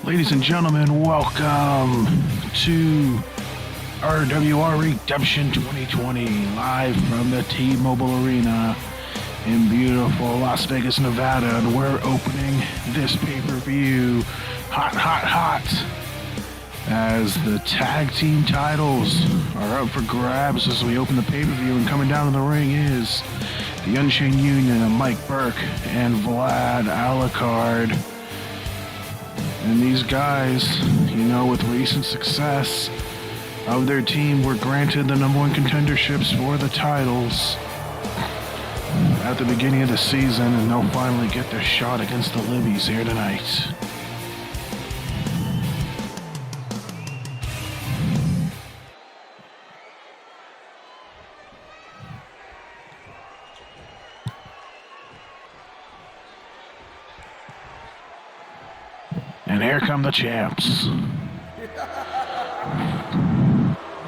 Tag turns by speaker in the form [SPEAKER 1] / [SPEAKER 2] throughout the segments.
[SPEAKER 1] Ladies and gentlemen, welcome to RWR Redemption 2020, live from the T-Mobile Arena in beautiful Las Vegas, Nevada, and we're opening this pay-per-view hot, as the tag team titles are up for grabs as we open the pay-per-view, and coming down to the ring is the Unchained Union of Mike Burke and Vlad Alucard. And these guys, with recent success of their team, were granted the number one contenderships for the titles at the beginning of the season, and they'll finally get their shot against the Libbies here tonight. And here come the champs.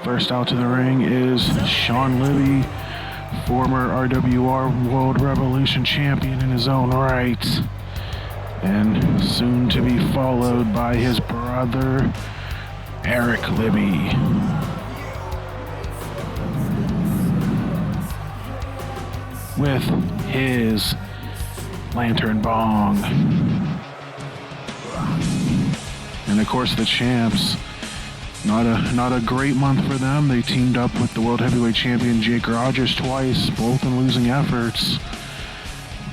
[SPEAKER 1] First out to the ring is Sean Libby, former RWR World Revolution champion in his own right, and soon to be followed by his brother, Eric Libby. With his lantern bong. And of course the champs, not a great month for them. They teamed up with the World Heavyweight Champion Jake Rogers twice, both in losing efforts.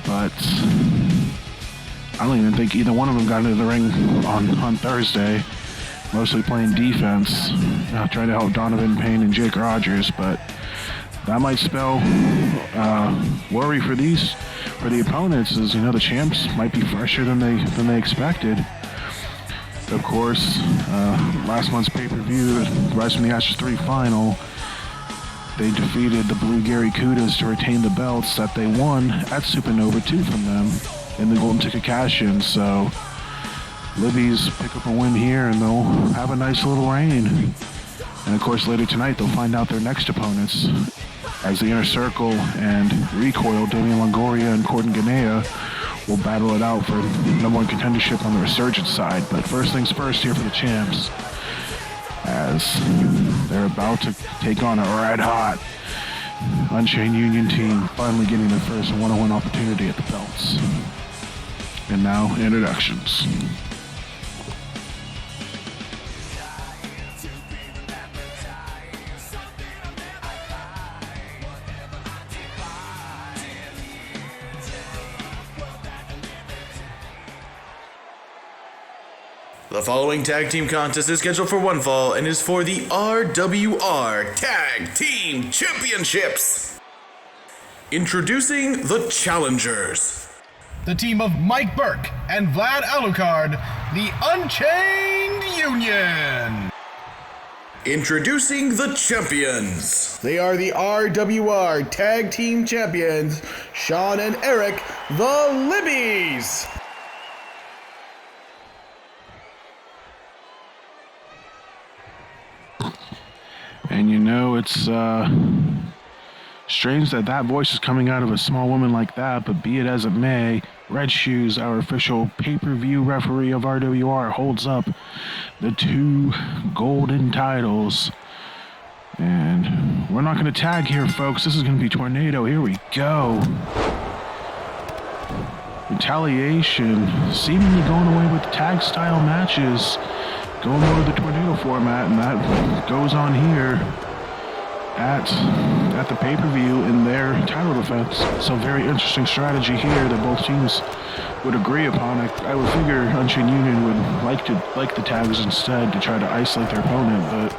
[SPEAKER 1] But I don't even think either one of them got into the ring on Thursday. Mostly playing defense, trying to help Donovan Payne and Jake Rogers. But that might spell worry for the opponents, as the champs might be fresher than they expected. Of course, last month's pay-per-view, Rise from the Ashes 3 final, they defeated the Blue Gary Kudas to retain the belts that they won at Supernova 2 from them in the Golden Ticket cash-in. So, Libby's pick up a win here, and they'll have a nice little reign. And of course, later tonight, they'll find out their next opponents, as the Inner Circle and Recoil, Damian Longoria and Corden Ganea, will battle it out for number one contendership on the Resurgence side. But first things first here for the champs, as they're about to take on a red-hot Unchained Union team, finally getting their first one-on-one opportunity at the belts. And now, introductions.
[SPEAKER 2] The following tag team contest is scheduled for one fall and is for the RWR Tag Team Championships. Introducing the challengers.
[SPEAKER 3] The team of Mike Burke and Vlad Alucard, the Unchained Union.
[SPEAKER 2] Introducing the champions.
[SPEAKER 4] They are the RWR Tag Team Champions, Sean and Eric, the Libbies.
[SPEAKER 1] And it's strange that voice is coming out of a small woman like that, but be it as it may, Red Shoes, our official pay-per-view referee of RWR, holds up the two golden titles. And we're not going to tag here, folks. This is going to be Tornado. Here we go. Retaliation, seemingly going away with tag-style matches, going over the Tornado format, and that goes on here at the pay-per-view in their title defense. So very interesting strategy here that both teams would agree upon. I would figure Unchained Union would like the tags instead to try to isolate their opponent, but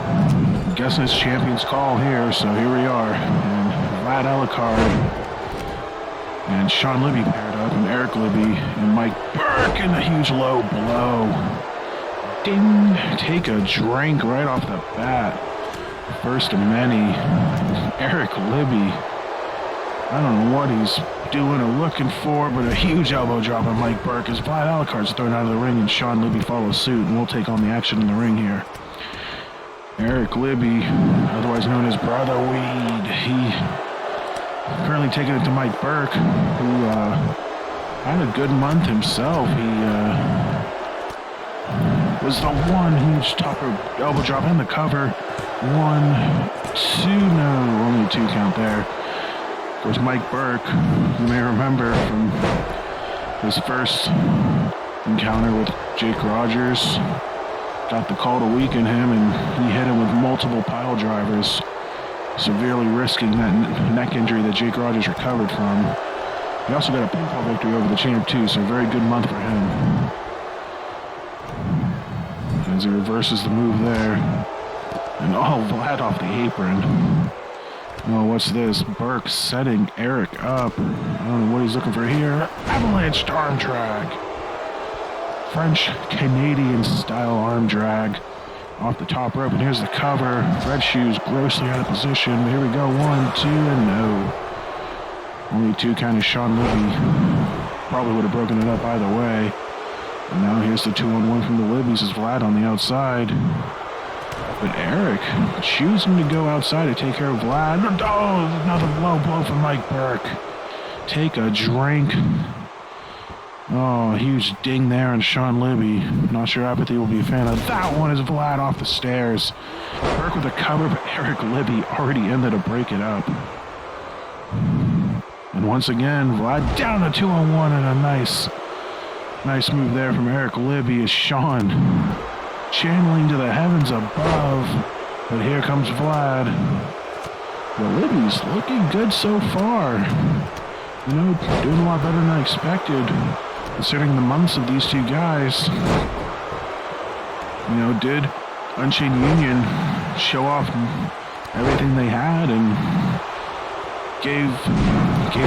[SPEAKER 1] I'm guessing it's champion's call here, so here we are. And Vlad Alucard and Sean Libby paired up, and Eric Libby and Mike Burke in a huge low blow. Ding! Take a drink right off the bat. First of many. Eric Libby, I don't know what he's doing or looking for, but a huge elbow drop on Mike Burke as Vlad Alucard's thrown out of the ring, and Sean Libby follows suit, and we'll take on the action in the ring here. Eric Libby, otherwise known as Brother Weed, he currently taking it to Mike Burke, who had a good month himself. He was the one huge top rope elbow drop and the cover. 1, 2, no, only 2 count there. Of course, Mike Burke, you may remember from his first encounter with Jake Rogers, got the call to weaken him, and he hit him with multiple pile drivers, severely risking that neck injury that Jake Rogers recovered from. He also got a pinfall victory over the champ too, so a very good month for him. As he reverses the move there. And Vlad off the apron. Oh, what's this? Burke setting Eric up. I don't know what he's looking for here. Avalanche arm drag. French-Canadian style arm drag off the top rope. And here's the cover. Red Shoes grossly out of position. But here we go. 1, 2, and no. Only 2 count of Sean Libby. Probably would have broken it up either way. And now here's the 2-on-1 from the Libbies as Vlad on the outside. But Eric choosing to go outside to take care of Vlad. Oh, another low blow from Mike Burke. Take a drink. Oh, huge ding there on Sean Libby. Not sure Apathy will be a fan of that one as Vlad off the stairs. Burke with a cover, but Eric Libby already in there to break it up. And once again, Vlad down to 2-on-1 and a nice move there from Eric Libby as Sean channeling to the heavens above. But here comes Vlad. The Libby's looking good so far. You know, doing a lot better than I expected, considering the months of these two guys. You know, did Unchained Union show off everything they had and gave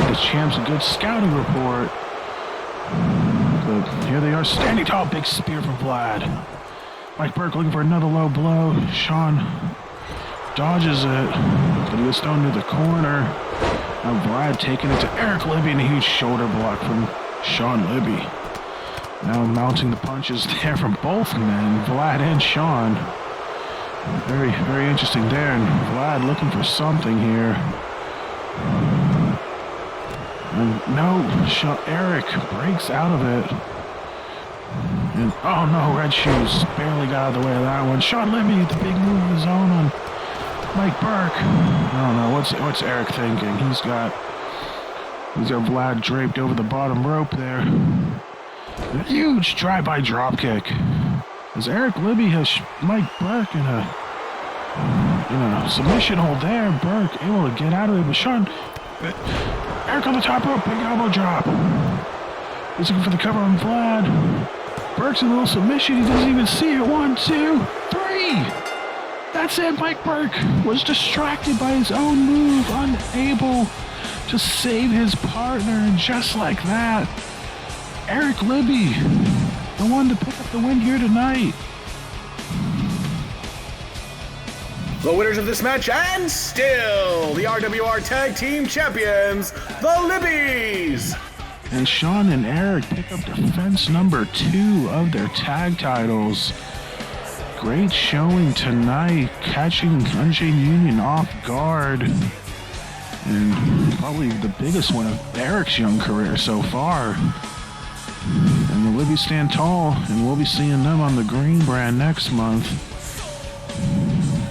[SPEAKER 1] the champs a good scouting report. But here they are, standing tall, big spear from Vlad. Mike Burke looking for another low blow. Sean dodges it, but he was thrown to the corner. Now Vlad taking it to Eric Libby and a huge shoulder block from Sean Libby. Now mounting the punches there from both men, Vlad and Sean. Very, very interesting there, and Vlad looking for something here. And no, Eric breaks out of it. And oh no, Red Shoes barely got out of the way of that one. Sean Libby, the big move of his own on Mike Burke. I don't know, what's Eric thinking? He's got Vlad draped over the bottom rope there. A huge drive-by dropkick. As Eric Libby has Mike Burke in a submission hold there. Burke able to get out of it, but Eric on the top rope, big elbow drop. He's looking for the cover on Vlad. Burke's in a little submission, he doesn't even see it. 1, 2, 3. That's it, Mike Burke was distracted by his own move, unable to save his partner, and just like that, Eric Libby, the one to pick up the win here tonight.
[SPEAKER 4] The winners of this match, and still the RWR Tag Team Champions, the Libbies.
[SPEAKER 1] And Sean and Eric pick up defense number 2 of their tag titles. Great showing tonight, catching Unchained Union off guard. And probably the biggest one of Eric's young career so far. And the Libbies stand tall, and we'll be seeing them on the Green brand next month.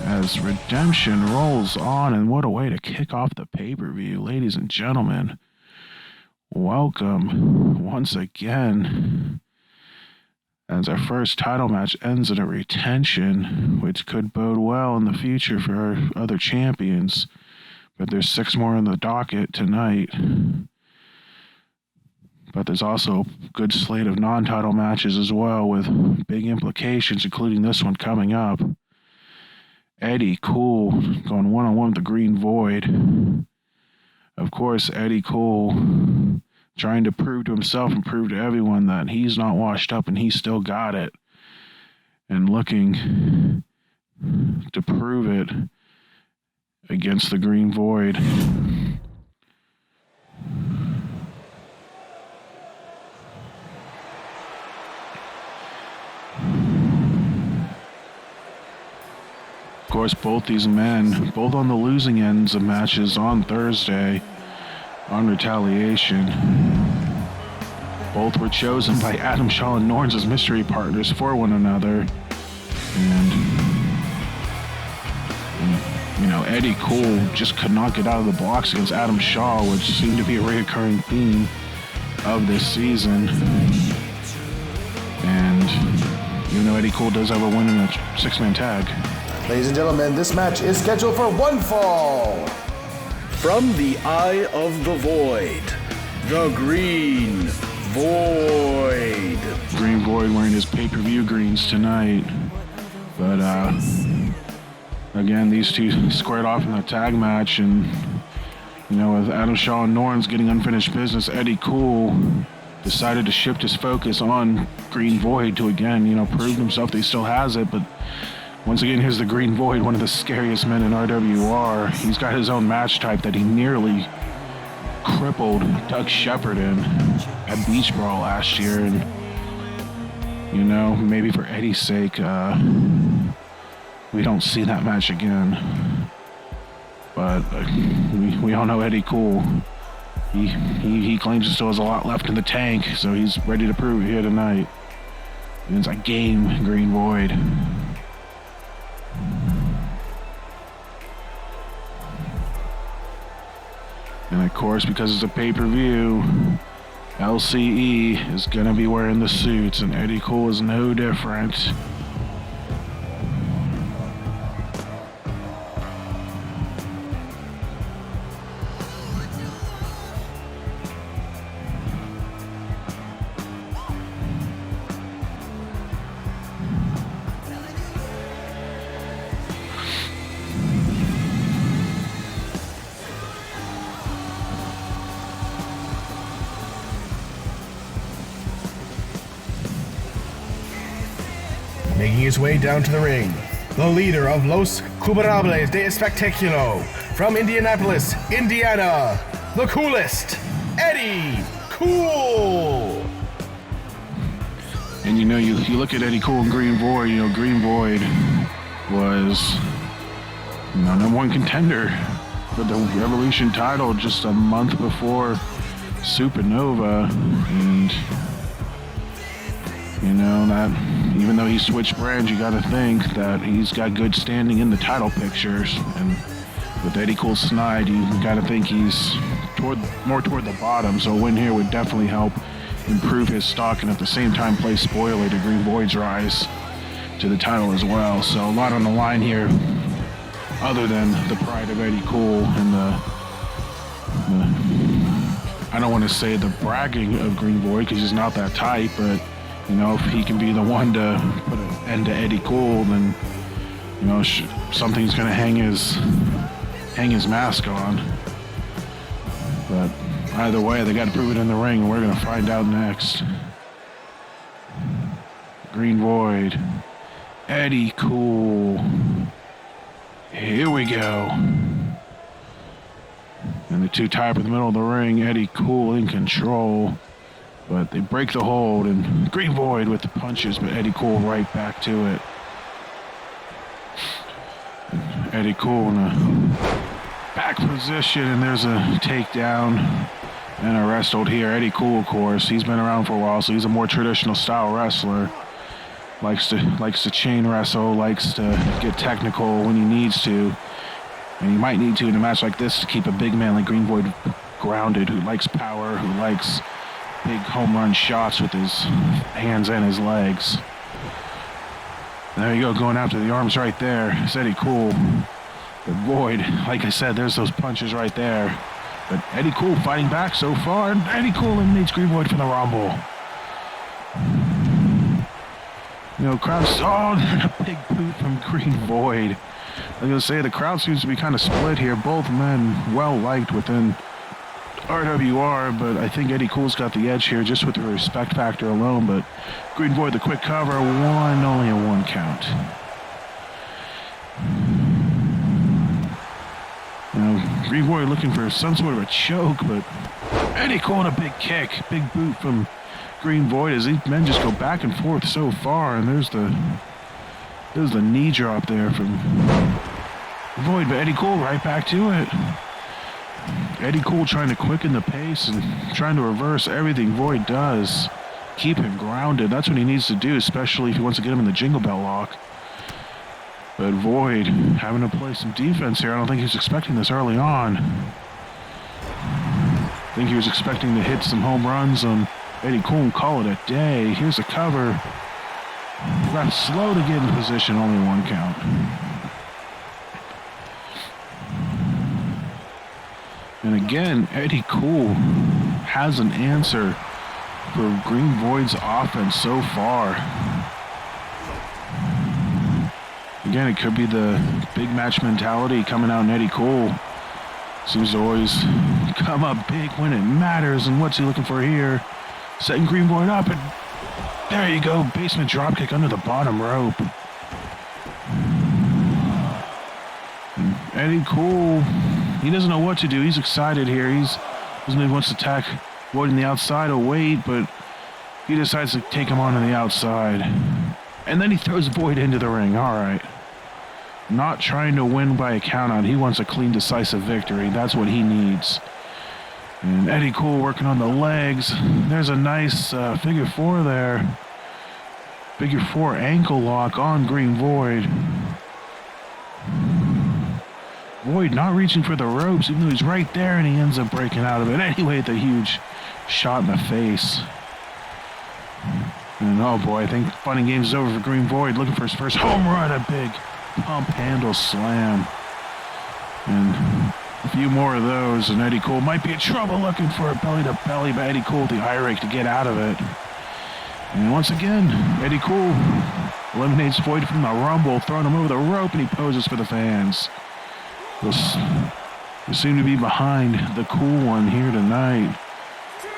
[SPEAKER 1] As Redemption rolls on, and what a way to kick off the pay-per-view, ladies and gentlemen. Welcome once again, as our first title match ends in a retention, which could bode well in the future for our other champions. But there's 6 more on the docket tonight. But there's also a good slate of non-title matches as well, with big implications, including this one coming up. Eddie Cool going one-on-one with the Green Void. Of course, Eddie Cole trying to prove to himself and prove to everyone that he's not washed up and he's still got it. And looking to prove it against the Green Void. Of course, both these men, both on the losing ends of matches on Thursday on Retaliation. Both were chosen by Adam Shaw and Norns as mystery partners for one another. And you know, Eddie Cool just could not get out of the blocks against Adam Shaw, which seemed to be a recurring theme of this season. And even though Eddie Cool does have a win in a six-man tag.
[SPEAKER 4] Ladies and gentlemen, this match is scheduled for one fall. From the Eye of the Void, the Green Void.
[SPEAKER 1] Green Void wearing his pay-per-view greens tonight. But again, these two squared off in the tag match, and you know, with Adam Shaw and Norns getting unfinished business, Eddie Cool decided to shift his focus on Green Void to again, you know, prove himself that he still has it. But once again, here's the Green Void, one of the scariest men in RWR. He's got his own match type that he nearly crippled Doug Shepard in at Beach Brawl last year. And you know, maybe for Eddie's sake, we don't see that match again. But we all know Eddie Cool. He claims he still has a lot left in the tank, so he's ready to prove it here tonight. It's a game, Green Void. And of course, because it's a pay-per-view, LCE is gonna be wearing the suits, and Eddie Cool is no different.
[SPEAKER 3] Making his way down to the ring, the leader of Los Cuberables de Espectaculo, from Indianapolis, Indiana, the coolest, Eddie Cool.
[SPEAKER 1] And you know, you look at Eddie Cool and Green Void, you know, Green Void was, you know, #1 contender for the Revolution title just a month before Supernova. And you know, that even though he switched brands, you got to think that he's got good standing in the title pictures. And with Eddie Cool snide, you got to think he's more toward the bottom. So a win here would definitely help improve his stock, and at the same time play spoiler to Green Void's rise to the title as well. So a lot on the line here, other than the pride of Eddie Cool and I don't want to say the bragging of Green Void, because he's not that type, but you know, if he can be the one to put an end to Eddie Cool, then you know, something's gonna hang his mask on. But either way, they got to prove it in the ring, and we're gonna find out next. Green Void, Eddie Cool. Here we go. And the two tie up in the middle of the ring. Eddie Cool in control, but they break the hold, and Green Void with the punches, but Eddie Cool right back to it. And Eddie Cool in a back position, and there's a takedown and a rest hold here. Eddie Cool, of course, he's been around for a while, so he's a more traditional style wrestler. Likes to chain wrestle, likes to get technical when he needs to. And he might need to in a match like this to keep a big man like Green Void grounded, who likes power, who likes big home run shots with his hands and his legs. There you go, going after the arms right there. It's Eddie Cool. But Void, like I said, there's those punches right there. But Eddie Cool fighting back so far, and Eddie Cool eliminates Green Void for the Rumble. You know, crowd, oh, and a big boot from Green Void. I was going to say, the crowd seems to be kind of split here. Both men well liked within RWR, but I think Eddie Cool's got the edge here just with the respect factor alone. But Green Void, the quick cover, only a one count. You know, Green Void looking for some sort of a choke, but Eddie Cool and a big kick, big boot from Green Void as these men just go back and forth so far, and there's the knee drop there from Void, but Eddie Cool right back to it. Eddie Cool trying to quicken the pace and trying to reverse everything Void does. Keep him grounded. That's what he needs to do, especially if he wants to get him in the Jingle Bell lock. But Void having to play some defense here. I don't think he was expecting this early on. I think he was expecting to hit some home runs on Eddie Cool and call it a day. Here's a cover. Got slow to get in position, only one count. And again, Eddie Cool has an answer for Green Void's offense so far. Again, it could be the big match mentality coming out in Eddie Cool. Seems to always come up big when it matters. And what's he looking for here? Setting Green Void up, and there you go. Basement dropkick under the bottom rope. And Eddie Cool, he doesn't know what to do. He's excited here. He wants to attack Void on the outside or wait, but he decides to take him on the outside. And then he throws Void into the ring. All right. Not trying to win by a countout. He wants a clean, decisive victory. That's what he needs. And Eddie Cool working on the legs. There's a nice figure four there. Figure four ankle lock on Green Void. Void not reaching for the ropes, even though he's right there, and he ends up breaking out of it. Anyway, with a huge shot in the face. And oh boy, I think fun and games is over for Green Void. Looking for his first home run, a big pump handle slam. And a few more of those, and Eddie Cool might be in trouble looking for a belly-to-belly, but Eddie Cool with the eye rake to get out of it. And once again, Eddie Cool eliminates Void from the Rumble, throwing him over the rope, and he poses for the fans. They seem to be behind the Cool One here tonight.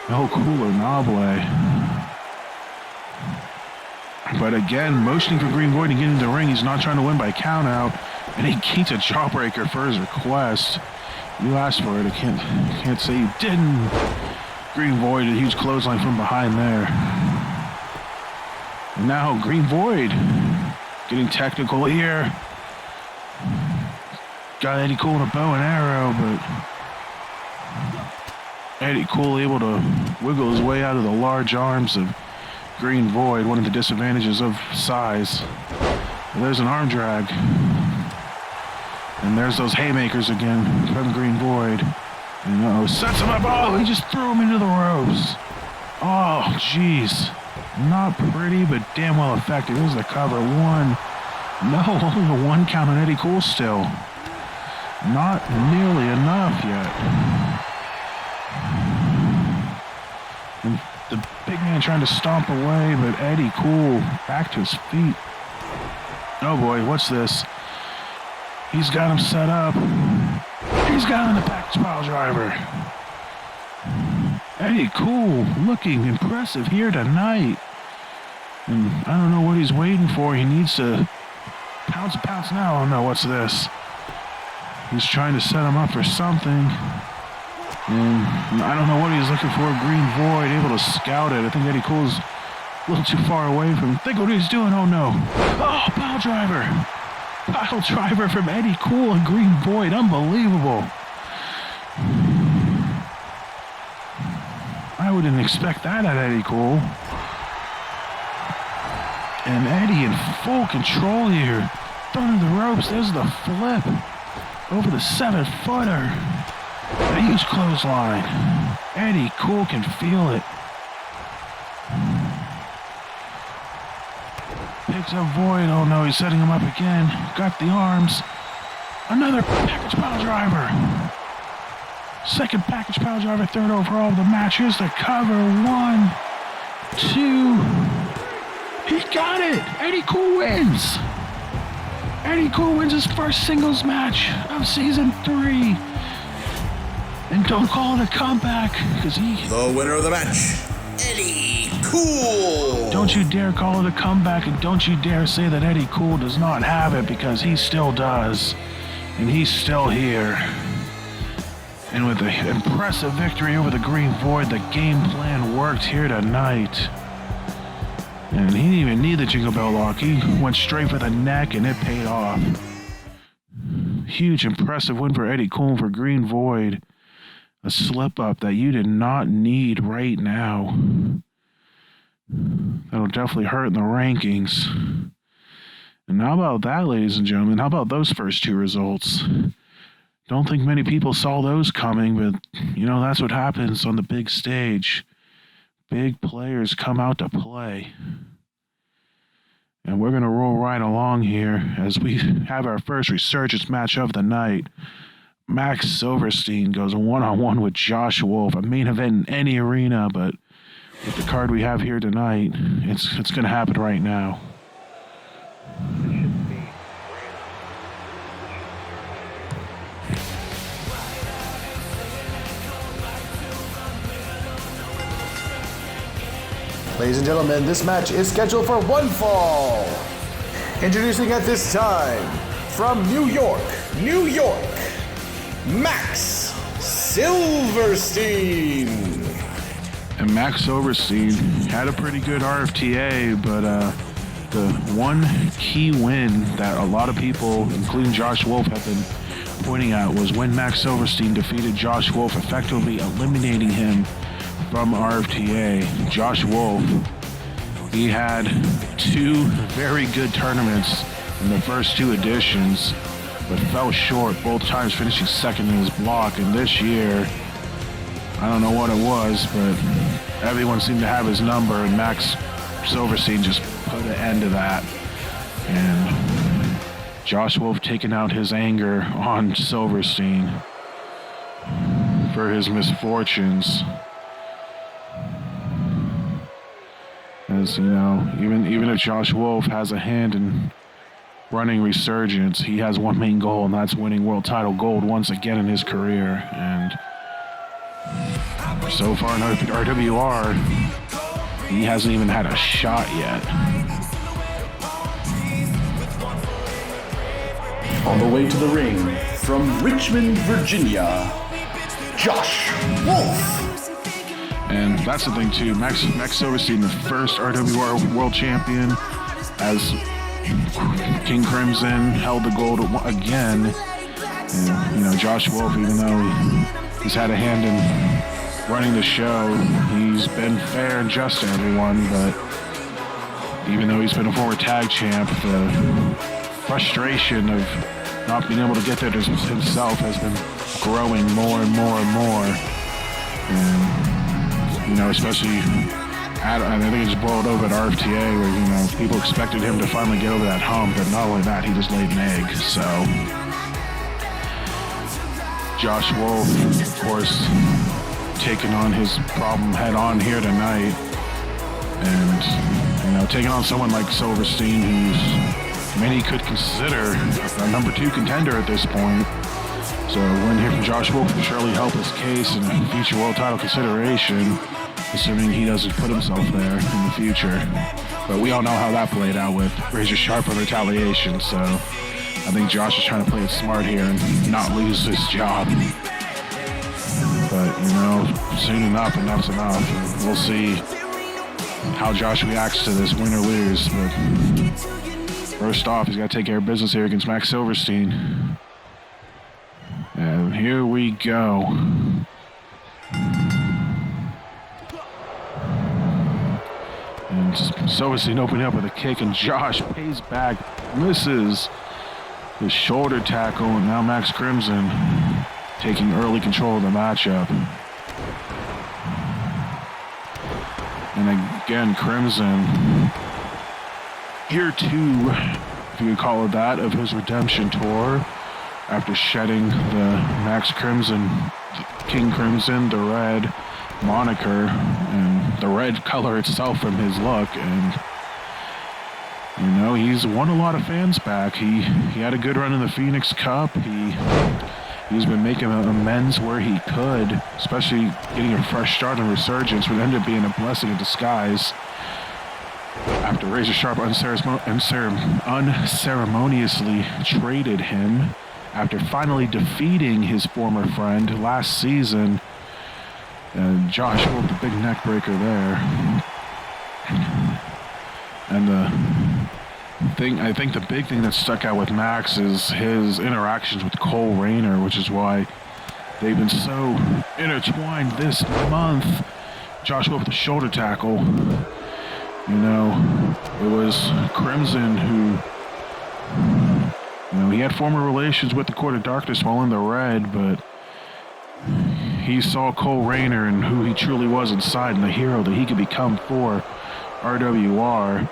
[SPEAKER 1] El Culo Noble. But again, motioning for Green Void to get into the ring. He's not trying to win by count out, and he gets a jawbreaker for his request. You asked for it. I can't say you didn't. Green Void, a huge clothesline from behind there. And now Green Void getting technical here. Got Eddie Cool in a bow and arrow, but Eddie Cool able to wiggle his way out of the large arms of Green Void, one of the disadvantages of size. There's an arm drag. And there's those haymakers again from Green Void. And sets him up. Oh, he just threw him into the ropes. Oh, jeez. Not pretty, but damn well effective. Here's the cover. One. No, only a one count on Eddie Cool still. Not nearly enough yet. And the big man trying to stomp away, but Eddie Cool back to his feet. Oh boy, what's this? He's got him set up. He's got him in the package pile driver. Eddie Cool looking impressive here tonight. And I don't know what he's waiting for. He needs to pounce now. Oh no, what's this? He's trying to set him up for something. And I don't know what he's looking for. Green Void able to scout it. I think Eddie Cool's a little too far away from him. Think what he's doing. Oh no. Oh, pile driver. Pile driver from Eddie Cool and Green Void. Unbelievable. I wouldn't expect that at Eddie Cool. And Eddie in full control here. Throwing the ropes. There's the flip. Over the 7-footer. A huge clothesline. Eddie Cool can feel it. Picks up Void. Oh no, he's setting him up again. Got the arms. Another package pile driver. Second package pile driver, third overall of the match. Here's the cover. 1, 2. He got it. Eddie Cool wins. Eddie Cool wins his first singles match of season 3. And don't call it a comeback, because
[SPEAKER 2] the winner of the match, Eddie Cool.
[SPEAKER 1] Don't you dare call it a comeback, and don't you dare say that Eddie Cool does not have it, because he still does. And he's still here. And with an impressive victory over the Green Void, the game plan worked here tonight. And he didn't even need the Jingle Bell lock. He went straight for the neck, and it paid off. Huge, impressive win for Eddie Cool for Green Void. a slip-up that you did not need right now. That'll definitely hurt in the rankings. And how about that, ladies and gentlemen? How about those first two results? Don't think many people saw those coming, but, that's what happens on the big stage. Big players come out to play. And we're going to roll right along here as we have our first resurgence match of the night. Max Silverstein goes one-on-one with Josh Wolf, a main event in any arena, but with the card we have here tonight, it's going to happen right now.
[SPEAKER 4] Ladies and gentlemen, this match is scheduled for one fall. Introducing at this time, from New York, Max Silverstein.
[SPEAKER 1] And Max Silverstein had a pretty good RFTA, but the one key win that a lot of people, including Josh Wolf, have been pointing at was when Max Silverstein defeated Josh Wolf, effectively eliminating him from RFTA. Josh Wolf, he had two very good tournaments in the first two editions, but fell short both times, finishing second in his block. And this year, I don't know what it was, but everyone seemed to have his number, and Max Silverstein just put an end to that. And Josh Wolf taking out his anger on Silverstein for his misfortunes. As even if Josh Wolf has a hand in running Resurgence, he has one main goal, and that's winning world title gold once again in his career. And so far in RWR, he hasn't even had a shot yet.
[SPEAKER 4] On the way to the ring, from Richmond, Virginia, Josh Wolf.
[SPEAKER 1] And that's the thing too, Max Silverstein, the first RWR World Champion, as King Crimson held the gold again. And, Josh Wolf, even though he's had a hand in running the show, he's been fair and just to everyone, but even though he's been a former tag champ, the frustration of not being able to get there to himself has been growing more and more and more. And especially I think it just boiled over at RFTA where, people expected him to finally get over that hump, but not only that, he just laid an egg. So Josh Wolf, of course, taking on his problem head on here tonight. And, taking on someone like Silverstein, who's many could consider a number 2 contender at this point. So a win here from Josh Wolf will surely help his case in future world title consideration, assuming he doesn't put himself there in the future. But we all know how that played out with Razor Sharp on retaliation, so I think Josh is trying to play it smart here and not lose his job. But, soon enough, enough's enough. And we'll see how Josh reacts to this, win or lose. But first off, he's got to take care of business here against Max Silverstein. And here we go. And Silverstein opening up with a kick, and Josh pays back, misses his shoulder tackle, and now Max Crimson taking early control of the matchup. And again, Crimson, year 2, if you could call it that, of his redemption tour, after shedding the Max Crimson, King Crimson, the red moniker, and the red color itself from his look. And, he's won a lot of fans back. He had a good run in the Phoenix Cup. He's been making amends where he could, especially getting a fresh start in Resurgence, which ended up being a blessing in disguise. After Razor Sharp unceremoniously traded him, after finally defeating his former friend last season. And Josh Wolf, the big neck breaker there. And I think the big thing that stuck out with Max is his interactions with Cole Rayner, which is why they've been so intertwined this month. Josh Wolf with the shoulder tackle. You know, it was Crimson who, you know, he had former relations with the Court of Darkness while in the red, but he saw Cole Rayner and who he truly was inside and the hero that he could become for RWR,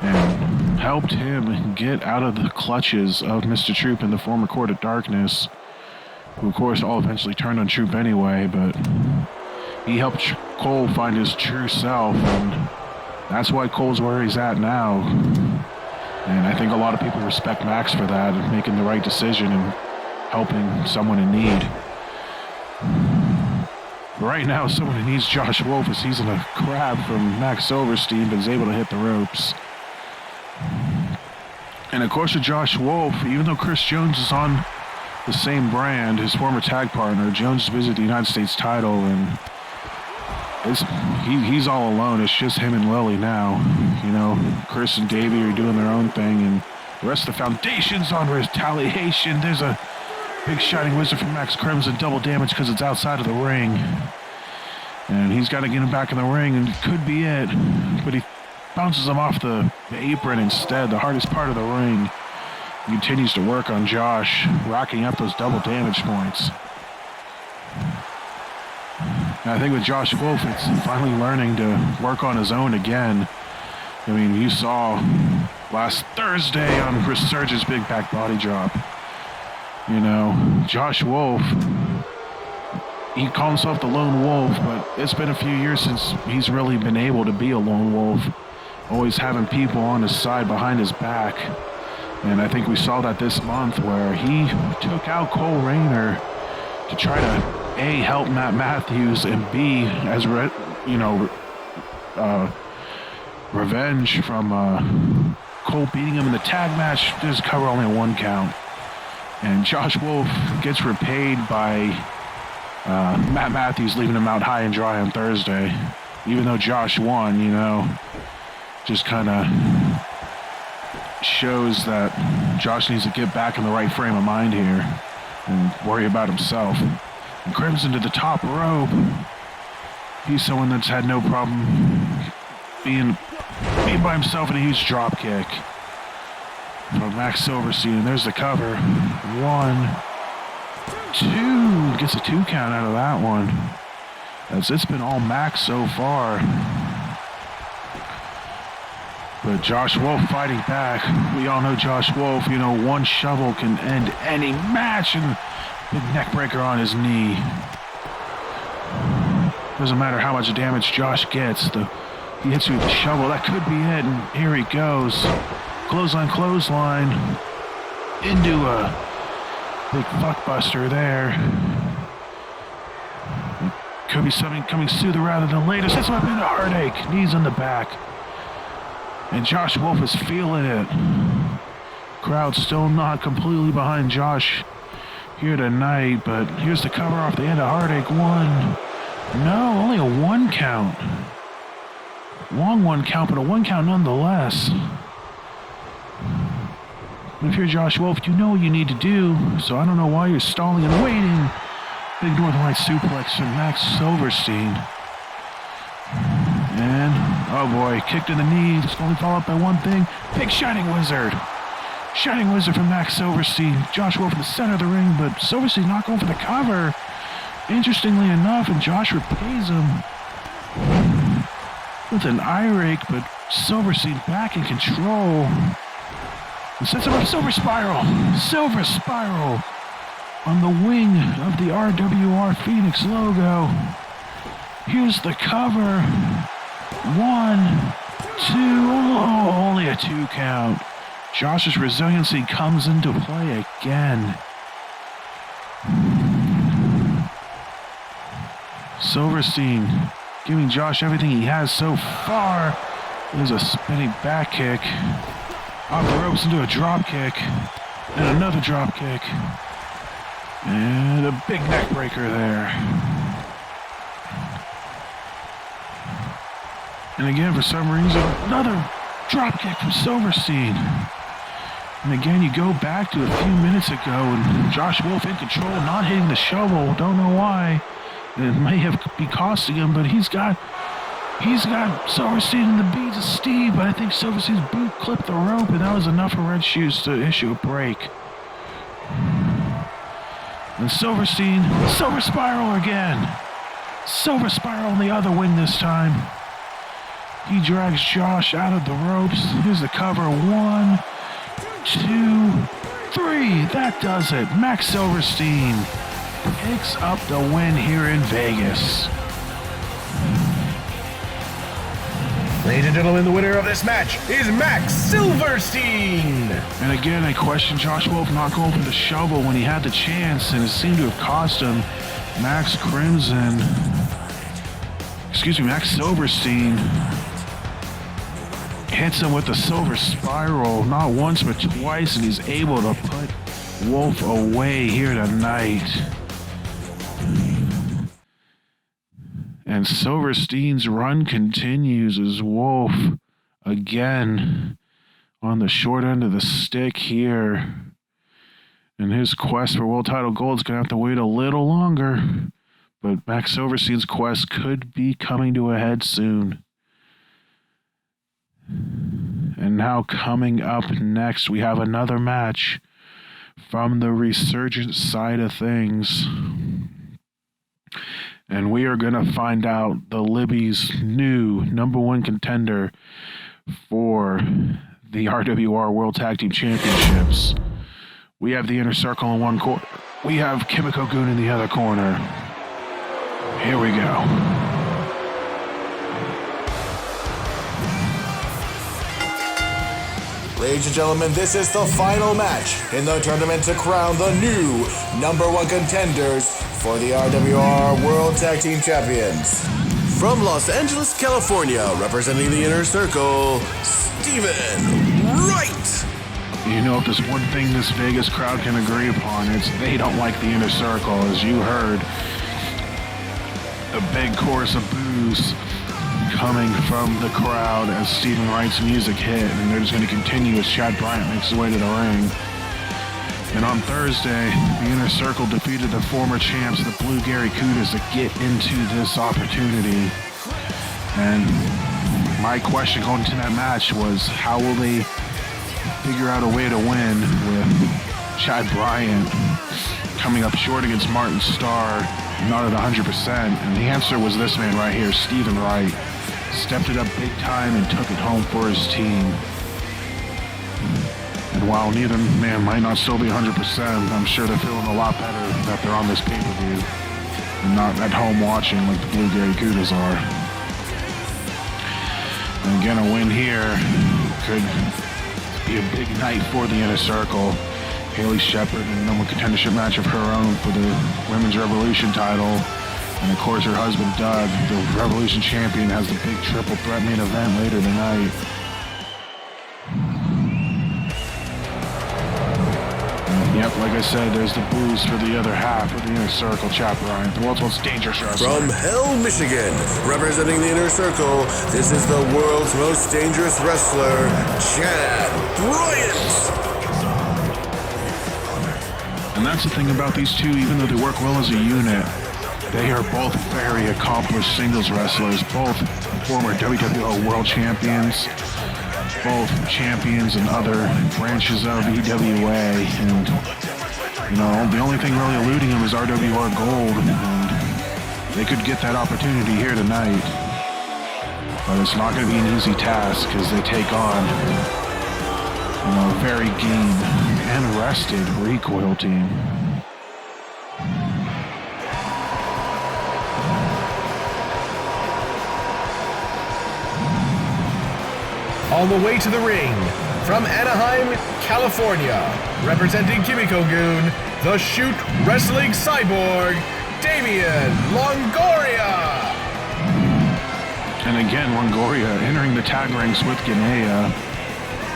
[SPEAKER 1] and helped him get out of the clutches of Mr. Troop and the former Court of Darkness, who of course all eventually turned on Troop anyway, but he helped Cole find his true self, and that's why Cole's where he's at now. And I think a lot of people respect Max for that and making the right decision and helping someone in need. But right now, someone who needs Josh Wolf is he's in a crab from Max Silverstein, but is able to hit the ropes. And of course with Josh Wolf, even though Chris Jones is on the same brand, his former tag partner, Jones visited the United States title, and he's all alone. It's just him and Lily now. You know, Chris and Davey are doing their own thing, and the rest of the foundation's on retaliation. There's a big Shining Wizard from Max Crimson, double damage because it's outside of the ring. And he's got to get him back in the ring, and it could be it. But he bounces him off the apron instead, the hardest part of the ring. He continues to work on Josh, racking up those double damage points. And I think with Josh Wolf, it's finally learning to work on his own again. I mean, you saw last Thursday on Resurge's big back body drop. You know, Josh Wolf, he called himself the Lone Wolf, but it's been a few years since he's really been able to be a Lone Wolf, always having people on his side behind his back. And I think we saw that this month where he took out Cole Rayner to try to A, help Matt Matthews, and B, as revenge from Cole beating him in the tag match. Just cover only a 1 count. And Josh Wolf gets repaid by Matt Matthews leaving him out high and dry on Thursday. Even though Josh won, you know, just kind of shows that Josh needs to get back in the right frame of mind here and worry about himself. And Crimson to the top rope. He's someone that's had no problem being by himself in a huge drop kick. From Max Silverstein, and there's the cover. 1, 2, gets a 2 count out of that one. As it's been all Max so far. But Josh Wolf fighting back. We all know Josh Wolf, you know, one shovel can end any match, and big neck breaker on his knee. Doesn't matter how much damage Josh gets, he hits you with the shovel. That could be it, and here he goes. Clothesline into a big fuckbuster there. It could be something coming sooner rather than later. Sets him up into Heartache. Knees on the back. And Josh Wolf is feeling it. Crowd still not completely behind Josh here tonight, but here's the cover off the end of Heartache. 1. No, only a 1 count. Long 1 count, but a 1 count nonetheless. But if you're Josh Wolf, you know what you need to do, so I don't know why you're stalling and waiting. Big Northern Light suplex from Max Silverstein. And, oh boy, kick to the knee. It's only followed up by one thing. Big Shining Wizard. Shining Wizard from Max Silverstein. Josh Wolf in the center of the ring, but Silverstein not going for the cover. Interestingly enough, and Josh repays him with an eye rake, but Silverstein back in control. And sets him up Silver Spiral. Silver Spiral on the wing of the RWR Phoenix logo. Here's the cover. 1, 2, oh, only a 2 count. Josh's resiliency comes into play again. Silverstein giving Josh everything he has so far. There's a spinning back kick. Off the ropes into a drop kick. And another drop kick. And a big neck breaker there. And again, for some reason, another drop kick from Silverstein. And again, you go back to a few minutes ago, and Josh Wolf in control, not hitting the shovel. Don't know why. It may have be costing him, but he's got Silverstein in the beads of Steve, but I think Silverstein's boot clipped the rope, and that was enough for Red Shoes to issue a break. And Silverstein, Silver Spiral again. Silver Spiral on the other wing this time. He drags Josh out of the ropes. Here's the cover. 1, 2, 3. That does it. Max Silverstein picks up the win here in Vegas.
[SPEAKER 3] Ladies and gentlemen, the winner of this match is Max Silverstein.
[SPEAKER 1] And again, I question Josh Wolf not going for the shovel when he had the chance, and it seemed to have cost him. Max Silverstein hits him with the Silver Spiral, not once but twice, and he's able to put Wolf away here tonight. And Silverstein's run continues as Wolf, again, on the short end of the stick here. And his quest for world title gold is going to have to wait a little longer. But Max Silverstein's quest could be coming to a head soon. And now coming up next, we have another match from the Resurgence side of things. And we are going to find out the Libby's new #1 contender for the RWR World Tag Team Championships. We have the Inner Circle in one corner. We have Kimiko Gun in the other corner. Here we go.
[SPEAKER 2] Ladies and gentlemen, this is the final match in the tournament to crown the new #1 contenders for the RWR World Tag Team Champions. From Los Angeles, California, representing the Inner Circle, Steven Wright.
[SPEAKER 1] You know, if there's one thing this Vegas crowd can agree upon, it's they don't like the Inner Circle. As you heard, a big chorus of boos coming from the crowd as Steven Wright's music hit, and they're just going to continue as Chad Bryant makes his way to the ring. And on Thursday, the Inner Circle defeated the former champs, the Blue Gary Kudas, to get into this opportunity. And my question going into that match was, how will they figure out a way to win with Chad Bryant coming up short against Martin Starr, not at 100%? And the answer was this man right here, Steven Wright. Stepped it up big time and took it home for his team. And while neither man might not still be 100%, I'm sure they're feeling a lot better that they're on this pay-per-view and not at home watching like the Blue Gary Kudas are. And again, a win here could be a big night for the Inner Circle. Haley Shepard in a #1 contendership match of her own for the Women's Revolution title. And of course her husband Doug, the Revolution champion, has the big triple threat main event later tonight. Yep, like I said, there's the booze for the other half of the Inner Circle, Chad Bryant, the world's most dangerous wrestler.
[SPEAKER 2] From Hell, Michigan, representing the Inner Circle, this is the world's most dangerous wrestler, Chad Bryant.
[SPEAKER 1] And that's the thing about these two, even though they work well as a unit, they are both very accomplished singles wrestlers, both former WWO World Champions, both champions in other branches of EWA, and you know, the only thing really eluding them is RWR Gold, and they could get that opportunity here tonight, but it's not going to be an easy task because they take on, you know, a very game and rested Recoil team.
[SPEAKER 3] On the way to the ring, from Anaheim, California, representing Kimiko Gun, the Shoot Wrestling Cyborg, Damian Longoria.
[SPEAKER 1] And again, Longoria entering the tag ranks with Ganea,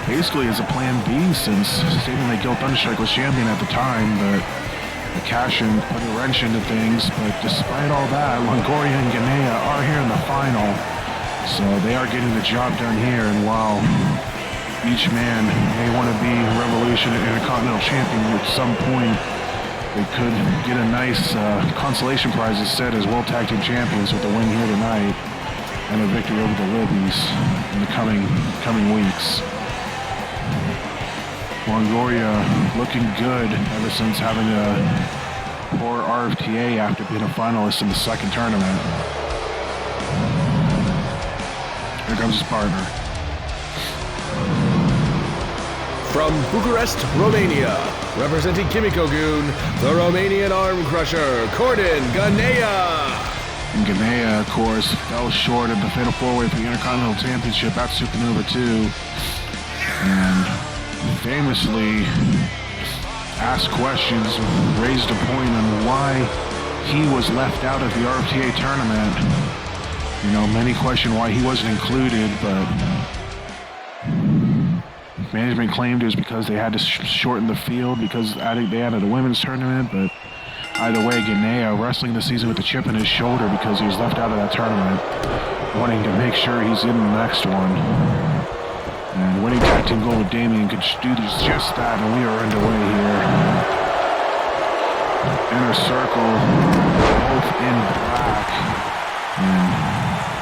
[SPEAKER 1] basically as a plan B, since Stephen McGill Thunderstrike was champion at the time, but the cash-in put a wrench into things. But despite all that, Longoria and Ganea are here in the final. So they are getting the job done here, and while each man may want to be Revolution Intercontinental Champion at some point. They could get a nice consolation prize instead as World Tag Team Champions with a win here tonight and a victory over the Libbies in the coming weeks. Longoria looking good ever since having a poor RFTA after being a finalist in the second tournament. Here comes his partner.
[SPEAKER 3] From Bucharest, Romania, representing Kimikogun, the Romanian arm crusher, Corden Ganea.
[SPEAKER 1] And Ganea, of course, fell short of the Fatal 4-Way for the Intercontinental Championship at Supernova 2. And famously asked questions, raised a point on why he was left out of the RFTA tournament. You know, many question why he wasn't included, but management claimed it was because they had to shorten the field because they added a women's tournament, but either way, Ganea wrestling the season with a chip in his shoulder because he was left out of that tournament, wanting to make sure he's in the next one. And winning tag team gold with Damien could do just that, and we are underway here. Inner Circle, both in black, and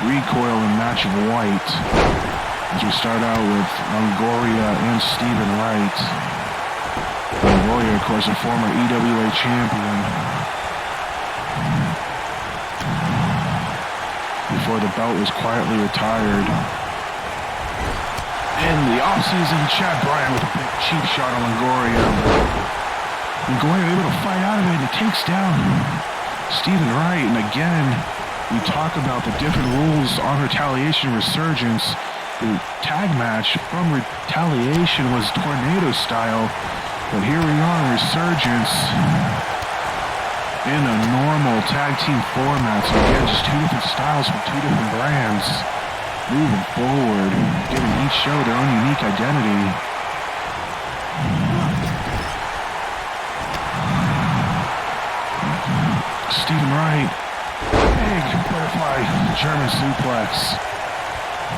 [SPEAKER 1] recoil in match of white. As we start out with Longoria and Stephen Wright. Longoria, of course, a former EWA champion. Before the belt was quietly retired. In the offseason, Chad Bryant with a big cheap shot on Longoria. Longoria able to fight out of it, and it takes down Stephen Wright. And again, we talk about the different rules on Retaliation Resurgence. The tag match from Retaliation was tornado style, but here we are in Resurgence in a normal tag team format. So again, just two different styles from two different brands moving forward, giving each show their own unique identity. Stephen Wright, big butterfly German suplex.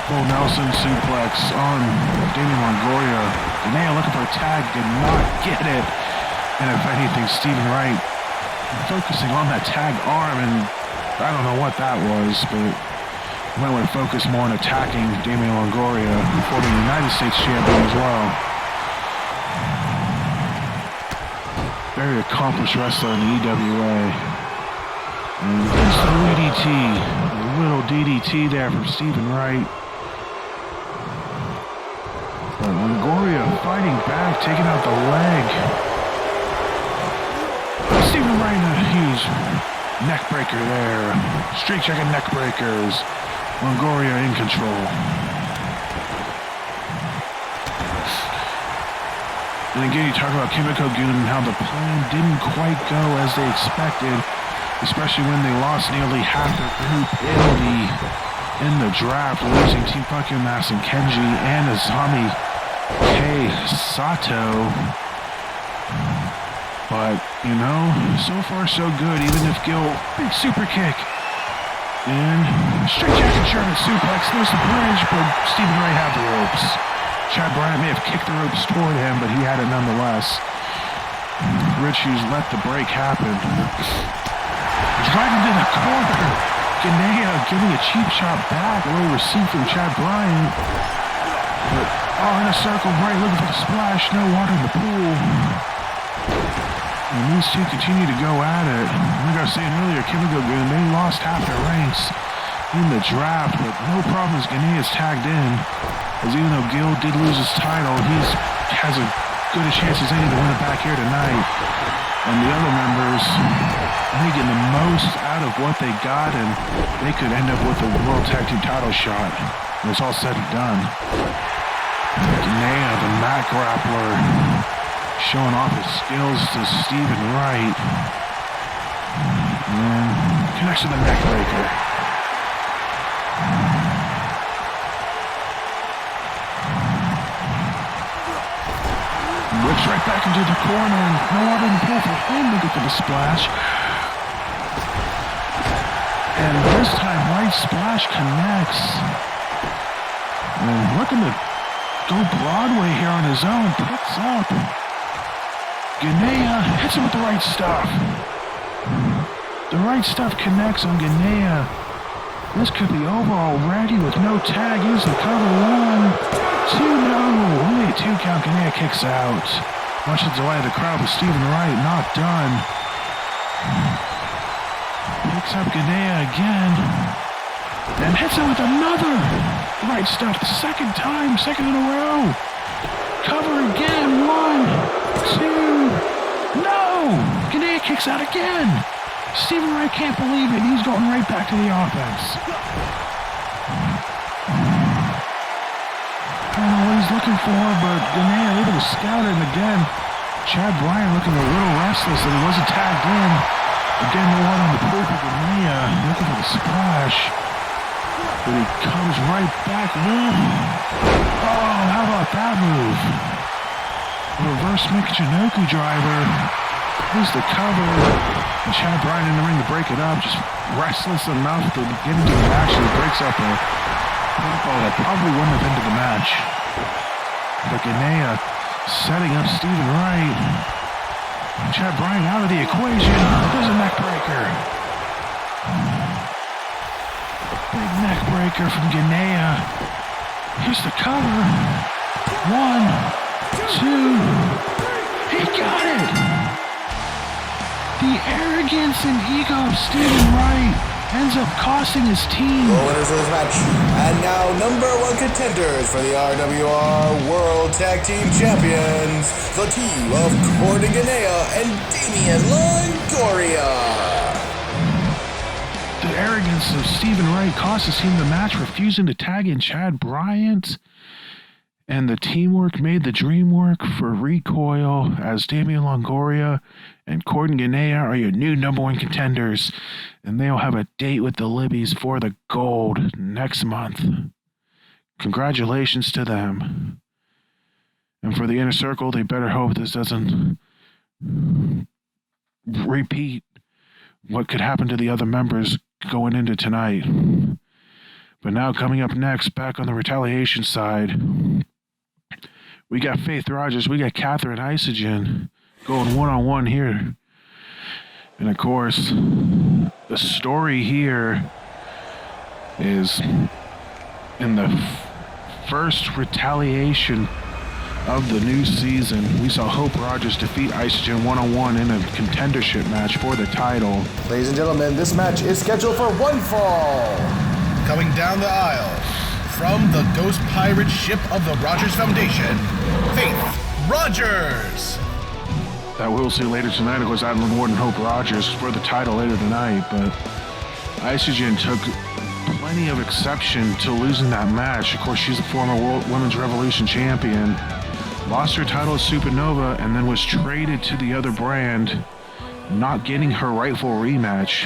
[SPEAKER 1] Full Nelson suplex on Damien Longoria. Ganea looking for a tag, did not get it. And if anything, Stephen Wright focusing on that tag arm, and I don't know what that was, but might want to focus more on attacking Damien Longoria, former United States champion as well. Very accomplished wrestler in the EWA. And there's the DDT, a little DDT there from Stephen Wright. But Longoria fighting back, taking out the leg. Stephen Wright, a huge neck breaker there. Street checking neck breakers. Longoria in control. And again, you talk about Kimikogun and how the plan didn't quite go as they expected, especially when they lost nearly half their group in the draft, losing Team Pakumas and Kenji and Azami K. Sato. But, you know, so far so good, even if Gil, big super kick. And straight jacket German suplex, there's the bridge, but Stephen Wright had the ropes. Chad Bryant may have kicked the ropes toward him, but he had it nonetheless. Rich Hughes let the break happen. Driving to the corner. Ganea giving a cheap shot back, a little receipt from Chad Bryant. But, in a circle, Wright looking for the splash, no water in the pool. And these two continue to go at it. Like I was saying earlier, Kimikogun, they lost half their ranks in the draft, but no problem as Ganea's tagged in. As even though Gil did lose his title, he has as good a chance as any to win it back here tonight. And the other members making the most out of what they got, and they could end up with a World Tag Team title shot when it's all said and done. Ganea, the mat grappler, showing off his skills to Stephen Wright. And connects to the neck breaker. Whips right back into the corner, and no water in the pool for him to get to the splash. And this time, Wright's splash connects. And looking to go Broadway here on his own. Picks up. Ganea hits him with the right stuff. The right stuff connects on Ganea. This could be over already with no tag. Here's the cover. 1, 2, no. Only a 2 count. Ganea kicks out. Much to the delight of the crowd with Stephen Wright not done. Picks up Ganea again. And hits him with another right stuff. The second time. Second in a row. Cover again. 1, 2. No! Ganea kicks out again. Stephen Wright can't believe it. He's going right back to the offense. I don't know what he's looking for, but Ganea able to scout him again. Chad Bryan looking a little restless and he wasn't tagged in. Again, the one on the poop of Ganea looking for the splash. But he comes right back in. Oh, how about that move? Reverse Michinoku driver. Here's the cover. And Chad Bryan in the ring to break it up. Just restless enough to get into the match. He breaks up a pinfall that probably wouldn't have ended the match. But Ganea setting up Stephen Wright. Chad Bryan out of the equation. There's a neck breaker. Big neck breaker from Ganea. Here's the cover. 1, 2. He got it. The arrogance and ego of Stephen Wright ends up costing his team.
[SPEAKER 2] The winners of this match, and now #1 contenders for the RWR World Tag Team Champions, the team of Courtney Ganea and Damian Longoria.
[SPEAKER 1] The arrogance of Stephen Wright cost his team the match, refusing to tag in Chad Bryant. And the teamwork made the dream work for Recoil as Damian Longoria and Courtney Ganea are your new #1 contenders. And they'll have a date with the Libbies for the gold next month. Congratulations to them. And for the Inner Circle, they better hope this doesn't repeat what could happen to the other members going into tonight. But now coming up next, back on the retaliation side, we got Faith Rogers, we got Catherine Isogen going one-on-one here. And of course, the story here is in the first retaliation of the new season, we saw Hope Rogers defeat Isogen one-on-one in a contendership match for the title.
[SPEAKER 2] Ladies and gentlemen, this match is scheduled for 1 fall.
[SPEAKER 3] Coming down the aisle, from the Ghost Pirate ship of the Rogers Foundation, Faith Rogers.
[SPEAKER 1] That we'll see later tonight. Of course, Adeline Ward and Hope Rogers for the title later tonight, but Isogen took plenty of exception to losing that match. Of course, she's a former Women's Revolution champion, lost her title at Supernova, and then was traded to the other brand, not getting her rightful rematch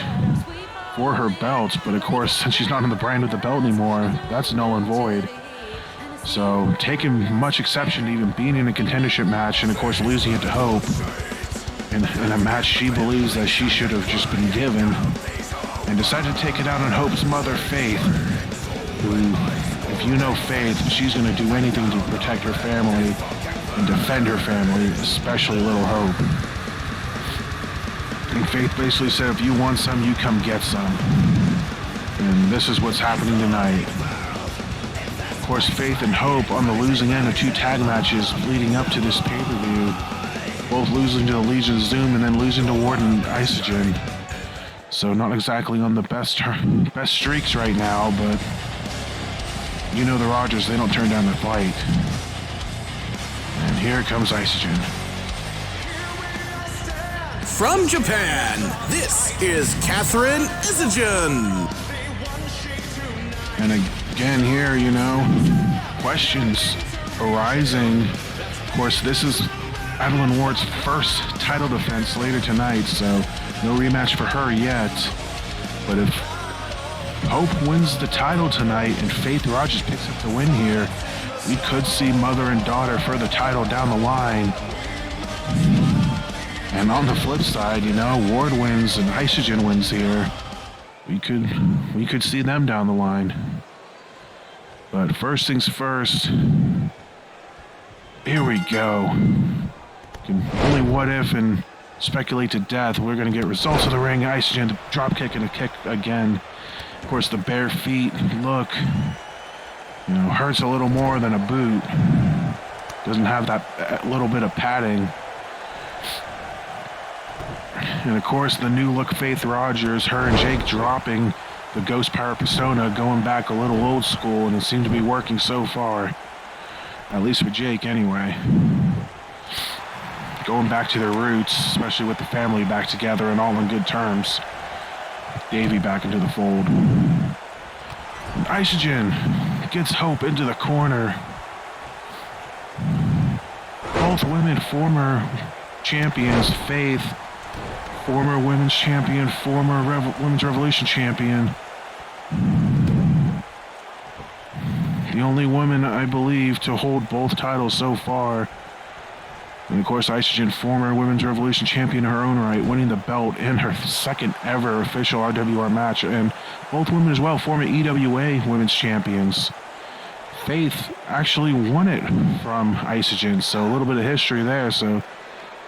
[SPEAKER 1] for her belt. But of course, since she's not in the brand with the belt anymore, that's null and void. So taking much exception to even being in a contendership match, and of course losing it to Hope in a match she believes that she should have just been given, and decided to take it out on Hope's mother, Faith, who, if you know Faith, she's going to do anything to protect her family and defend her family, especially little Hope. And Faith basically said, if you want some, you come get some. And this is what's happening tonight. Of course, Faith and Hope on the losing end of 2 tag matches leading up to this pay-per-view, both losing to the Legion of Zoom and then losing to Ward and Isogen. So not exactly on the best streaks right now, but you know the Rogers, they don't turn down the fight. And here comes Isogen.
[SPEAKER 2] From Japan, this is Catherine Isogen.
[SPEAKER 1] And again here, you know, questions arising. Of course, this is Adeline Ward's first title defense later tonight, so no rematch for her yet. But if Hope wins the title tonight and Faith Rogers picks up the win here, we could see mother and daughter for the title down the line. And on the flip side, you know, Ward wins and Isogen wins here. We could see them down the line. But first things first, Here we go. Can only what if and speculate to death. We're going to get results of the ring. Isogen, drop kick and a kick again. Of course, the bare feet look, hurts a little more than a boot. Doesn't have that little bit of padding. And of course, the new look Faith Rogers, her and Jake dropping the Ghost Power persona, going back a little old school, and it seemed to be working so far. At least for Jake, anyway. Going back to their roots, especially with the family back together and all on good terms. Davey back into the fold. And Isogen gets Hope into the corner. Both women former champions. Faith, former women's champion, former women's Revolution champion. The only woman, I believe, to hold both titles so far. And of course, Isogen, former Women's Revolution champion in her own right, winning the belt in her second ever official RWR match. And both women as well, former EWA Women's champions. Faith actually won it from Isogen, so a little bit of history there. So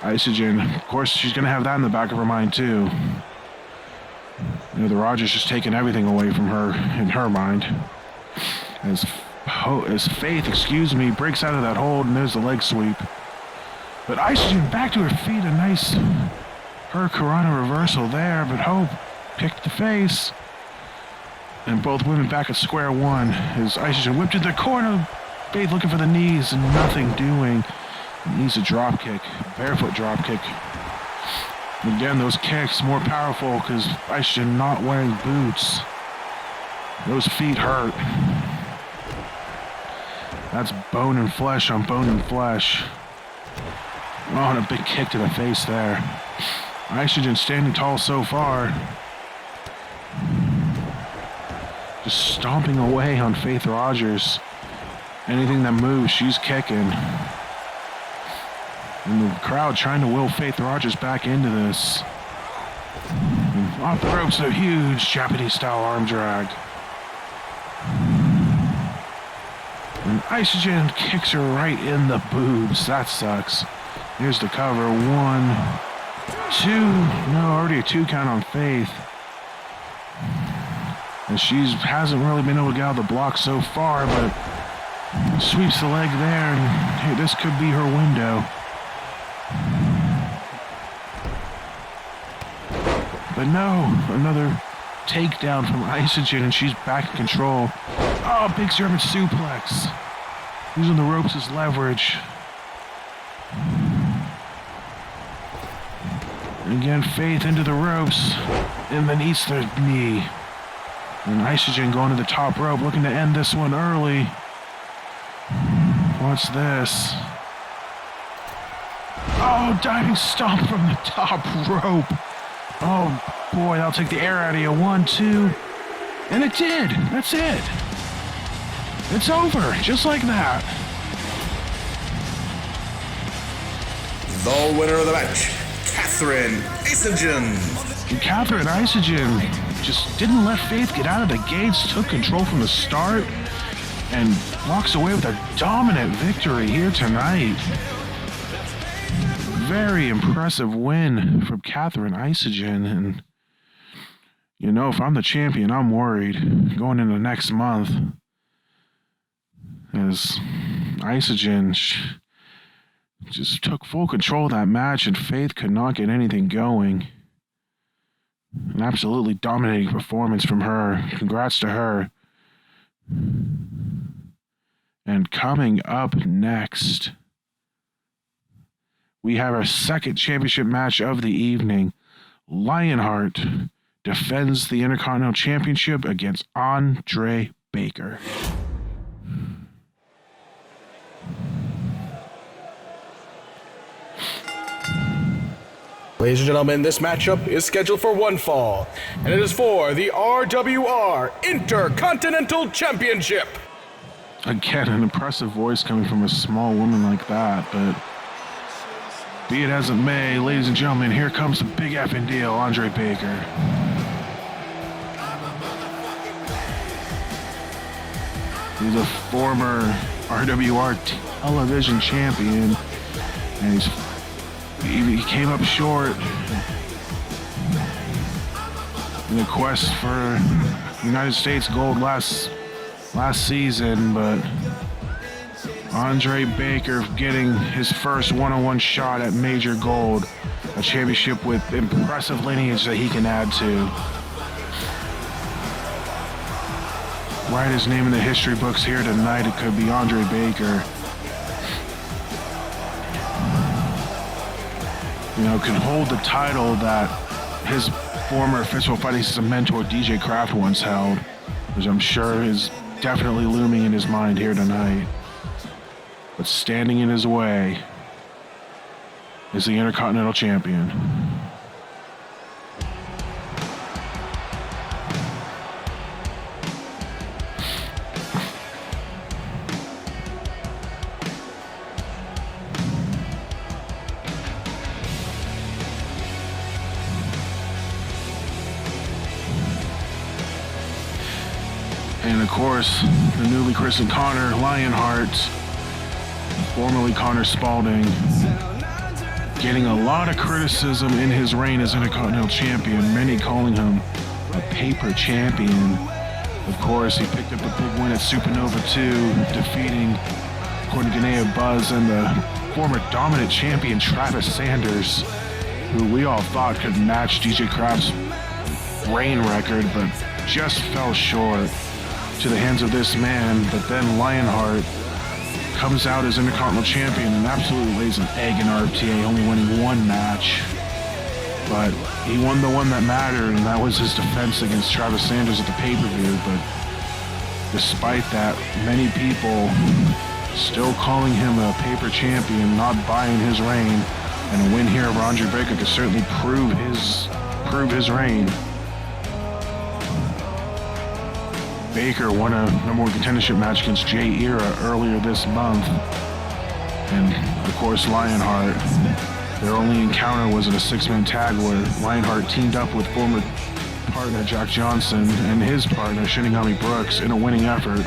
[SPEAKER 1] Isogen, of course, she's going to have that in the back of her mind too. The Rogers just taking everything away from her in her mind. As Faith, breaks out of that hold, and there's the leg sweep. But Isogen back to her feet, a nice Hurricanrana reversal there, but Hope picked the face. And both women back at square one as Isogen whipped to the corner. Faith looking for the knees and nothing doing. Needs a drop kick, barefoot drop kick. Again, those kicks more powerful because Isogen not wearing boots. Those feet hurt. That's bone and flesh on bone and flesh. Oh, and a big kick to the face there. Isogen standing tall so far. Just stomping away on Faith Rogers. Anything that moves, she's kicking. And the crowd trying to will Faith Rogers back into this. And off the ropes, a huge Japanese-style arm drag. And Isogen kicks her right in the boobs. That sucks. Here's the cover. 1, 2. No, already a 2 count on Faith. And she hasn't really been able to get out of the block so far, but sweeps the leg there, and hey, this could be her window. But no, another takedown from Isogen, and she's back in control. Oh, big German suplex. Using the ropes as leverage. And again, Faith into the ropes, and then eats the knee. And Isogen going to the top rope, looking to end this one early. What's this? Oh, diving stomp from the top rope. Oh, boy, that'll take the air out of you. 1, 2. And it did. That's it. It's over, just like that.
[SPEAKER 2] The winner of the match, Catherine Isogen.
[SPEAKER 1] And Catherine Isogen just didn't let Faith get out of the gates, took control from the start, and walks away with a dominant victory here tonight. Very impressive win from Catherine Isogen. And, you know, if I'm the champion, I'm worried going into next month. As Isogen just took full control of that match, and Faith could not get anything going. An absolutely dominating performance from her. Congrats to her. And coming up next, we have our second championship match of the evening. Lionheart defends the Intercontinental Championship against Andre Baker.
[SPEAKER 3] Ladies and gentlemen, this matchup is scheduled for one fall, and it is for the RWR Intercontinental Championship.
[SPEAKER 1] Again, an impressive voice coming from a small woman like that, but be it as it may, ladies and gentlemen, here comes the big effing deal, Andre Baker. He's a former RWR television champion, and he came up short in the quest for United States gold last season, but Andre Baker getting his first one-on-one shot at major gold, a championship with impressive lineage that he can add to. Write his name in the history books here tonight. It could be Andre Baker. Can hold the title that his former Fistful Fighting System mentor DJ Kraft once held, which I'm sure is definitely looming in his mind here tonight. But standing in his way is the Intercontinental Champion. And of course, the newly christened Connor Lionheart, formerly Connor Spalding, getting a lot of criticism in his reign as Intercontinental Champion, many calling him a paper champion. Of course, he picked up the big win at Supernova 2, defeating, according to Ganea Buzz, and the former dominant champion Travis Sanders, who we all thought could match DJ Kraft's reign record, but just fell short to the hands of this man. But then Lionheart comes out as Intercontinental Champion and absolutely lays an egg in RFTA, only winning one match. But he won the one that mattered, and that was his defense against Travis Sanders at the pay-per-view. But despite that, many people still calling him a paper champion, not buying his reign, and a win here over Andre Baker could certainly prove his reign. Baker won a number one contendership match against Jay Era earlier this month. And of course, Lionheart, their only encounter was in a six-man tag where Lionheart teamed up with former partner Jack Johnson and his partner Shinigami Brooks in a winning effort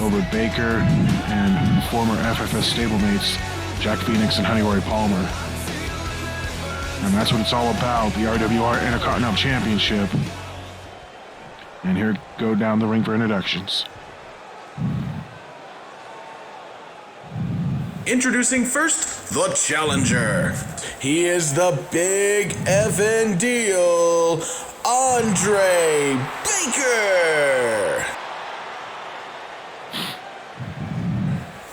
[SPEAKER 1] over Baker and former FFS stablemates Jack Phoenix and Honeyroy Palmer. And that's what it's all about, the RWR Intercontinental Championship. And here go down the ring for introductions.
[SPEAKER 2] Introducing first, the challenger. He is the big effing deal, Andre Baker.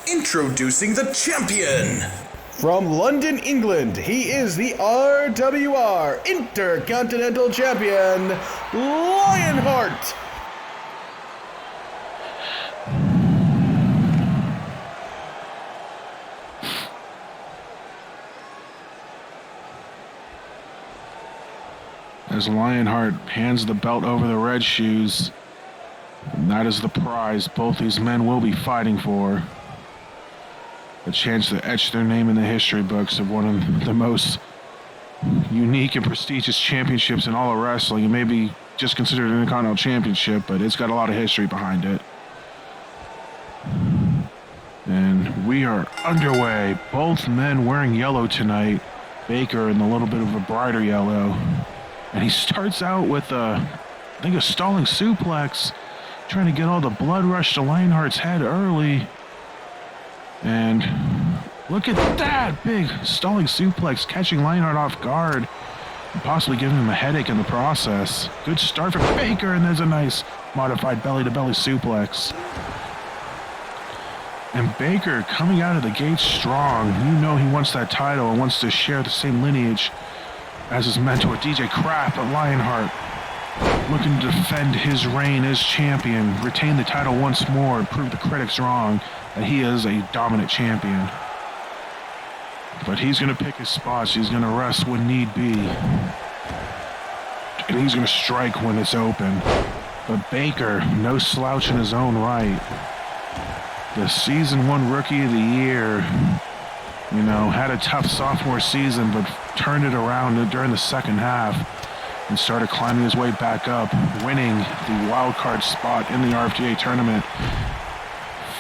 [SPEAKER 2] Introducing the champion.
[SPEAKER 3] From London, England, he is the RWR Intercontinental Champion, Lionheart.
[SPEAKER 1] As Lionheart hands the belt over the red shoes, and that is the prize both these men will be fighting for. A chance to etch their name in the history books of one of the most unique and prestigious championships in all of wrestling. It may be just considered an Intercontinental Championship, but it's got a lot of history behind it. And we are underway. Both men wearing yellow tonight. Baker in a little bit of a brighter yellow. And he starts out with a stalling suplex, trying to get all the blood rush to Lionheart's head early. And look at that big stalling suplex, catching Lionheart off guard and possibly giving him a headache in the process. Good start for Baker, and there's a nice modified belly-to-belly suplex. And Baker coming out of the gate strong. You know he wants that title and wants to share the same lineage as his mentor DJ Kraft, but Lionheart looking to defend his reign as champion, retain the title once more, and prove the critics wrong that he is a dominant champion. But he's going to pick his spots. He's going to rest when need be. And he's going to strike when it's open. But Baker, no slouch in his own right. The Season 1 Rookie of the Year, had a tough sophomore season, but turned it around during the second half and started climbing his way back up, winning the wild card spot in the RFTA tournament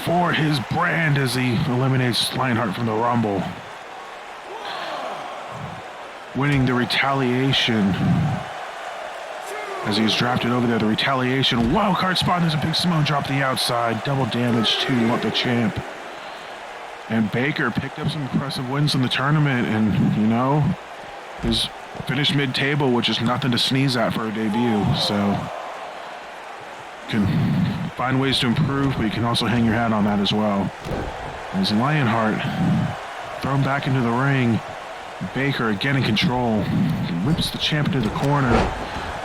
[SPEAKER 1] for his brand as he eliminates Lionheart from the Rumble. Winning the retaliation as he was drafted over there. The retaliation wild card spot. There's a big Samoan drop to the outside. Double damage to the champ. And Baker picked up some impressive wins in the tournament, and you know, he's finished mid-table, which is nothing to sneeze at for a debut. So can find ways to improve, but you can also hang your hat on that as well. As Lionheart thrown back into the ring, Baker again in control, whips the champ into the corner.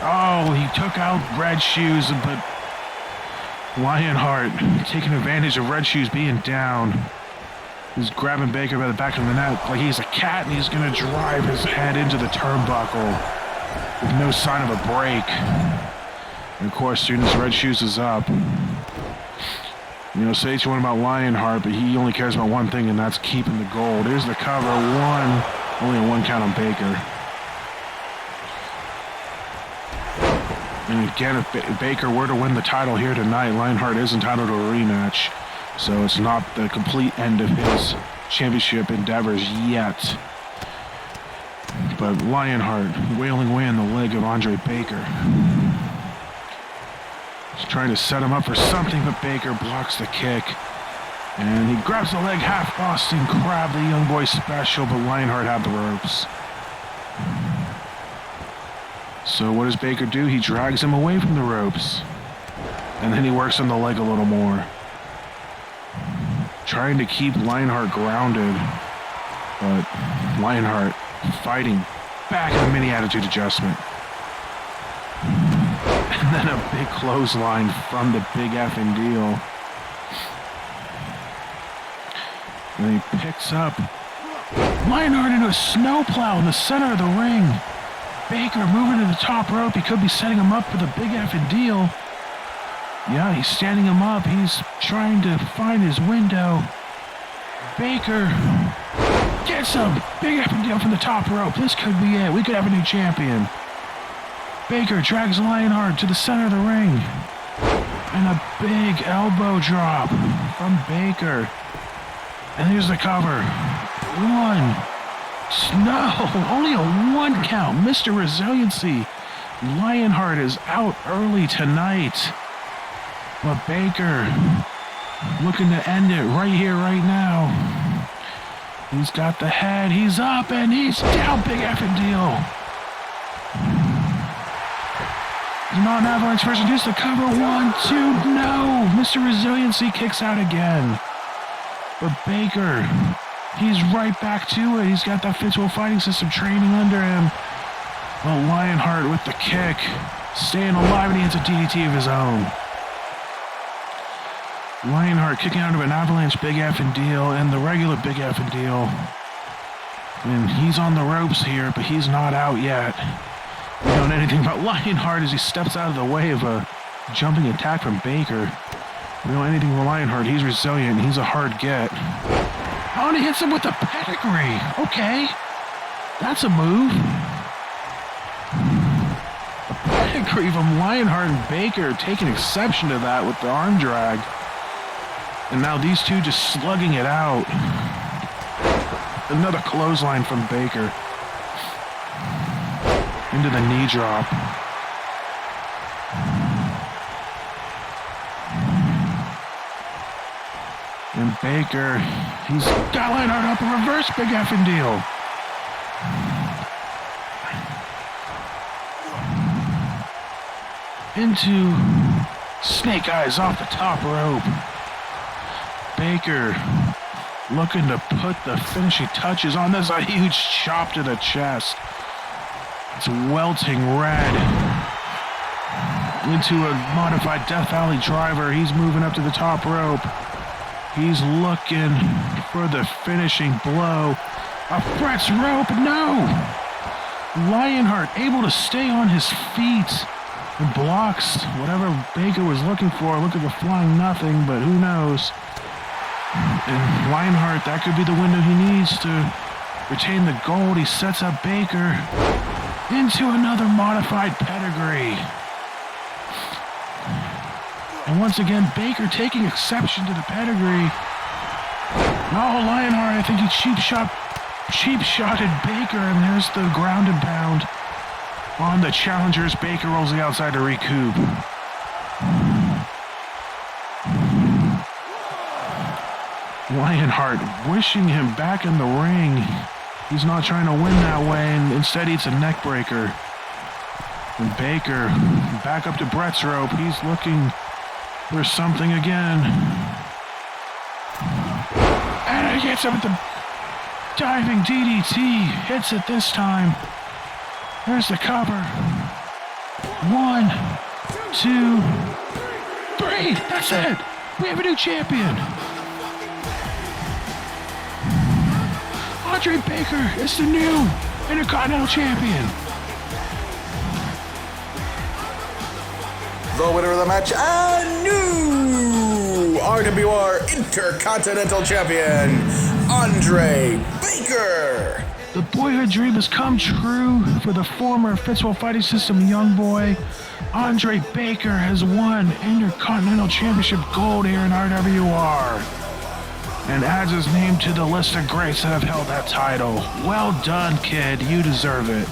[SPEAKER 1] Oh, he took out Red Shoes, but Lionheart taking advantage of Red Shoes being down. He's grabbing Baker by the back of the neck like he's a cat, and he's going to drive his head into the turnbuckle with no sign of a break. And of course, as soon as Red Shoes is up, you know, say what you want about Lionheart, but he only cares about one thing, and that's keeping the gold. Here's the cover. Only a 1 count on Baker. And again, if Baker were to win the title here tonight, Lionheart is entitled to a rematch. So it's not the complete end of his championship endeavors yet. But Lionheart wailing away on the leg of Andre Baker. He's trying to set him up for something, but Baker blocks the kick. And he grabs the leg, half Boston Crab, the young boy special, but Lionheart had the ropes. So what does Baker do? He drags him away from the ropes. And then he works on the leg a little more, trying to keep Lionheart grounded. But Lionheart fighting back in a mini attitude adjustment. And then a big clothesline from the big effing deal. And he picks up Lionheart into a snowplow in the center of the ring. Baker moving to the top rope. He could be setting him up for the big effing deal. Yeah, he's standing him up. He's trying to find his window. Baker gets him. Big effing deal from the top rope. This could be it. We could have a new champion. Baker drags Lionheart to the center of the ring. And a big elbow drop from Baker. And here's the cover. One. No, only a 1 count. Mr. Resiliency. Lionheart is out early tonight. But Baker looking to end it right here, right now. He's got the head. He's up and he's down. Big effing deal. Not an avalanche version. Here's the cover. 1, 2. No. Mr. Resiliency kicks out again. But Baker, he's right back to it. He's got that Fitchwell fighting system training under him. But Lionheart with the kick, staying alive, and he hits a DDT of his own. Lionheart kicking out of an avalanche big effing deal and the regular big effing deal. And he's on the ropes here, but he's not out yet. We don't know anything about Lionheart as he steps out of the way of a jumping attack from Baker. We don't know anything about Lionheart. He's resilient. He's a hard get. Oh, and he hits him with the pedigree. Okay. That's a move. A pedigree from Lionheart and Baker taking exception to that with the arm drag. And now these two just slugging it out. Another clothesline from Baker. Into the knee drop. And Baker, he's got Lionheart up a reverse big effing deal. Into Snake Eyes off the top rope. Baker looking to put the finishing touches on this. A huge chop to the chest. It's welting red. Into a modified Death Valley driver. He's moving up to the top rope. He's looking for the finishing blow. A Fret's rope. No! Lionheart able to stay on his feet. And blocks whatever Baker was looking for. Looked like a flying nothing, but who knows? And Lionheart, that could be the window he needs to retain the gold. He sets up Baker into another modified pedigree. And once again, Baker taking exception to the pedigree. Oh, Lionheart, I think he cheap-shotted Baker, and there's the ground and pound on the challengers. Baker rolls the outside to recoup. Lionheart wishing him back in the ring. He's not trying to win that way, and instead eats a neck breaker. And Baker back up to Brett's rope. He's looking for something again. And he gets up with the diving DDT. Hits it this time. There's the cover. 1, 2, 3. That's it. We have a new champion. Andre Baker is the new Intercontinental Champion.
[SPEAKER 2] The winner of the match, a new RWR Intercontinental Champion, Andre Baker.
[SPEAKER 1] The boyhood dream has come true for the former Fitzwell Fighting System young boy. Andre Baker has won Intercontinental Championship gold here in RWR and adds his name to the list of greats that have held that title. Well done, kid. You deserve it.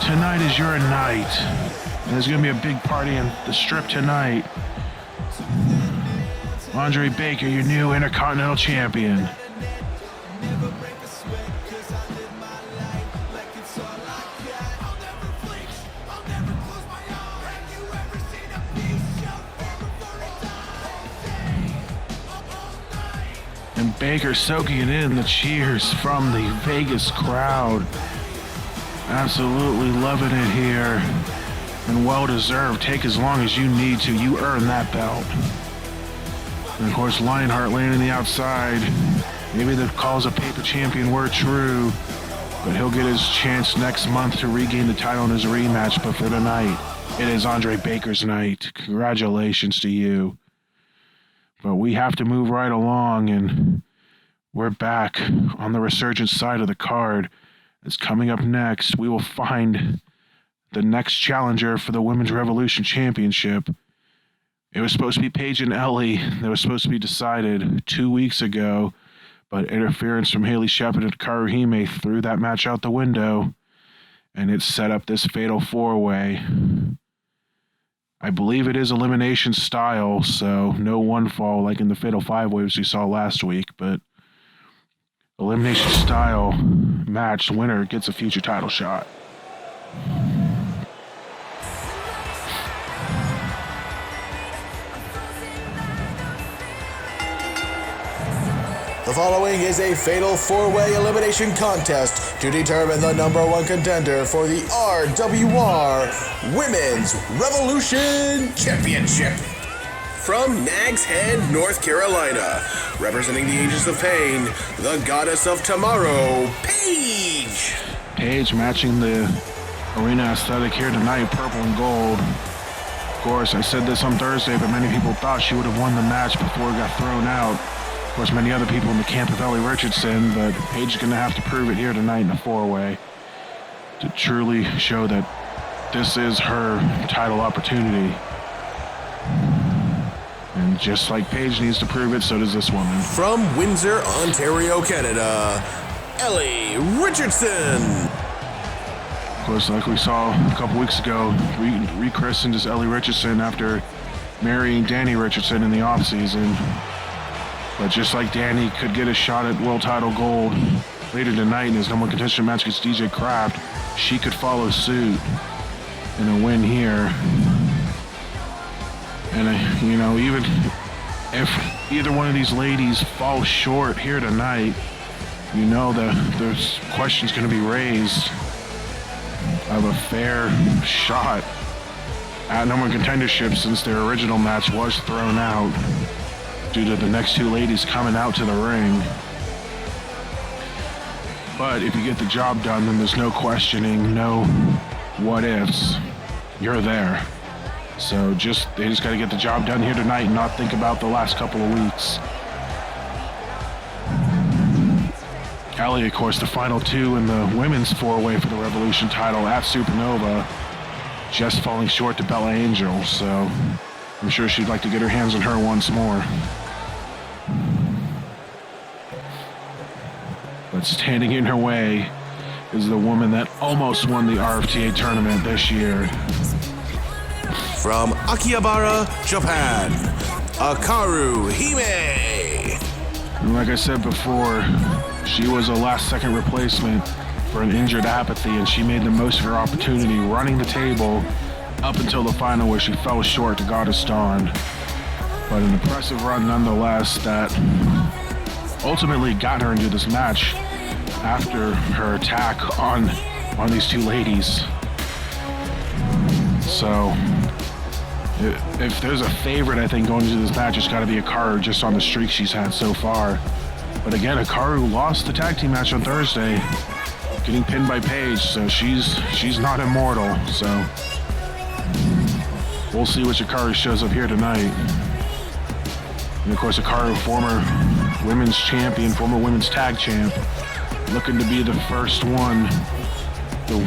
[SPEAKER 1] Tonight is your night. And there's going to be a big party in the Strip tonight. Andre Baker, your new Intercontinental Champion. And Baker soaking it in, the cheers from the Vegas crowd. Absolutely loving it here. And well deserved. Take as long as you need to. You earn that belt. And of course, Lionheart laying in the outside. Maybe the calls of paper champion were true, but he'll get his chance next month to regain the title in his rematch. But for tonight, it is Andre Baker's night. Congratulations to you. But we have to move right along, and we're back on the Resurgence side of the card. It's coming up next. We will find the next challenger for the Women's Revolution Championship. It was supposed to be Paige and Ellie. That was supposed to be decided 2 weeks ago, but interference from Haley Shepard and Karu Hime threw that match out the window, and it set up this fatal four-way. I believe it is elimination style, so no one fall like in the fatal five-ways we saw last week, but elimination style match, winner gets a future title shot.
[SPEAKER 2] The following is a fatal four-way elimination contest to determine the number one contender for the RWR Women's Revolution Championship. From Nags Head, North Carolina, representing the Ages of Pain, the Goddess of Tomorrow, Paige.
[SPEAKER 1] Paige matching the arena aesthetic here tonight, purple and gold. Of course, I said this on Thursday, but many people thought she would have won the match before it got thrown out. Of course, many other people in the camp of Ellie Richardson, but Paige is going to have to prove it here tonight in a four-way to truly show that this is her title opportunity. And just like Paige needs to prove it, so does this woman.
[SPEAKER 2] From Windsor, Ontario, Canada, Ellie Richardson.
[SPEAKER 1] Of course, like we saw a couple weeks ago, rechristened as Ellie Richardson after marrying Danny Richardson in the offseason. But just like Danny could get a shot at world title gold later tonight in his number one contention match against DJ Kraft, she could follow suit in a win here. And, even if either one of these ladies falls short here tonight, there's questions going to be raised of a fair shot at number one contendership since their original match was thrown out due to the next two ladies coming out to the ring. But if you get the job done, then there's no questioning, no what ifs. You're there. So they just got to get the job done here tonight and not think about the last couple of weeks. Ellie, of course, the final two in the women's four-way for the Revolution title at Supernova. just falling short to Bella Angel, so I'm sure she'd like to get her hands on her once more. But standing in her way is the woman that almost won the RFTA tournament this year.
[SPEAKER 2] From Akihabara, Japan, Hikaru Hime.
[SPEAKER 1] And like I said before, she was a last-second replacement for an injured Apathy, and she made the most of her opportunity running the table up until the final where she fell short to Goddess Dawn. But an impressive run nonetheless that ultimately got her into this match after her attack on these two ladies. So if there's a favorite, I think, going into this match, it's got to be Hikaru, just on the streak she's had so far. But again, Hikaru lost the tag team match on Thursday, getting pinned by Paige, so she's not immortal. So we'll see which Hikaru shows up here tonight. And of course, Hikaru, former women's champion, former women's tag champ, looking to be the first one, the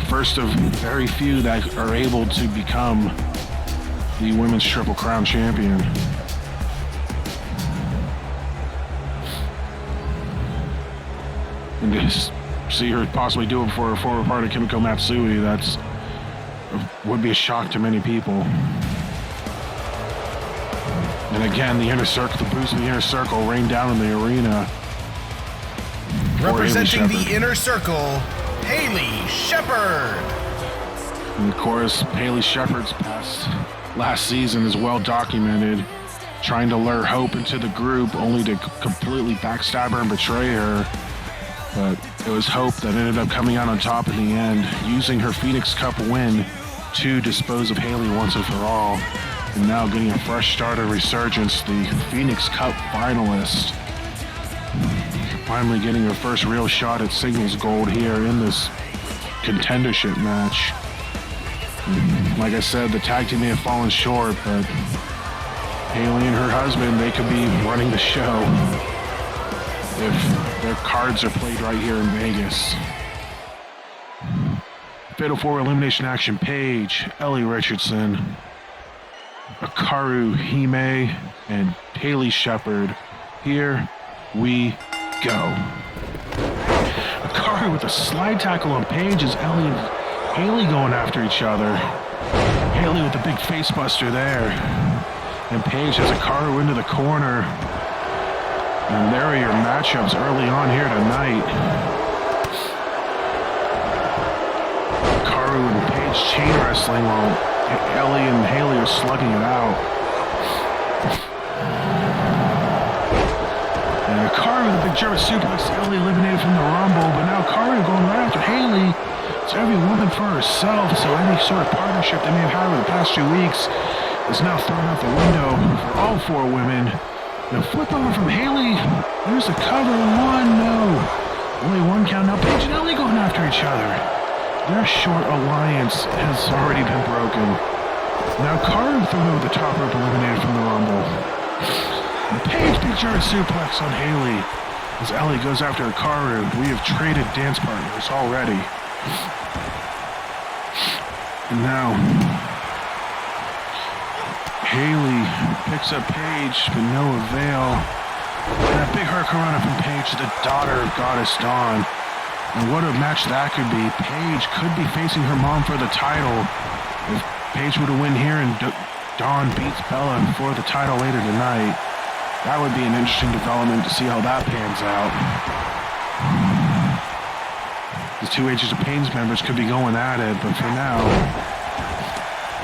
[SPEAKER 1] first of very few that are able to become the women's Triple Crown champion. And to see her possibly do it for a former partner, Kimiko Matsui, would be a shock to many people. And again, the inner circle, the boost of the inner circle rained down in the arena.
[SPEAKER 3] Representing the inner circle, Haley Shepard.
[SPEAKER 1] And of course, Haley Shepard's past last season is well documented, trying to lure Hope into the group only to completely backstab her and betray her. But it was Hope that ended up coming out on top in the end, using her Phoenix Cup win to dispose of Haley once and for all. And now getting a fresh start of resurgence, the Phoenix Cup finalist. Finally getting her first real shot at singles gold here in this contendership match. Like I said, the tag team may have fallen short, but Haley and her husband, they could be running the show if their cards are played right here in Vegas. Fatal 4 elimination action: Paige, Ellie Richardson, Hikaru Hime, and Haley Shepard. Here we go. Hikaru with a slide tackle on Paige as Ellie and Haley going after each other. Haley with the big face buster there. And Paige has Hikaru into the corner. And there are your matchups early on here tonight. Hikaru and Paige chain wrestling while Ellie and Haley are slugging it out. And Hikaru with the big German suplex, Ellie eliminated from the Rumble, but now Hikaru going right after Haley. So every woman for herself, so any sort of partnership they may have had over the past 2 weeks is now thrown out the window for all 4 women. Now flip over from Haley, there's the cover, 1, no. Only 1 count, now Paige and Ellie going after each other. Their short alliance has already been broken. Now Hikaru thrown over the top rope, eliminated from the Rumble. And Paige big German suplex on Haley as Ellie goes after Hikaru. We have traded dance partners already. And now Haley picks up Paige, but no avail. And a big hurricanrana from Paige, the daughter of Goddess Dawn. And what a match that could be. Paige could be facing her mom for the title. If Paige were to win here and Dawn beats Bella for the title later tonight, that would be an interesting development to see how that pans out. The 2 Ages of Pain's members could be going at it, but for now,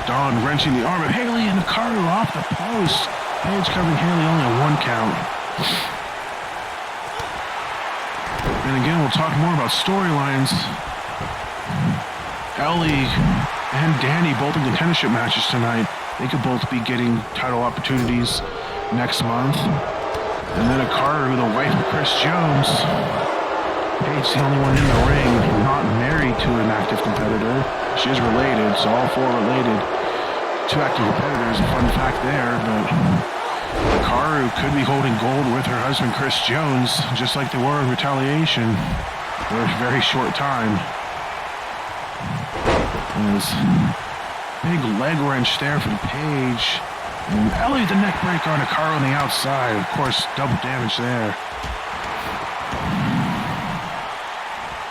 [SPEAKER 1] Dawn wrenching the arm of Haley and Hikaru off the post. Paige covering Haley only a 1 count. And again, we'll talk more about storylines. Ellie and Danny both in contendership matches tonight. They could both be getting title opportunities next month. And then Hikaru, the wife of Chris Jones. Paige, the only one in the ring not married to an active competitor. She is related, so all 4 related to active competitors. A fun fact there, but Hikaru could be holding gold with her husband Chris Jones, just like they were in Retaliation for a very short time. As Big leg wrench there from Paige. And Ellie the neck breaker on Hikaru on the outside. Of course, double damage there.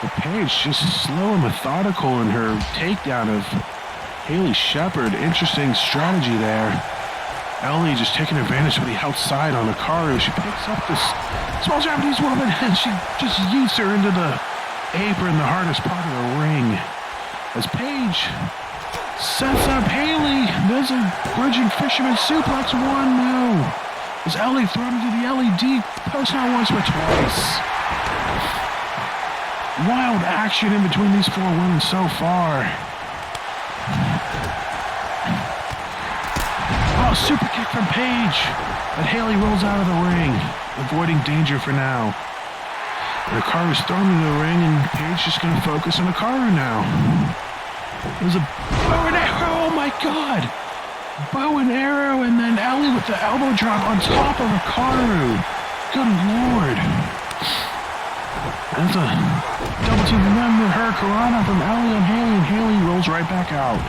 [SPEAKER 1] But Paige just slow and methodical in her takedown of Haley Shepard. Interesting strategy there. Ellie just taking advantage of the outside on Hikaru. She picks up this small Japanese woman and she just yeets her into the apron, the hardest part of the ring. As Paige sets up Haley. There's a bridging fisherman suplex. One, no. As Ellie thrown into the LED post not once but twice. Wild action in between these four women so far. Oh, super kick from Paige. But Haley rolls out of the ring, avoiding danger for now. And Hikaru's thrown into the ring, and Paige just going to focus on Hikaru now. There's a bow and arrow, oh my god! Bow and arrow, and then Ellie with the elbow drop on top of Hikaru. Good lord. That's a double team remember her Karana from Ellie on Haley, and Haley rolls right back out.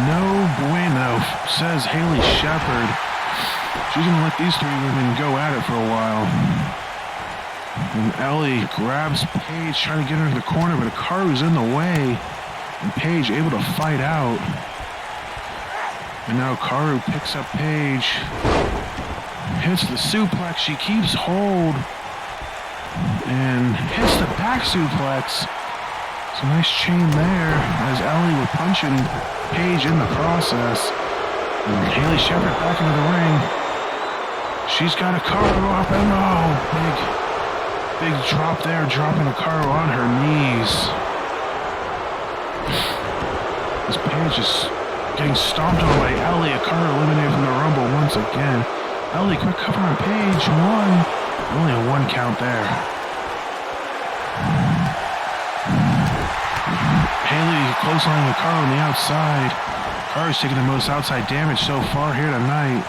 [SPEAKER 1] No bueno, says Haley Shepard. She's gonna let these three women go at it for a while. And Ellie grabs Paige, trying to get her in the corner, but Hikaru's in the way. And Paige able to fight out. And now Hikaru picks up Paige. Hits the suplex. She keeps hold. And hits the back suplex. It's a nice chain there as Ellie was punching Paige in the process. And Haley Shepard back into the ring. She's got Hikaru up and oh, big drop there, dropping Hikaru on her knees. This Paige is getting stomped on by Ellie. Hikaru eliminated from the Rumble once again. Ellie, quick cover on Paige. One. Only a one count there. Haley clotheslining Hikaru on the outside. Hikaru's taking the most outside damage so far here tonight.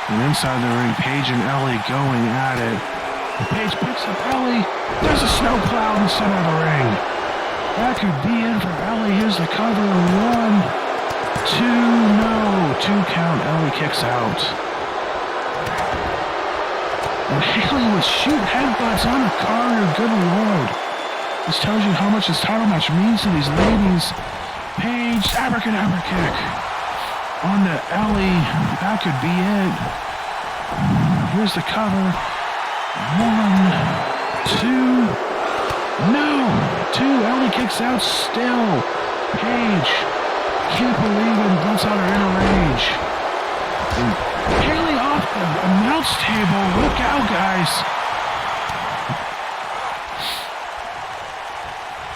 [SPEAKER 1] And inside the ring, Paige and Ellie going at it. And Paige picks up Ellie. There's a snowplow in the center of the ring. That could be it for Ellie. Here's the cover. One, two, no. Two count. Ellie kicks out. And Haley would shoot headbutts on Hikaru. Good lord. This tells you how much this title match means to these ladies. Paige, abracadabra kick. On to Ellie. That could be it. Here's the cover. One, two. No. Two. Ellie kicks out still. Paige. Can't believe it. Lets out her inner rage. And Haley off the announce table. Look out, guys.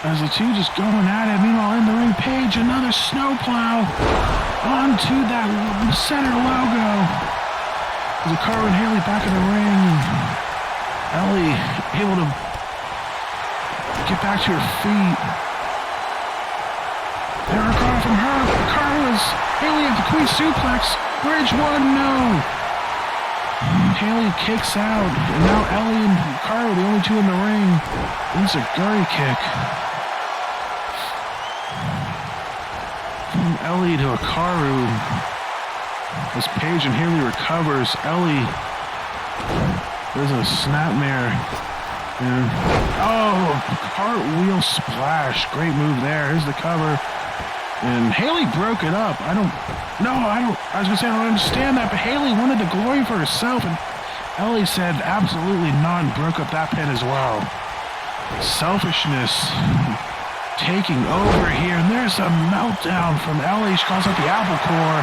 [SPEAKER 1] As the two just going at it. Meanwhile, in the ring, Paige, another snowplow onto that center logo. Hikaru and Haley back in the ring. Ellie able to get back to her feet. There a call from her. Hikaru is Haley at the Queen suplex. Bridge one, no. Haley kicks out. And now Ellie and Hikaru, the only two in the ring. It's a Guri kick. From Ellie to Hikaru. As Paige and Haley recovers, Ellie does a snapmare. And oh, cartwheel splash. Great move there. Here's the cover. And Haley broke it up. I was gonna say I don't understand that, but Haley wanted the glory for herself, and Ellie said absolutely not and broke up that pin as well. Selfishness taking over here, and there's a meltdown from Ellie. She calls out the apple core.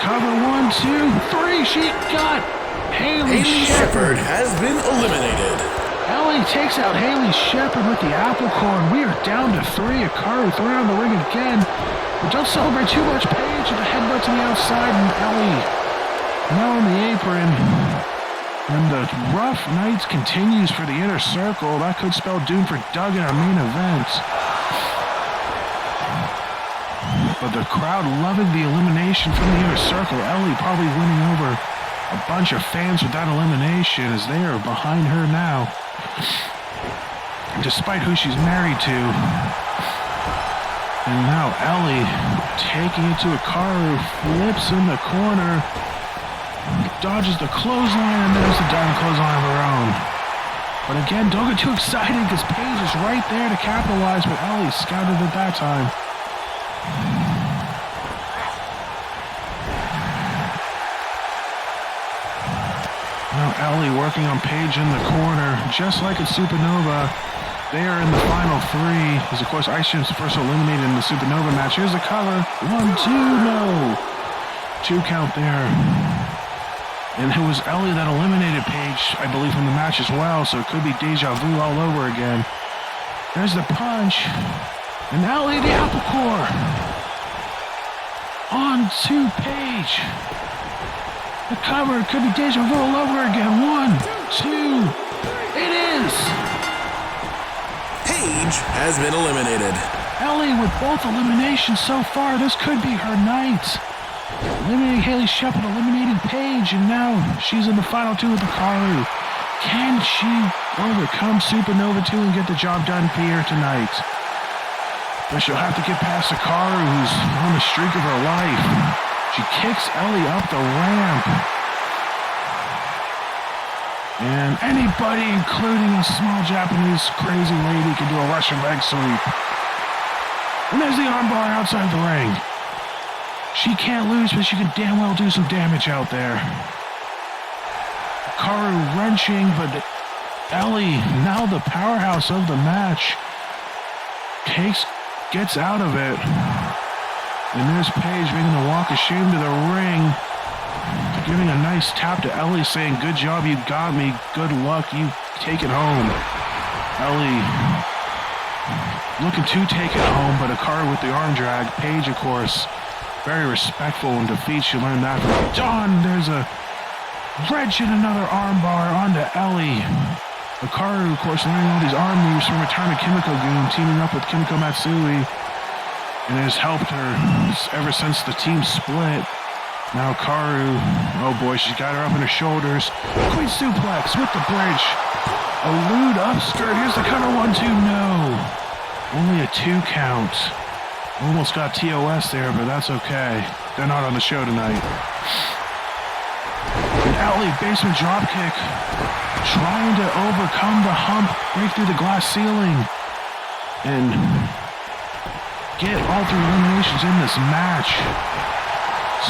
[SPEAKER 1] Cover one, two, three. She got Haley Shepard
[SPEAKER 2] has been eliminated.
[SPEAKER 1] Ellie takes out Haley Shepard with the apple core, and we are down to three. Hikaru thrown around the ring again. But don't celebrate too much. Paige with the headbutt to the outside, and Ellie now on the apron. And the rough night continues for the inner circle. That could spell doom for Doug in our main event. But the crowd loving the elimination from the inner circle. Ellie probably winning over a bunch of fans with that elimination as they are behind her now. Despite who she's married to. And now Ellie taking it to Hikaru, flips in the corner, dodges the clothesline, and there's the down clothesline of her own. But again, don't get too excited because Paige is right there to capitalize, but Ellie scouted at that time. Now Ellie working on Paige in the corner, just like at Supernova. They are in the final three, as of course Ice Champs first eliminated in the Supernova match. Here's the cover. 1, 2, no. 2 count there. And it was Ellie that eliminated Paige, I believe, from the match as well, so it could be deja vu all over again. There's the punch. And Ellie, the apple core. On to Paige. The cover could be deja vu all over again. 1, 2. It is.
[SPEAKER 2] Paige has been eliminated.
[SPEAKER 1] Ellie with both eliminations so far. This could be her night. Eliminating Haley Shepard, eliminating Paige, and now she's in the final 2 with Hikaru. Can she overcome Supernova 2 and get the job done here tonight? But she'll have to get past Hikaru, who's on the streak of her life. She kicks Ellie up the ramp. And anybody, including a small Japanese crazy lady, can do a Russian leg sweep. And there's the armbar outside the ring. She can't lose, but she can damn well do some damage out there. Hikaru wrenching, but Ellie, now the powerhouse of the match, gets out of it. And there's Paige making the walk of shame to the ring. Giving a nice tap to Ellie, saying, good job, you got me. Good luck, you take it home. Ellie looking to take it home, but Hikaru with the arm drag. Paige, of course, very respectful in defeat. She learned that from Dawn. There's a wrench and another armbar onto Ellie. Hikaru, of course, learning all these arm moves from retirement Kimiko Goon, teaming up with Kimiko Matsui. And it has helped her ever since the team split. Now Hikaru, oh boy, she's got her up on her shoulders. Queen suplex with the bridge. Elude upskirt. Here's the cover. 1, 2, no. Only a 2 count. Almost got TOS there, but that's okay. They're not on the show tonight. And Ellie, basement dropkick. Trying to overcome the hump, break through the glass ceiling. And get all 3 eliminations in this match.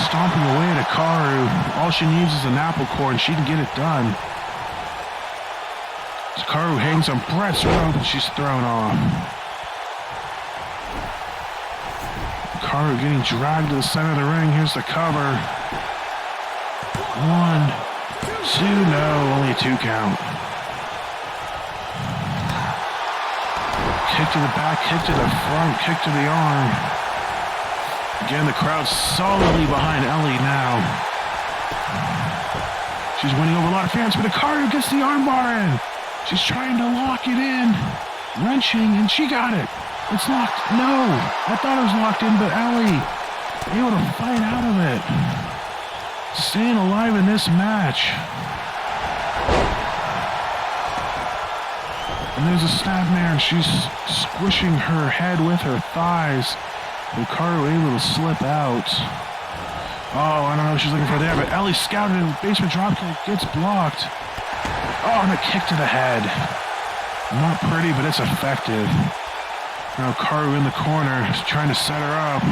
[SPEAKER 1] Stomping away at Hikaru. All she needs is an apple core and she can get it done. Hikaru hangs on Brett's rope and she's thrown off. Hikaru getting dragged to the center of the ring. Here's the cover. 1, 2, no, only a 2 count. Kick to the back, kick to the front, kick to the arm. Again, the crowd's solidly behind Ellie now. She's winning over a lot of fans, but Hikaru gets the armbar in. She's trying to lock it in. Wrenching, and she got it. It's locked. No, I thought it was locked in, but Ellie able to fight out of it. Staying alive in this match. And there's a snapmare, and she's squishing her head with her thighs. Hikaru able to slip out. Oh, I don't know what she's looking for there, but Ellie scouted in basement dropkick, gets blocked. Oh, and a kick to the head. Not pretty, but it's effective. Now Hikaru in the corner, trying to set her up.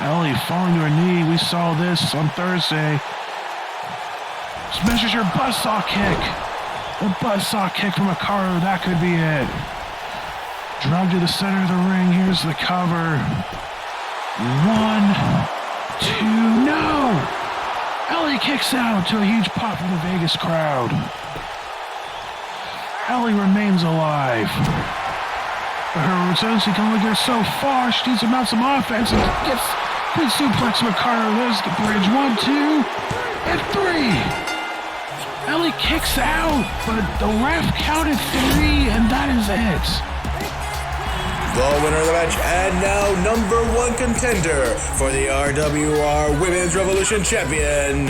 [SPEAKER 1] Ellie falling to her knee. We saw this on Thursday. Measures her buzzsaw kick. The buzzsaw kick from Hikaru, that could be it. Drug to the center of the ring. Here's the cover. 1, 2, no! Ellie kicks out to a huge pop from the Vegas crowd. Ellie remains alive. But her resiliency can only get so far. She needs to mount some offense and gets big suplex from Hikaru. There's the bridge. 1, 2, and 3. Ellie kicks out, but the ref counted 3, and that is it.
[SPEAKER 2] The winner of the match, and now #1 contender for the RWR Women's Revolution Champion,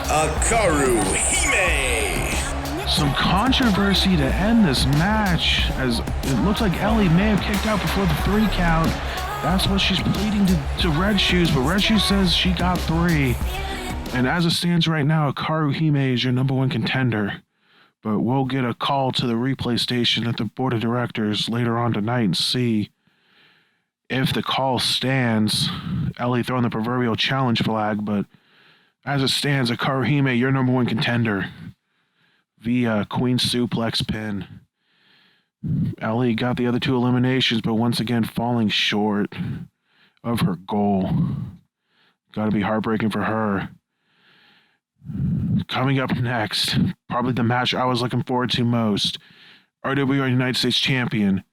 [SPEAKER 2] Hikaru Hime.
[SPEAKER 1] Some controversy to end this match, as it looks like Ellie may have kicked out before the 3 count. That's what she's pleading to Red Shoes, but Red Shoes says she got 3. And as it stands right now, Hikaru Hime is your number 1 contender. But we'll get a call to the replay station at the board of directors later on tonight and see if the call stands. Ellie throwing the proverbial challenge flag, but as it stands, Hikaru Hime, your number 1 contender via Queen Suplex pin. Ellie got the other 2 eliminations, but once again falling short of her goal. Got to be heartbreaking for her. Coming up next, probably the match I was looking forward to most. RWR United States Champion,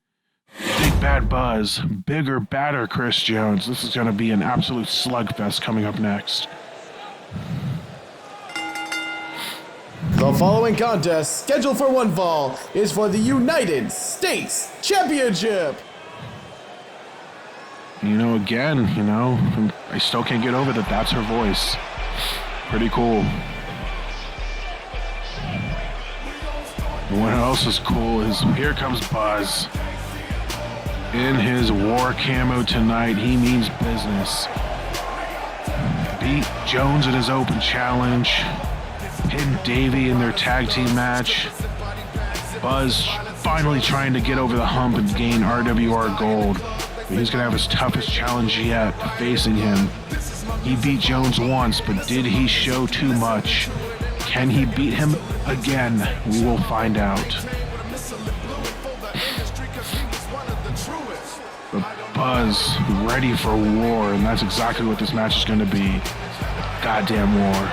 [SPEAKER 1] Big Bad Buzz, bigger, badder Chris Jones. This is going to be an absolute slugfest coming up next.
[SPEAKER 2] The following contest, scheduled for one fall, is for the United States Championship.
[SPEAKER 1] Again, I still can't get over that that's her voice. Pretty cool. What else is cool is here comes Buzz. In his war camo tonight, he means business. Beat Jones in his open challenge. Pinned Davey in their tag team match. Buzz finally trying to get over the hump and gain RWR gold. He's going to have his toughest challenge yet facing him. He beat Jones once, but did he show too much? Can he beat him again? We will find out. But Buzz ready for war, and that's exactly what this match is going to be. Goddamn war.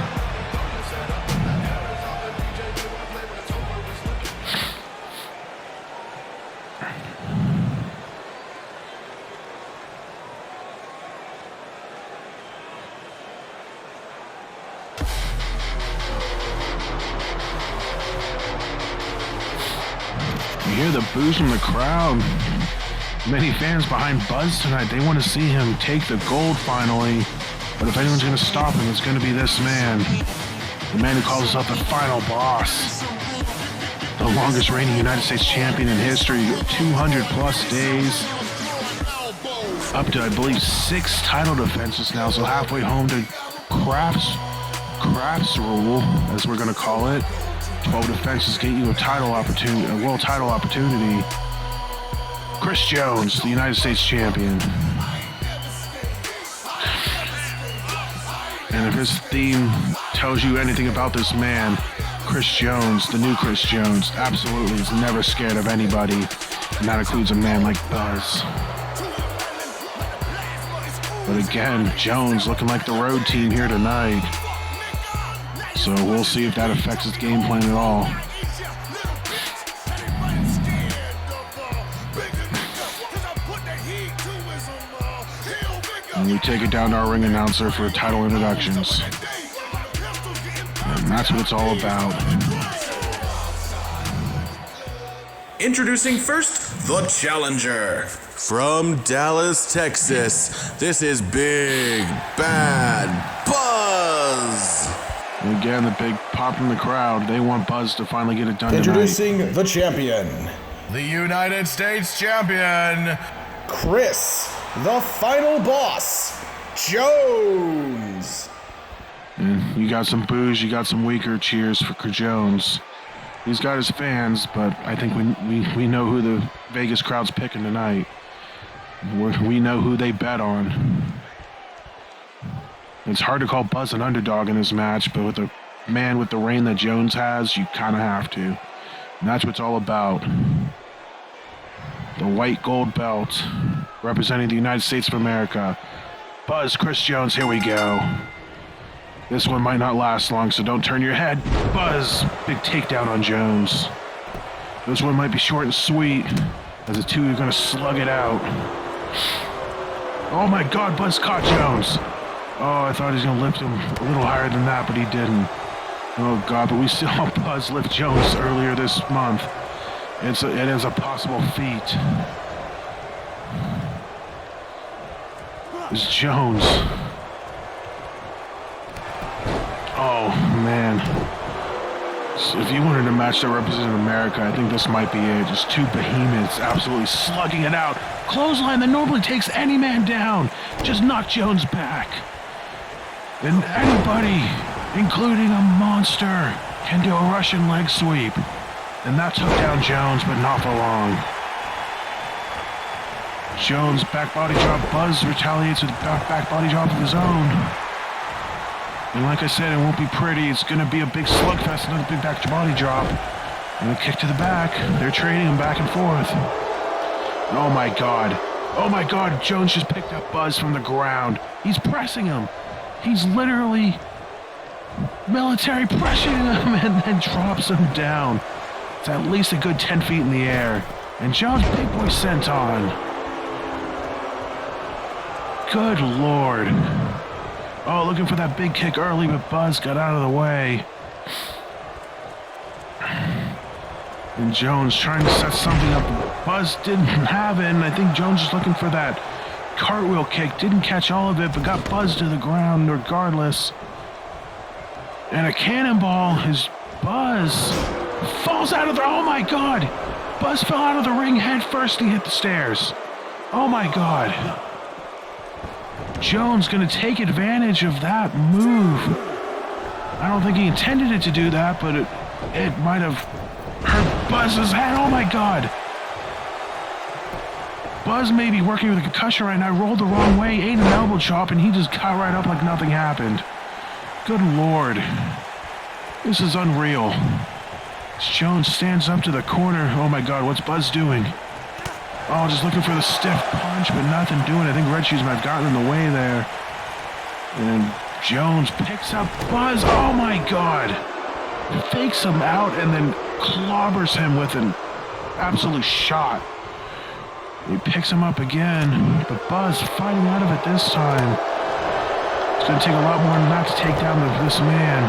[SPEAKER 1] You hear the boos from the crowd. Many fans behind Buzz tonight. They want to see him take the gold finally. But if anyone's going to stop him, it's going to be this man. The man who calls himself the final boss. The longest reigning United States champion in history. 200 plus days. Up to, I believe, 6 title defenses now. So halfway home to Crafts rule, as we're going to call it. 12 defenses get you a title opportunity, a world title opportunity. Chris Jones, the United States champion. And if his theme tells you anything about this man, Chris Jones, the new Chris Jones, absolutely is never scared of anybody. And that includes a man like Buzz. But again, Jones looking like the road team here tonight. So we'll see if that affects his game plan at all. And we take it down to our ring announcer for title introductions. And that's what it's all about.
[SPEAKER 2] Introducing first, the challenger. From Dallas, Texas, this is Big Bad Buzz.
[SPEAKER 1] And again, the big pop from the crowd. They want Buzz to finally get it done
[SPEAKER 4] Introducing
[SPEAKER 1] tonight.
[SPEAKER 4] the champion,
[SPEAKER 3] The United States Champion,
[SPEAKER 4] Chris, the final boss, Jones.
[SPEAKER 1] And you got some boos, you got some weaker cheers for Jones. He's got his fans, but I think we know who the Vegas crowd's picking tonight. We know who they bet on. It's hard to call Buzz an underdog in this match, but with a man with the reign that Jones has, you kind of have to. And that's what it's all about. The white gold belt representing the United States of America. Buzz, Chris Jones, here we go. This one might not last long, so don't turn your head. Buzz, big takedown on Jones. This one might be short and sweet, as the two are going to slug it out. Oh my God, Buzz caught Jones. Oh, I thought he was going to lift him a little higher than that, but he didn't. Oh God, but we saw Buzz lift Jones earlier this month. It is a possible feat. It's Jones. Oh man. So if you wanted a match that represented America, I think this might be it. Just two behemoths absolutely slugging it out. Clothesline that normally takes any man down. Just knocked Jones back. And anybody, including a monster, can do a Russian leg sweep. And that took down Jones, but not for long. Jones back body drop. Buzz retaliates with a back body drop of his own. And like I said, it won't be pretty. It's going to be a big slugfest, another big back body drop. And a kick to the back. They're trading him back and forth. Oh my God. Oh my God, Jones just picked up Buzz from the ground. He's pressing him. He's literally military pressuring him and then drops him down. It's at least a good 10 feet in the air. And Jones, big boy senton. Good Lord. Oh, looking for that big kick early, but Buzz got out of the way. And Jones trying to set something up. Buzz didn't have it, and I think Jones is looking for that cartwheel kick. Didn't catch all of it, but got Buzz to the ground regardless. And a cannonball as Buzz falls out of the... Oh my God! Buzz fell out of the ring head first and hit the stairs. Oh my God. Jones going to take advantage of that move. I don't think he intended it to do that, but it might have hurt Buzz's head. Oh my God. Buzz may be working with a concussion right now. Rolled the wrong way, ate an elbow chop, and he just got right up like nothing happened. Good Lord. This is unreal. As Jones stands up to the corner. Oh my God, what's Buzz doing? Oh, just looking for the stiff punch, but nothing doing. I think Red Shoes might have gotten in the way there. And Jones picks up Buzz. Oh my God. Fakes him out and then clobbers him with an absolute shot. He picks him up again, but Buzz fighting out of it this time. It's going to take a lot more than that to take down this man.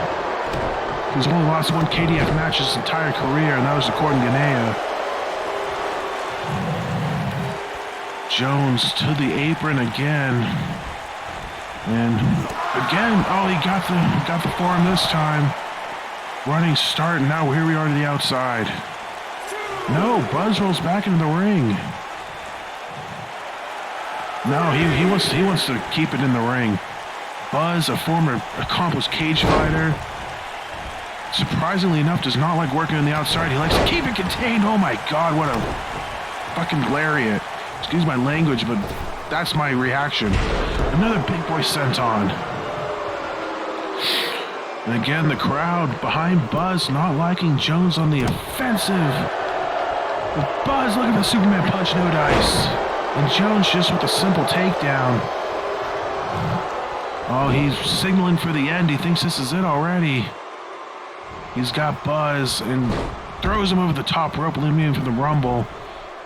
[SPEAKER 1] He's only lost one KDF match his entire career, and that was to Gordon Ganea. Jones to the apron again. And again, oh, he got the forearm this time. Running start, and now here we are to the outside. No, Buzz rolls back into the ring. No, he wants to keep it in the ring. Buzz, a former accomplished cage fighter, surprisingly enough, does not like working on the outside. He likes to keep it contained. Oh my God, what a fucking lariat. Excuse my language, but that's my reaction. Another big boy senton. And again, the crowd behind Buzz not liking Jones on the offensive. But Buzz, look at the Superman punch, no dice. And Jones just with a simple takedown. Oh, he's signaling for the end. He thinks this is it already. He's got Buzz and throws him over the top rope, eliminating him from the Rumble.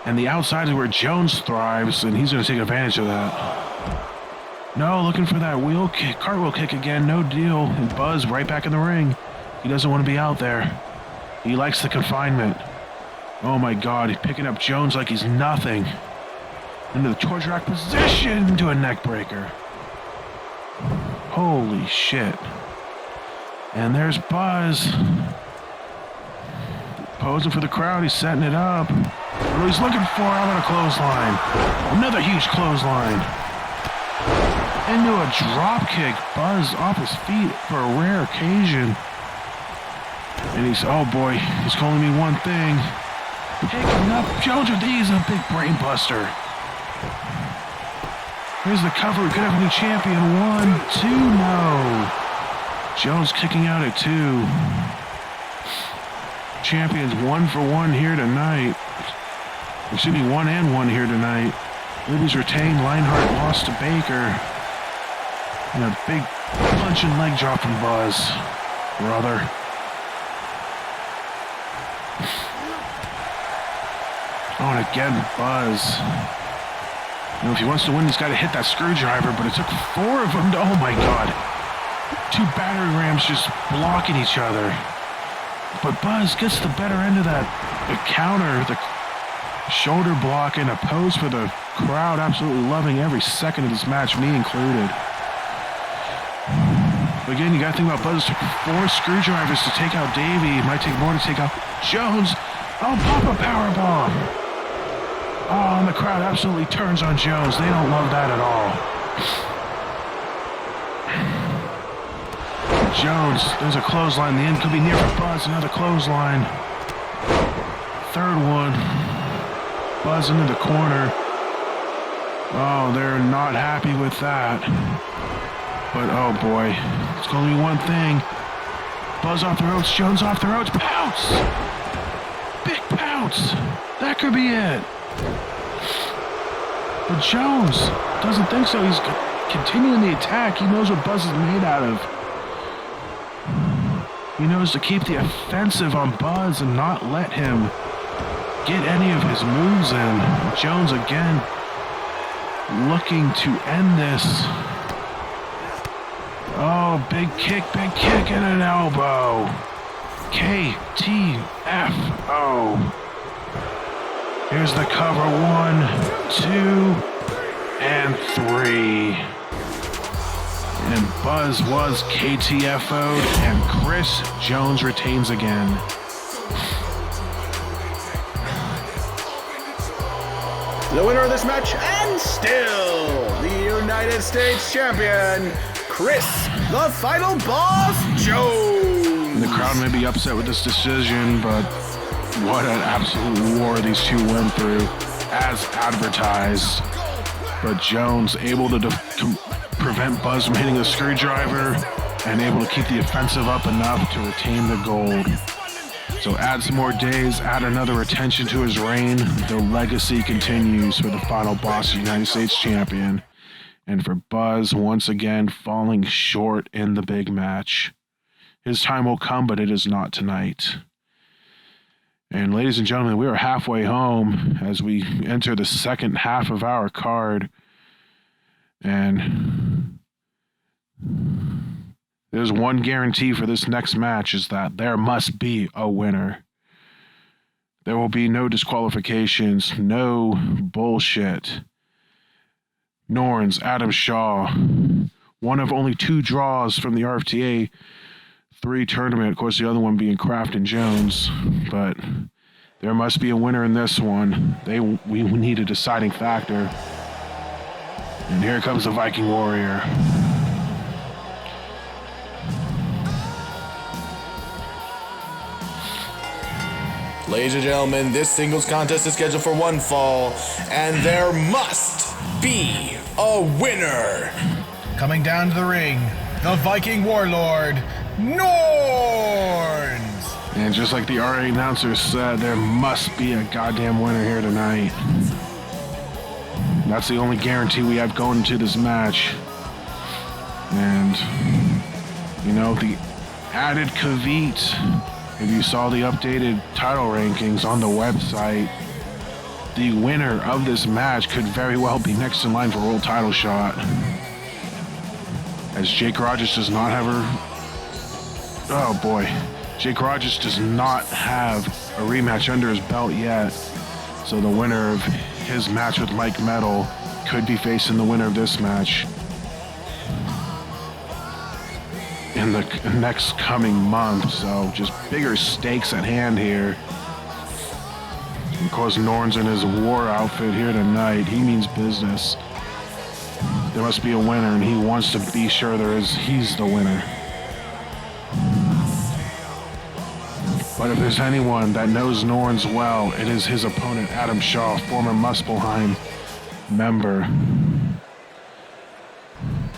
[SPEAKER 1] And the outside is where Jones thrives, and he's going to take advantage of that. No, looking for that wheel kick, cartwheel kick again, no deal. And Buzz right back in the ring. He doesn't want to be out there. He likes the confinement. Oh my God, he's picking up Jones like he's nothing. Into the torture rack position, into a neck breaker. Holy shit. And there's Buzz. Posing for the crowd, he's setting it up. What he's looking for, how about a clothesline? Another huge clothesline. Into a drop kick. Buzz off his feet for a rare occasion. And he's, oh boy, he's calling me one thing. Picking up Jones with these, a big brain buster. Here's the cover, we could have a new champion. 1, 2, no. Jones kicking out at 2. Champions 1 for 1 here tonight. Excuse me, 1 and 1 here tonight. Libby's retained. Lionheart lost to Baker. And a big punch and leg drop from Buzz. Brother. Oh, and again, Buzz. You know, if he wants to win, he's got to hit that screwdriver, but it took 4 of them to, oh my God. 2 battering rams just blocking each other. But Buzz gets the better end of that. The counter, the shoulder block, and a pose for the crowd absolutely loving every second of this match, me included. But again, you got to think about Buzz took 4 screwdrivers to take out Davey. It might take more to take out Jones. Oh, pop a powerbomb. Oh, and the crowd absolutely turns on Jones. They don't love that at all. Jones, there's a clothesline. The end could be near for Buzz. Another clothesline. Third one. Buzz into the corner. Oh, they're not happy with that. But oh boy, it's going to be one thing. Buzz off the ropes, Jones off the ropes. Pounce! Big pounce. That could be it. But Jones doesn't think so. He's continuing the attack. He knows what Buzz is made out of. He knows to keep the offensive on Buzz and not let him get any of his moves in. Jones again looking to end this. Oh, big kick and an elbow. KTFO. Here's the cover. 1, 2, and 3. And Buzz was KTFO'd, and Chris Jones retains again.
[SPEAKER 4] The winner of this match, and still the United States Champion, Chris, the Final Boss Jones.
[SPEAKER 1] The crowd may be upset with this decision, but what an absolute war these two went through, as advertised. But Jones able to prevent Buzz from hitting a screwdriver and able to keep the offensive up enough to retain the gold. So add some more days, add another retention to his reign. The legacy continues for the Final Boss United States Champion. And for Buzz, once again, falling short in the big match. His time will come, but it is not tonight. And ladies and gentlemen, we are halfway home as we enter the second half of our card. And there's one guarantee for this next match, is that there must be a winner. There will be no disqualifications, no bullshit. Norns, Adam Shaw, one of only 2 draws from the RFTA 3 tournament. Of course, the other one being Kraft and Jones. But there must be a winner in this one. We need a deciding factor. And here comes the Viking Warrior.
[SPEAKER 2] Ladies and gentlemen, this singles contest is scheduled for 1 fall, and there must be a winner.
[SPEAKER 3] Coming down to the ring, the Viking Warlord, Norns.
[SPEAKER 1] And just like the RA announcer said, there must be a goddamn winner here tonight. That's the only guarantee we have going into this match. And, you know, the added caveat, if you saw the updated title rankings on the website, the winner of this match could very well be next in line for a world title shot. As Jake Rogers does not have oh boy. Jake Rogers does not have a rematch under his belt yet. So the winner of his match with Mike Metal could be facing the winner of this match in the next coming month. So just bigger stakes at hand here. Of course, Norns in his war outfit here tonight. He means business. There must be a winner, and he wants to be sure he's the winner. But if there's anyone that knows Norns well, it is his opponent, Adam Shaw, former Muspelheim member.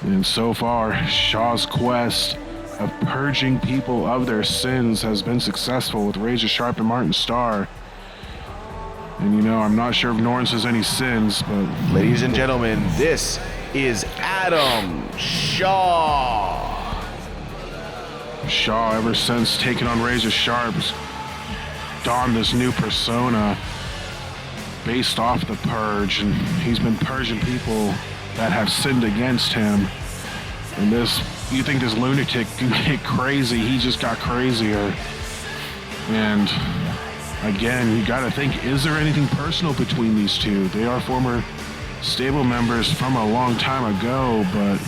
[SPEAKER 1] And so far, Shaw's quest of purging people of their sins has been successful with Razor Sharp and Martin Starr. And you know, I'm not sure if Norns has any sins, but...
[SPEAKER 4] Ladies and gentlemen, this is Adam Shaw.
[SPEAKER 1] Shaw, ever since taking on Razor Sharp, has donned this new persona based off the purge, and he's been purging people that have sinned against him. And you think this lunatic can get crazy, he just got crazier. And again, you gotta think, is there anything personal between these two? They are former stable members from a long time ago, but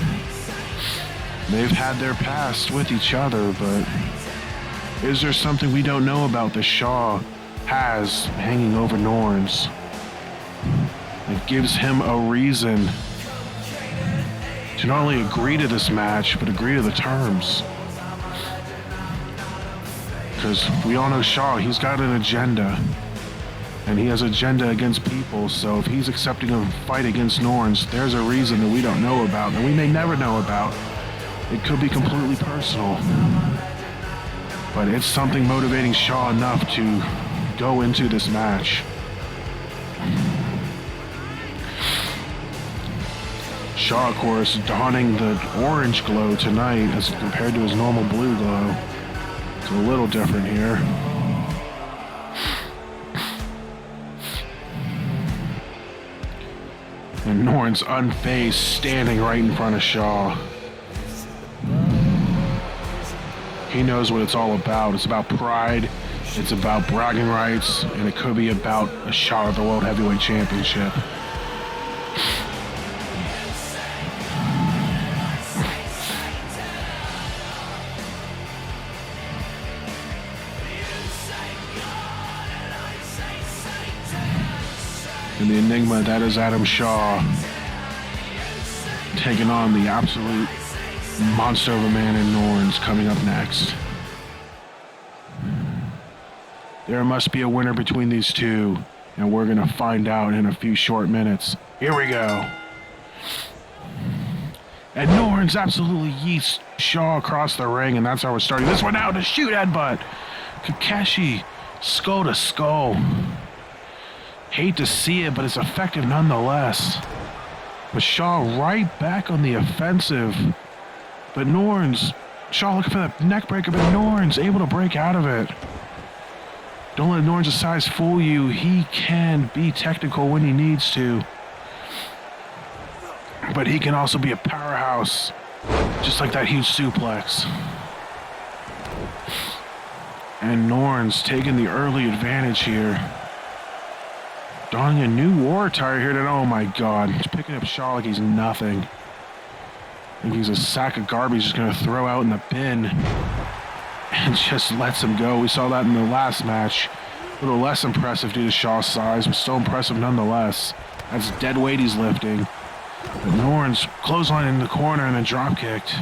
[SPEAKER 1] They've had their past with each other, but is there something we don't know about that Shaw has hanging over Norns that gives him a reason to not only agree to this match, but agree to the terms? Because we all know Shaw, he's got an agenda. And he has an agenda against people, so if he's accepting a fight against Norns, there's a reason that we don't know about, that we may never know about. It could be completely personal. But it's something motivating Shaw enough to go into this match. Shaw, of course, donning the orange glow tonight as compared to his normal blue glow. It's a little different here. And Norns unfazed, standing right in front of Shaw. He knows what it's all about. It's about pride, it's about bragging rights, and it could be about a shot at the World Heavyweight Championship. And the enigma that is Adam Shaw taking on the absolute monster of a man in Norns coming up next. There must be a winner between these two, and we're going to find out in a few short minutes. Here we go. And Norns absolutely yeets Shaw across the ring, and that's how we're starting this one out. A shoot headbutt. Kakeshi, skull to skull. Hate to see it, but it's effective nonetheless. But Shaw right back on the offensive. But Norns, Shaw looking for the neck breaker, but Norns able to break out of it. Don't let Norns' size fool you. He can be technical when he needs to. But he can also be a powerhouse, just like that huge suplex. And Norns taking the early advantage here. Donning a new war attire here. Oh my God. He's picking up Shaw like he's nothing. I think he's a sack of garbage he's going to throw out in the bin. And just lets him go. We saw that in the last match. A little less impressive due to Shaw's size, but still impressive nonetheless. That's dead weight he's lifting. But Norns clothesline in the corner and then drop kicked.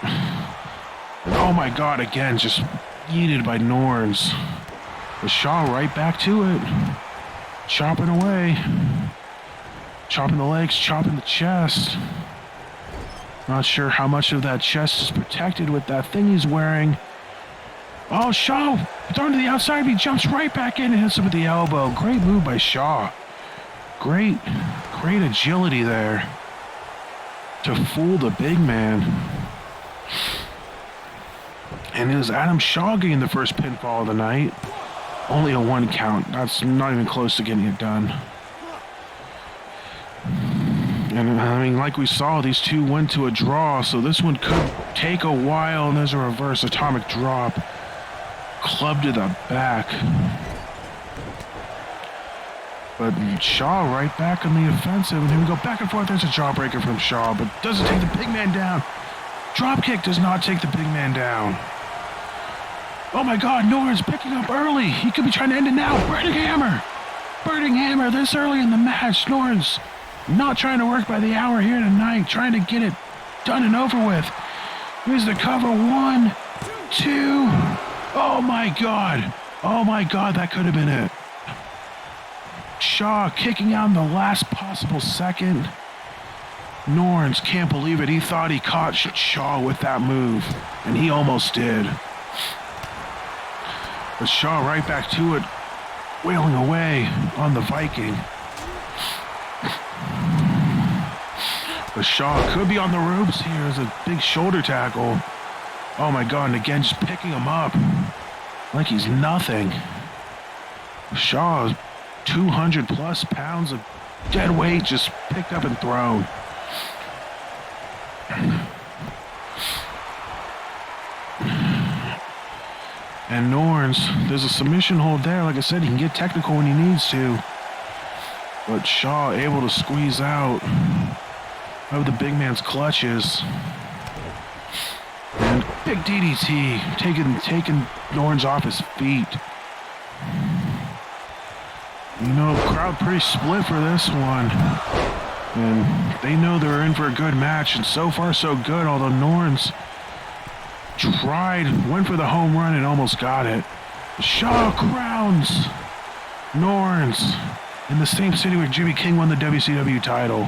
[SPEAKER 1] And oh my God, again, just yeeted by Norns. But Shaw right back to it. Chopping away. Chopping the legs, chopping the chest. Not sure how much of that chest is protected with that thing he's wearing. Oh, Shaw thrown to the outside. He jumps right back in and hits him with the elbow. Great move by Shaw. Great agility there to fool the big man. And it was Adam Shaw getting the first pinfall of the night. Only a 1 count. That's not even close to getting it done. And I mean, like we saw, these two went to a draw, so this one could take a while. And there's a reverse atomic drop. Club to the back. But Shaw right back on the offensive. And here we go back and forth. There's a jawbreaker from Shaw, but doesn't take the big man down. Drop kick does not take the big man down. Oh my God, Norns picking up early. He could be trying to end it now. Burning hammer. Burning hammer this early in the match. Norns not trying to work by the hour here tonight. Trying to get it done and over with. Here's the cover. 1, 2. Oh my God. Oh my God, that could have been it. Shaw kicking out in the last possible second. Norns can't believe it. He thought he caught Shaw with that move, and he almost did. But Shaw right back to it, wailing away on the Viking. But Shaw could be on the ropes here as a big shoulder tackle. Oh my God, and again, just picking him up like he's nothing. Shaw, 200 plus pounds of dead weight just picked up and thrown. And Norns, there's a submission hold there. Like I said, he can get technical when he needs to. But Shaw able to squeeze out. of the big man's clutches. And big DDT, taking Norns off his feet. You know, crowd pretty split for this one. And they know they're in for a good match, and so far so good, although Norns went for the home run and almost got it. Shaw crowns Norns in the same city where Jimmy King won the WCW title.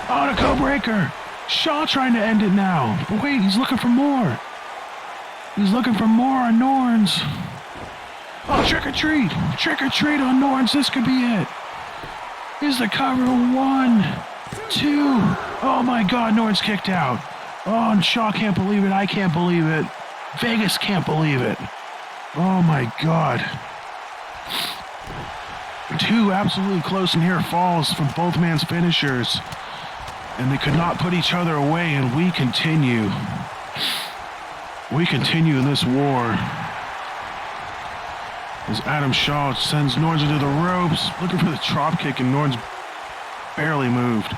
[SPEAKER 1] Oh, the co-breaker! Shaw trying to end it now. But wait, he's looking for more. He's looking for more on Norns. Oh, trick or treat! Trick or treat on Norns, this could be it. Here's the cover, 1, 2. Oh my God, Norns kicked out. Oh, and Shaw can't believe it, I can't believe it. Vegas can't believe it. Oh my God. 2 absolutely close and near falls from both man's finishers. And they could not put each other away, and we continue. We continue in this war. As Adam Shaw sends Norns into the ropes, looking for the drop kick, and Norns barely moved.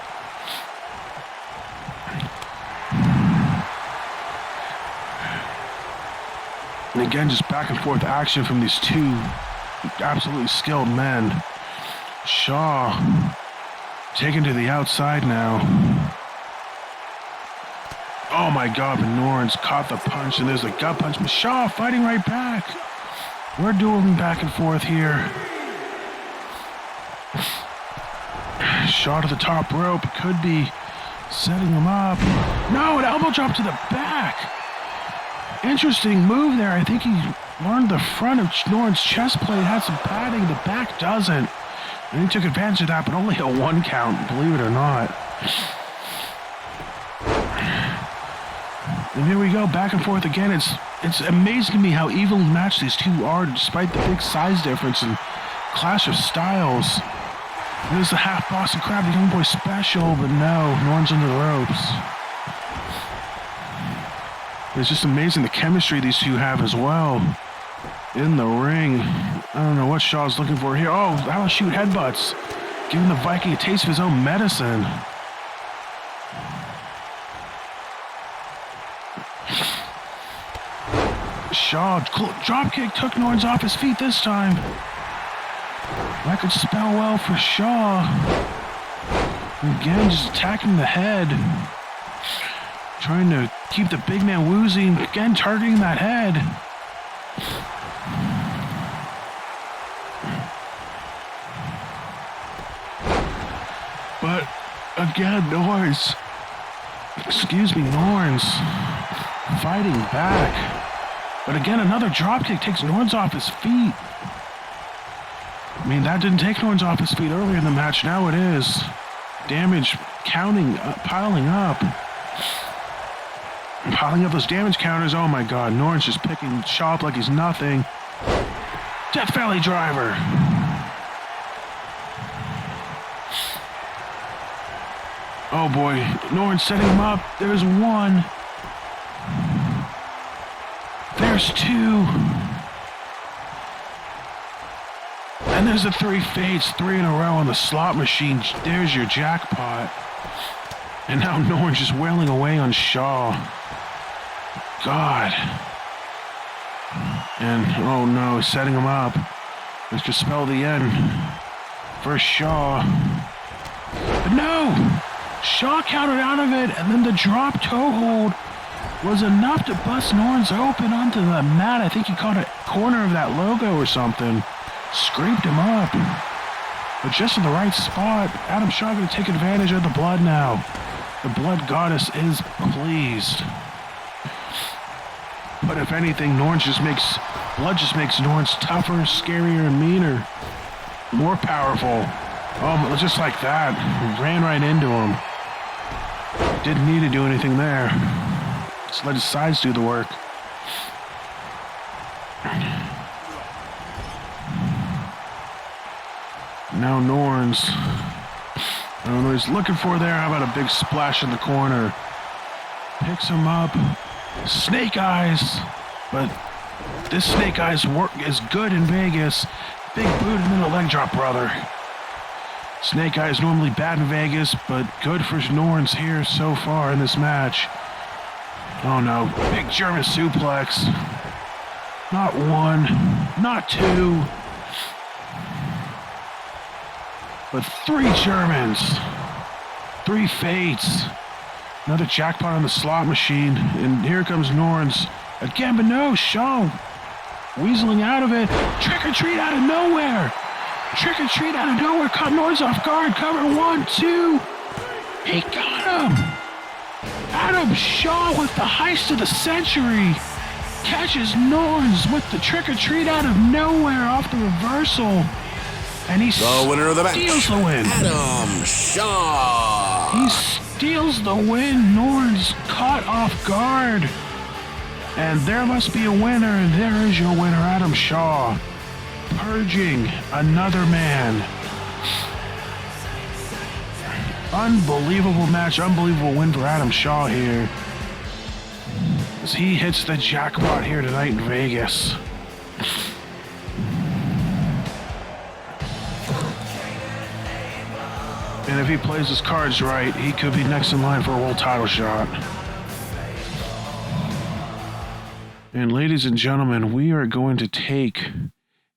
[SPEAKER 1] And again, just back and forth action from these 2 absolutely skilled men. Shaw taken to the outside now. Oh my God, but Norns caught the punch, and there's a gut punch, but Shaw fighting right back. We're dueling back and forth here. Shaw to the top rope, could be setting him up. No, an elbow drop to the back. Interesting move there. I think he learned the front of Norns' chest plate had some padding, the back doesn't. And he took advantage of that, but only a 1 count, believe it or not. And here we go, back and forth again. It's amazing to me how evenly matched these 2 are, despite the big size difference and clash of styles. There's the half Boston Crab, the young boy special, but no, Norns into the ropes. It's just amazing the chemistry these 2 have as well. In the ring. I don't know what Shaw's looking for here. Oh, how about shoot headbutts? Giving the Viking a taste of his own medicine. Shaw, dropkick took Norns off his feet this time. That could spell well for Shaw. Again, just attacking the head. Trying to keep the big man woozy. Again, targeting that head. But again, Norns fighting back. But again, another dropkick takes Norns off his feet. I mean, that didn't take Norns off his feet earlier in the match. Now it is. Damage piling up. Piling up those damage counters. Oh my God, Norns just picking Shaw up like he's nothing. Death Valley Driver. Oh boy, Norns setting him up. There's 1. There's 2. And there's the 3 fades, 3 in a row on the slot machine. There's your jackpot. And now Norns just wailing away on Shaw. God. And, oh no, setting him up. Let's just spell the end for Shaw. But no! Shaw countered out of it, and then the drop toe hold was enough to bust Norns open onto the mat. I think he caught a corner of that logo or something. Scraped him up. But just in the right spot. Adam Shaw going to take advantage of the blood now. The blood goddess is pleased. But if anything, blood just makes Norns tougher, scarier, and meaner. More powerful. Oh, just like that. Ran right into him. Didn't need to do anything there. Just let his sides do the work. Now Norns. I don't know what he's looking for there. How about a big splash in the corner? Picks him up. Snake Eyes. But this Snake Eyes work is good in Vegas. Big boot and then a leg drop, brother. Snake Eye is normally bad in Vegas, but good for Norns here so far in this match. Oh no, big German suplex. Not one, not two, but 3 Germans. 3 fates. Another jackpot on the slot machine. And here comes Norns. Again, but no, Shaw weaseling out of it. Trick or treat out of nowhere. Trick or treat out of nowhere. Caught Norns off guard. Cover 1, 2. He got him. Adam Shaw with the heist of the century. Catches Norns with the trick or treat out of nowhere off the reversal. And he
[SPEAKER 2] The winner of the match,
[SPEAKER 1] steals the win.
[SPEAKER 2] Adam Shaw.
[SPEAKER 1] He steals the win. Norns caught off guard. And there must be a winner, and there is your winner, Adam Shaw. Purging another man. Unbelievable match, unbelievable win for Adam Shaw here. As he hits the jackpot here tonight in Vegas. And if he plays his cards right, he could be next in line for a world title shot. And ladies and gentlemen, we are going to take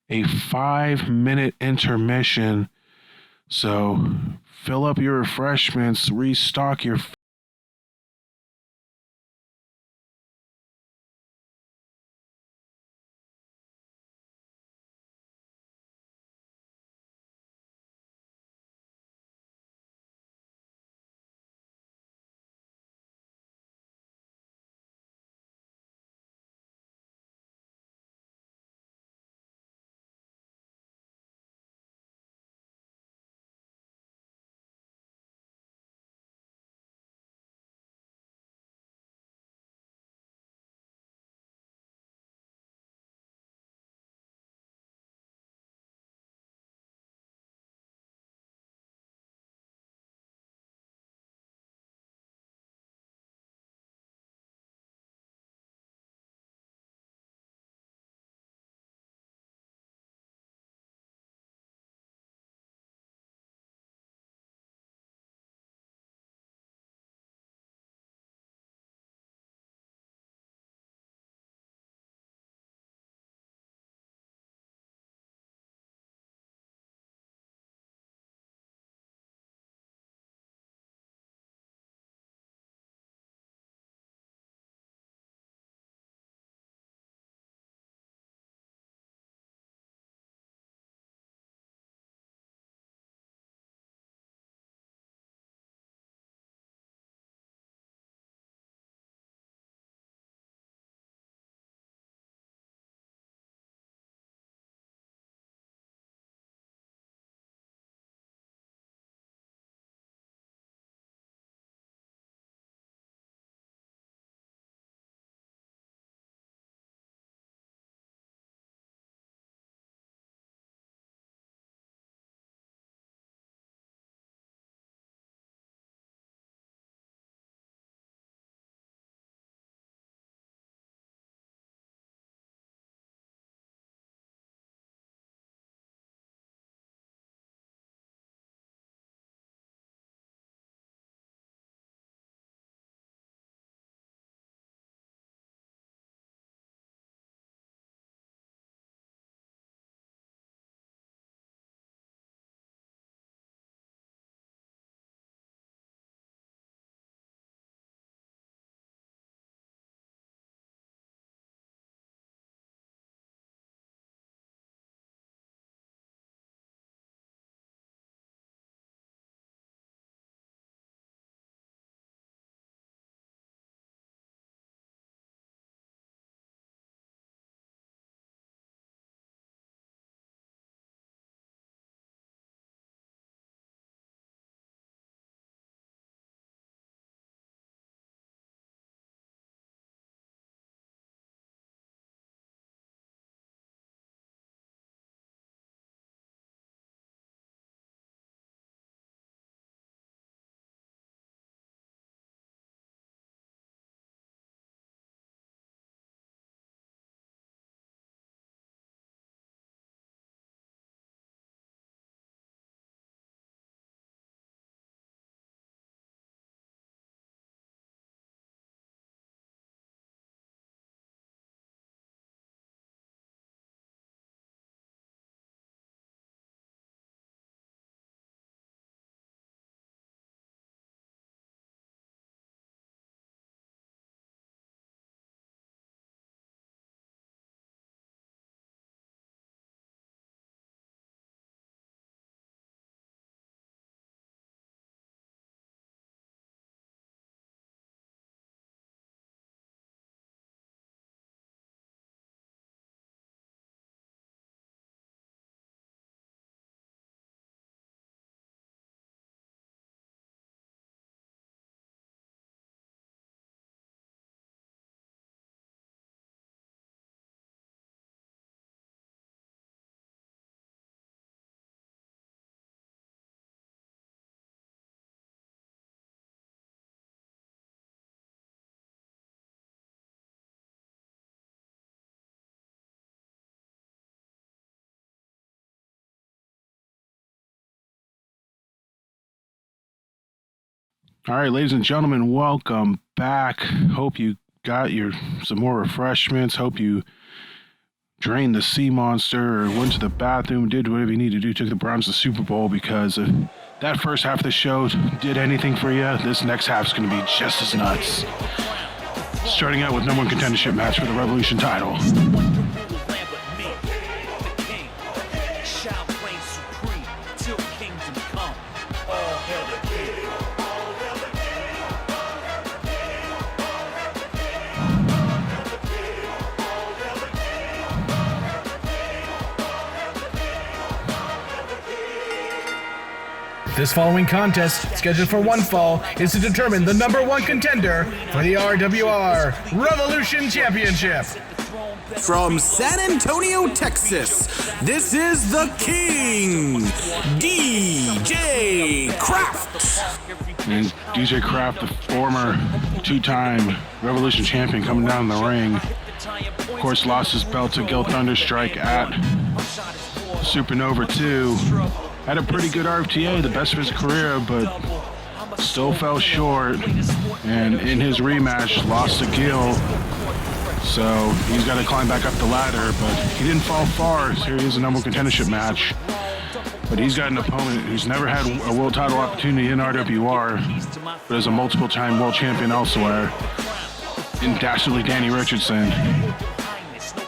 [SPEAKER 1] a 5-minute intermission. So fill up your refreshments, restock your All right, ladies and gentlemen, welcome back. Hope you got some more refreshments. Hope you drained the sea monster or went to the bathroom, did whatever you need to do, took the Browns to the Super Bowl, because if that first half of the show did anything for you, this next half is going to be just as nuts. Starting out with number one contendership match for the Revolution title.
[SPEAKER 3] This following contest, scheduled for one fall, is to determine the number one contender for the RWR Revolution Championship.
[SPEAKER 2] From San Antonio, Texas, this is the King, DJ Kraft.
[SPEAKER 1] And DJ Kraft, the former two-time Revolution champion, coming down the ring. Of course, lost his belt to Gil Thunderstrike at Supernova 2. Had a pretty good RFTA, the best of his career, but still fell short. And in his rematch, lost to Gil. So he's got to climb back up the ladder, but he didn't fall far. So here he is, a number one contendership match. But he's got an opponent who's never had a world title opportunity in RWR, but is a multiple-time world champion elsewhere, in Dastardly Danny Richardson.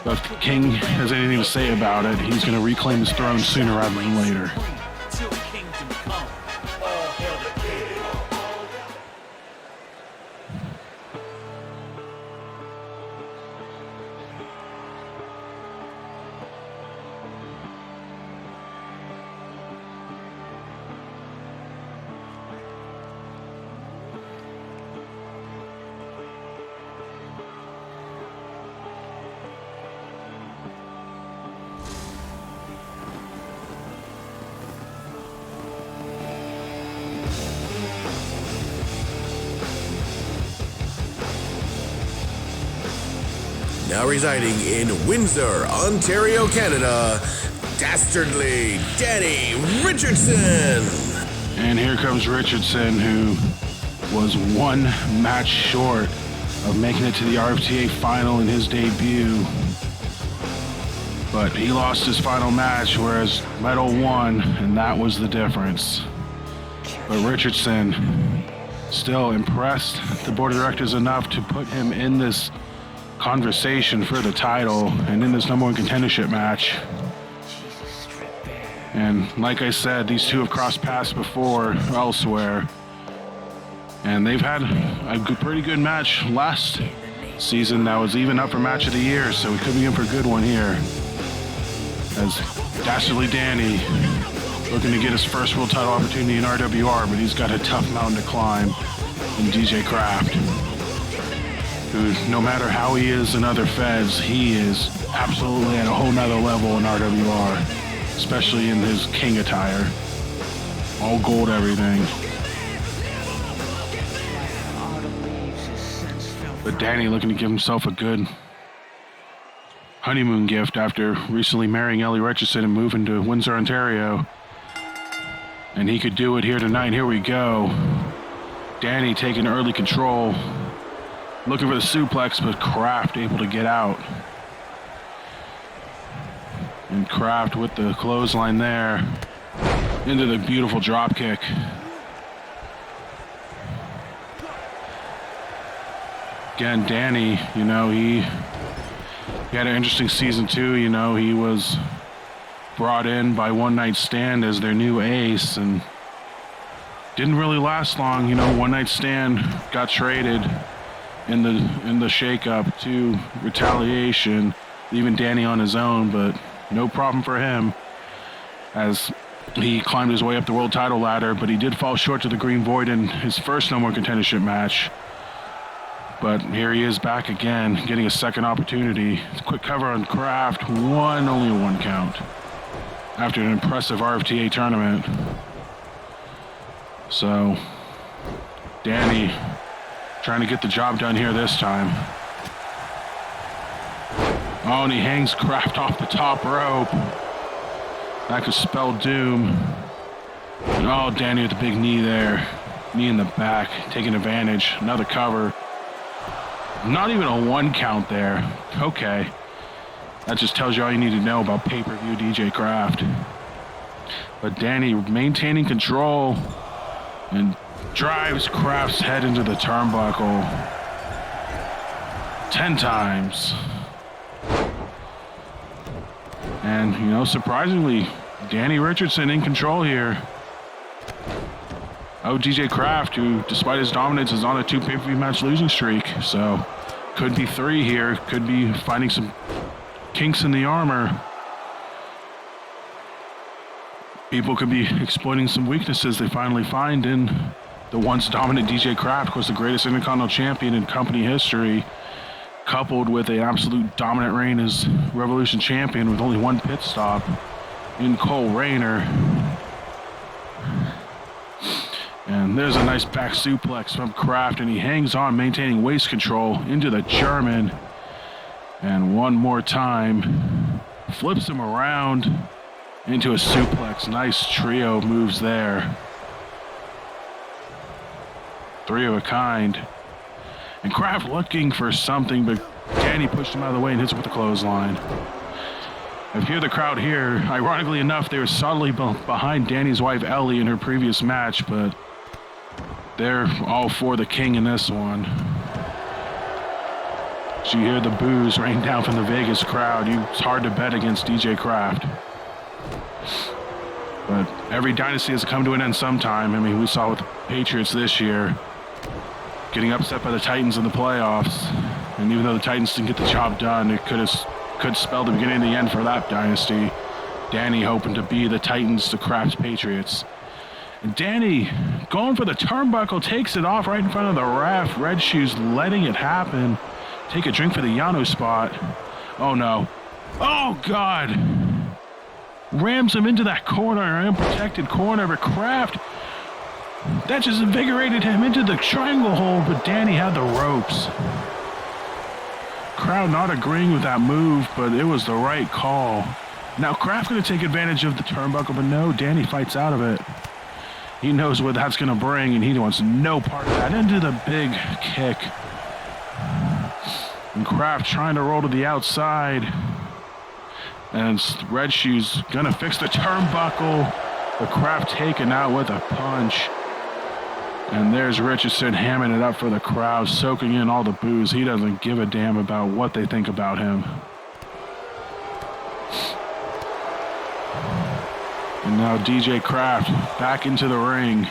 [SPEAKER 1] But if King has anything to say about it, he's going to reclaim his throne sooner rather than later.
[SPEAKER 2] Now residing in Windsor, Ontario, Canada, Dastardly Danny Richardson.
[SPEAKER 1] And here comes Richardson, who was one match short of making it to the RFTA final in his debut. But he lost his final match, whereas Metal won, and that was the difference. But Richardson still impressed the board of directors enough to put him in this conversation for the title and in this number one contendership match. And like I said, these two have crossed paths before elsewhere, and they've had a pretty good match last season that was even up for match of the year, so we could be in for a good one here, as Dastardly Danny looking to get his first world title opportunity in RWR, but he's got a tough mountain to climb in DJ Kraft, who, no matter how he is in other feds, he is absolutely at a whole nother level in RWR, especially in his king attire. All gold everything. But Danny looking to give himself a good honeymoon gift after recently marrying Ellie Richardson and moving to Windsor, Ontario. And he could do it here tonight. Here we go. Danny taking early control. Looking for the suplex, but Kraft able to get out. And Kraft with the clothesline there. Into the beautiful drop kick. Again, Danny, he had an interesting season too. He was brought in by One Night Stand as their new ace and didn't really last long. One Night Stand got traded in the shakeup to Retaliation, leaving Danny on his own, but no problem for him as he climbed his way up the world title ladder, but he did fall short to the Green Void in his first number one contendership match. But here he is back again, getting a second opportunity. Quick cover on Kraft, only a one count after an impressive RFTA tournament. So Danny trying to get the job done here this time. Oh, and he hangs Kraft off the top rope. That could spell doom. And Danny with the big knee there. Knee in the back, taking advantage. Another cover. Not even a 1 count there. Okay. That just tells you all you need to know about pay-per-view DJ Kraft. But Danny maintaining control and drives Kraft's head into the turnbuckle 10 times. And, you know, surprisingly, Danny Richardson in control here. Oh, DJ Kraft, who, despite his dominance, is on a 2 pay-per-view match losing streak. So, could be 3 here. Could be finding some kinks in the armor. People could be exploiting some weaknesses they finally find in the once dominant DJ Kraft, of course, the greatest Intercontinental Champion in company history, coupled with an absolute dominant reign as Revolution Champion with only 1 pit stop in Cole Rayner. And there's a nice back suplex from Kraft, and he hangs on, maintaining waist control into the German. And one more time, flips him around into a suplex. Nice trio moves there. 3 of a kind. And Kraft looking for something, but Danny pushed him out of the way and hits him with the clothesline. If you hear the crowd here, ironically enough, they were subtly behind Danny's wife Ellie in her previous match, but they're all for the king in this one. So you hear the boos rain down from the Vegas crowd. It's hard to bet against DJ Kraft. But every dynasty has come to an end sometime. I mean, we saw with the Patriots this year, getting upset by the Titans in the playoffs. And even though the Titans didn't get the job done, it could spell the beginning and the end for that dynasty. Danny hoping to be the Titans to Kraft's Patriots. And Danny going for the turnbuckle, takes it off right in front of the ref. Red Shoes letting it happen. Take a drink for the Yano spot. Oh no. Oh God. Rams him into that corner, unprotected corner, but Kraft, that just invigorated him into the triangle hold, but Danny had the ropes. Crowd not agreeing with that move, but it was the right call. Now Kraft going to take advantage of the turnbuckle, but no, Danny fights out of it. He knows what that's going to bring, and he wants no part of that. Into the big kick. And Kraft trying to roll to the outside. And Red Shoes going to fix the turnbuckle. The Kraft taken out with a punch. And there's Richardson hamming it up for the crowd, soaking in all the boos. He doesn't give a damn about what they think about him. And now DJ Kraft back into the ring.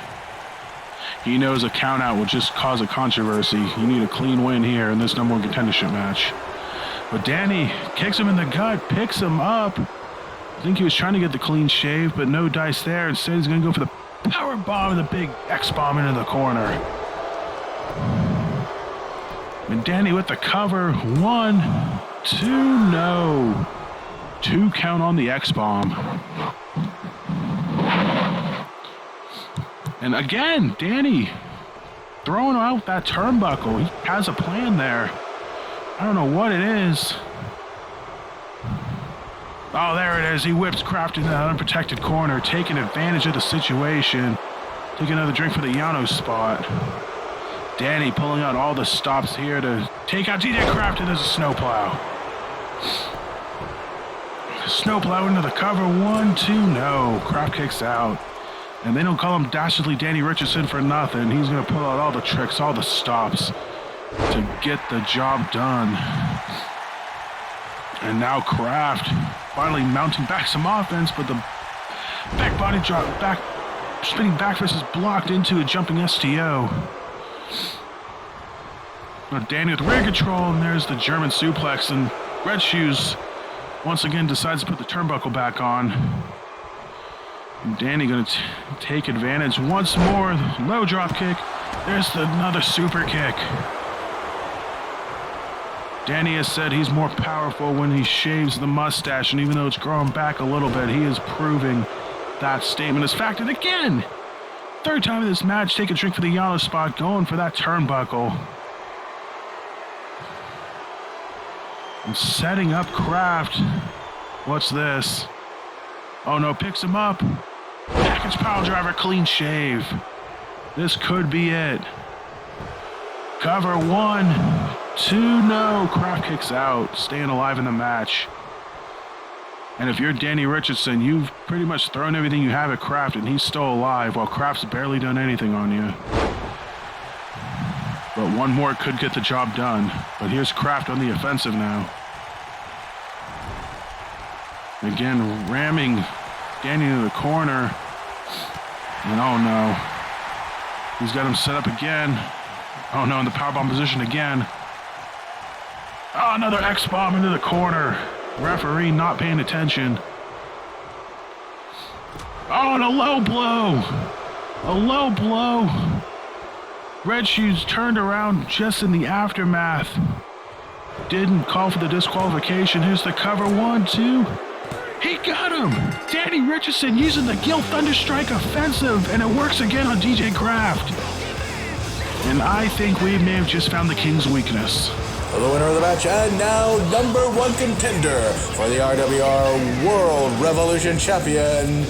[SPEAKER 1] He knows a countout will just cause a controversy. You need a clean win here in this number 1 contendership match. But Danny kicks him in the gut, picks him up. I think he was trying to get the clean shave, but no dice there. Instead, he's going to go for the power bomb and the big X-bomb into the corner. And Danny with the cover. 1, 2, no. 2 count on the X-bomb. And again, Danny throwing out that turnbuckle. He has a plan there. I don't know what it is. Oh, there it is. He whips Kraft into that unprotected corner, taking advantage of the situation. Take another drink for the Yano spot. Danny pulling out all the stops here to take out DJ Kraft, and there's a snowplow. Snowplow into the cover. 1, 2, no. Kraft kicks out. And they don't call him Dastardly Danny Richardson for nothing. He's going to pull out all the tricks, all the stops to get the job done. And now Kraft finally mounting back some offense, but the back body drop, spinning back fist is blocked into a jumping STO. Now Danny with rear control, and there's the German suplex, and Red Shoes once again decides to put the turnbuckle back on. And Danny going to take advantage once more. Low drop kick. There's another super kick. Danny has said he's more powerful when he shaves the mustache, and even though it's growing back a little bit, he is proving that statement is fact. And again, 3rd time in this match, take a drink for the Yano spot, going for that turnbuckle. And setting up Kraft. What's this? Oh no, picks him up. Package pile driver, clean shave. This could be it. Cover 1, 2, no. Kraft kicks out, staying alive in the match. And if you're Danny Richardson, you've pretty much thrown everything you have at Kraft, and he's still alive while Kraft's barely done anything on you. But one more could get the job done. But here's Kraft on the offensive now. Again, ramming Danny into the corner. And oh no. He's got him set up again. Oh no, in the powerbomb position again. Oh, another X-bomb into the corner. Referee not paying attention. Oh, and a low blow. A low blow. Red Shoes turned around just in the aftermath. Didn't call for the disqualification. Here's the cover. 1, 2. He got him. Danny Richardson using the Gill Thunderstrike offensive, and it works again on DJ Kraft. And I think we may have just found the King's weakness.
[SPEAKER 2] The winner of the match, and now #1 contender for the RWR World Revolution Champion,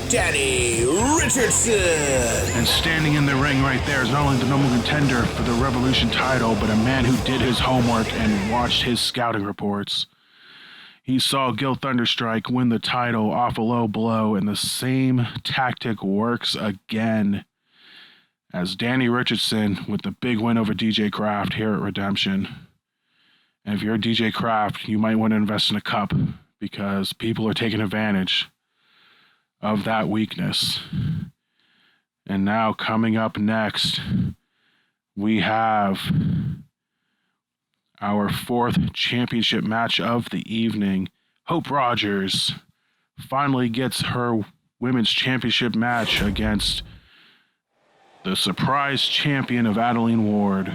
[SPEAKER 2] Danny Richardson.
[SPEAKER 1] And standing in the ring right there is not only the #1 contender for the Revolution title, but a man who did his homework and watched his scouting reports. He saw Gill Thunderstrike win the title off a low blow, and the same tactic works again as Danny Richardson with the big win over DJ Kraft here at Redemption. And if you're DJ Kraft, you might want to invest in a cup because people are taking advantage of that weakness. And now coming up next, we have our 4th championship match of the evening. Hope Rogers finally gets her women's championship match against the surprise champion of Adeline Ward.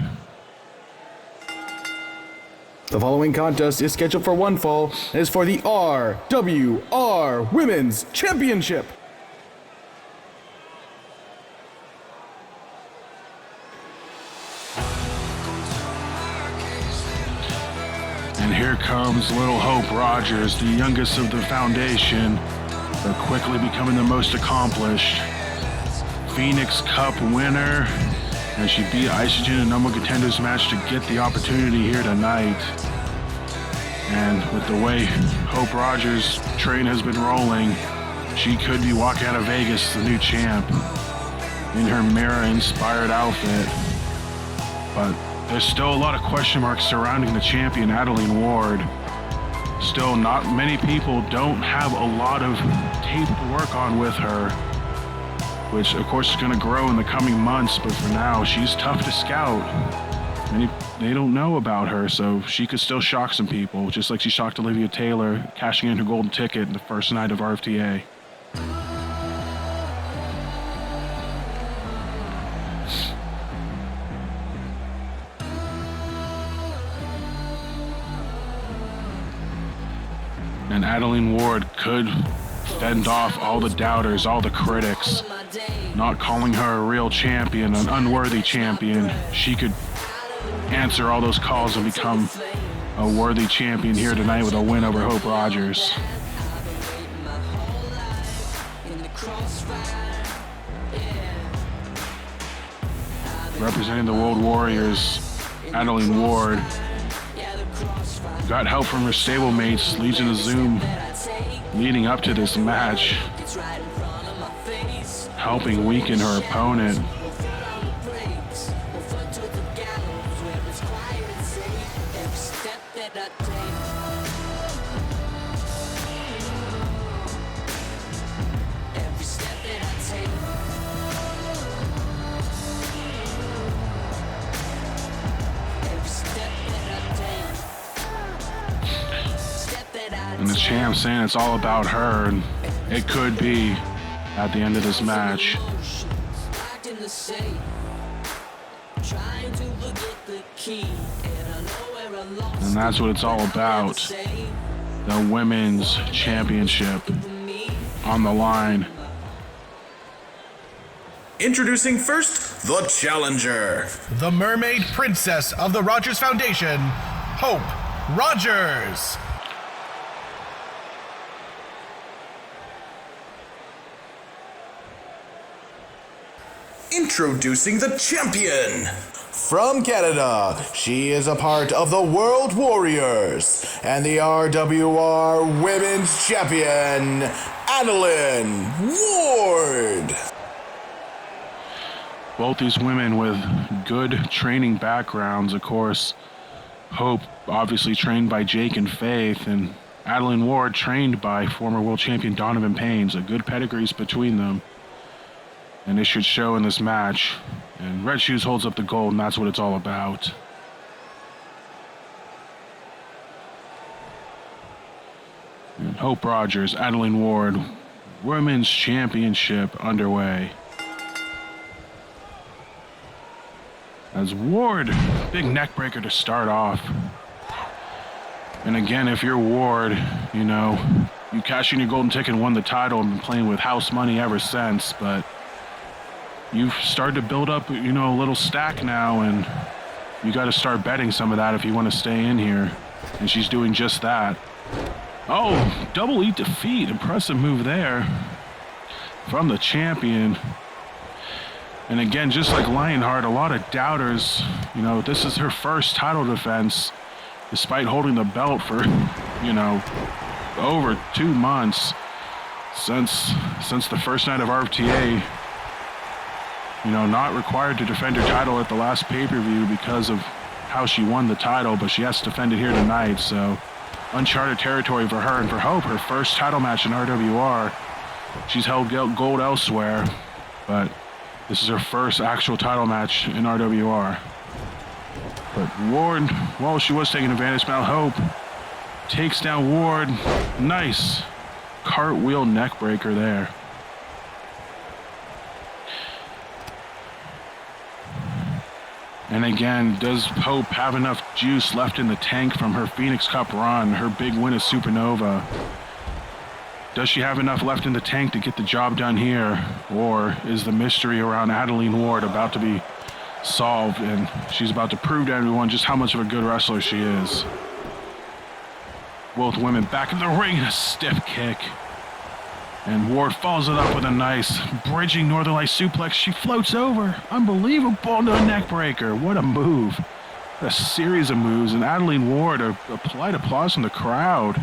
[SPEAKER 4] The following contest is scheduled for one fall and is for the RWR Women's Championship.
[SPEAKER 1] And here comes little Hope Rogers, the youngest of the foundation, but quickly becoming the most accomplished. Phoenix Cup winner, and she beat Isogen in #1 contenders match to get the opportunity here tonight. And with the way Hope Rogers' train has been rolling, she could be walking out of Vegas the new champ in her Mira-inspired outfit. But there's still a lot of question marks surrounding the champion, Adeline Ward. Still, not many people don't have a lot of tape to work on with her, which of course is going to grow in the coming months, but for now, she's tough to scout. They don't know about her, so she could still shock some people, just like she shocked Olivia Taylor, cashing in her golden ticket the first night of RFTA. And Adeline Ward could fend off all the doubters, all the critics, not calling her a real champion, an unworthy champion. She could answer all those calls and become a worthy champion here tonight with a win over Hope Rogers. Representing the World Warriors, Adeline Ward got help from her stablemates, Legion of Zoom, leading up to this match, helping weaken her opponent. And the champ saying it's all about her, and it could be at the end of this match. And that's what it's all about. The women's championship on the line.
[SPEAKER 2] Introducing first, the challenger.
[SPEAKER 3] The Mermaid Princess of the Rogers Foundation, Hope Rogers.
[SPEAKER 2] Introducing the champion. From Canada, she is a part of the World Warriors and the RWR Women's Champion, Adeline Ward.
[SPEAKER 1] Both these women with good training backgrounds, of course. Hope, obviously trained by Jake and Faith, and Adeline Ward trained by former world champion Donovan Payne. So good pedigrees between them. And it should show in this match. And Red Shoes holds up the gold, and that's what it's all about. And Hope Rogers, Adeline Ward, Women's Championship underway. As Ward, big neck breaker to start off. And again, if you're Ward, you know, you cashed in your golden ticket and won the title and been playing with house money ever since, but you've started to build up, you know, a little stack now, and you got to start betting some of that if you want to stay in here. And she's doing just that. Oh, double E defeat. Impressive move there from the champion. And again, just like Lionheart, a lot of doubters. You know, this is her first title defense, despite holding the belt for, you know, over 2 months since the first night of RFTA. You know, not required to defend her title at the last pay-per-view because of how she won the title, but she has to defend it here tonight. So uncharted territory for her, and for Hope, her first title match in RWR. She's held gold elsewhere, but this is her first actual title match in RWR. But Ward, well, she was taking advantage. Now Hope takes down Ward. Nice cartwheel neck breaker there. And again, does Hope have enough juice left in the tank from her Phoenix Cup run, her big win at Supernova? Does she have enough left in the tank to get the job done here? Or is the mystery around Adeline Ward about to be solved, and she's about to prove to everyone just how much of a good wrestler she is? Both women back in the ring, a stiff kick. And Ward follows it up with a nice bridging Northern Light suplex. She floats over. Unbelievable, no neck breaker. What a move. What a series of moves. And Adeline Ward, a polite applause from the crowd.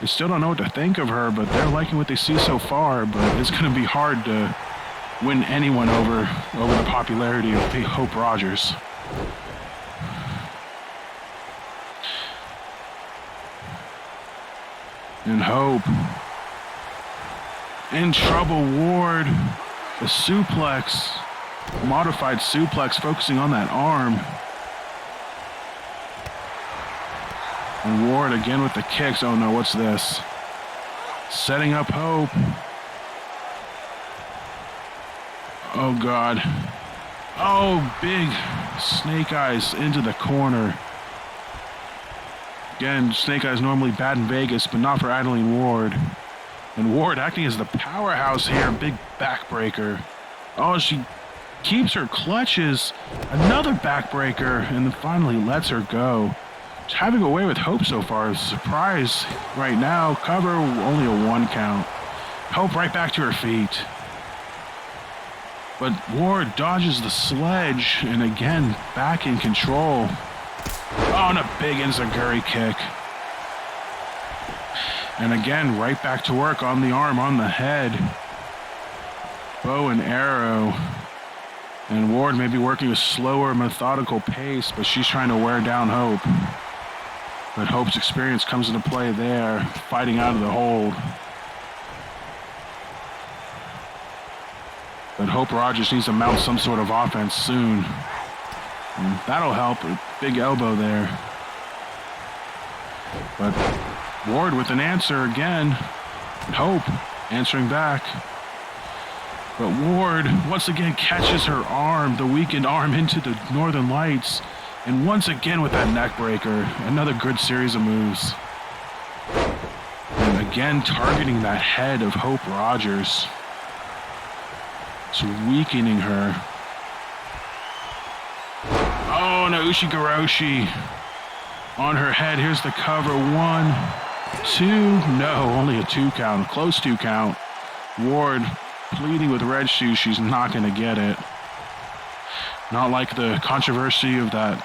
[SPEAKER 1] They still don't know what to think of her, but they're liking what they see so far. But it's going to be hard to win anyone over the popularity of Hope Rogers. And Hope in trouble. Ward, a suplex, modified suplex, focusing on that arm. And Ward again with the kicks. Oh no, what's this? Setting up Hope. Oh God. Oh, big snake eyes into the corner. Again, snake eyes normally bad in Vegas, but not for Adeline Ward. And Ward acting as the powerhouse here, big backbreaker. Oh, she keeps her clutches. Another backbreaker, and then finally lets her go. Just having a way with Hope so far is a surprise right now. Cover, only a 1 count. Hope right back to her feet. But Ward dodges the sledge, and again, back in control. Oh, and a big enziguri kick. And again, right back to work on the arm, on the head. Bow and arrow. And Ward may be working a slower, methodical pace, but she's trying to wear down Hope. But Hope's experience comes into play there, fighting out of the hold. But Hope Rogers needs to mount some sort of offense soon. And that'll help. A big elbow there. But Ward with an answer again. And Hope answering back. But Ward once again catches her arm, the weakened arm, into the Northern Lights. And once again with that neck breaker. Another good series of moves. And again targeting that head of Hope Rogers. It's weakening her. Oh, no, Ushigoroshi on her head. Here's the cover. 1, 2. No, only a 2 count. Close 2 count. Ward pleading with Red Shoes. She's not going to get it. Not like the controversy of that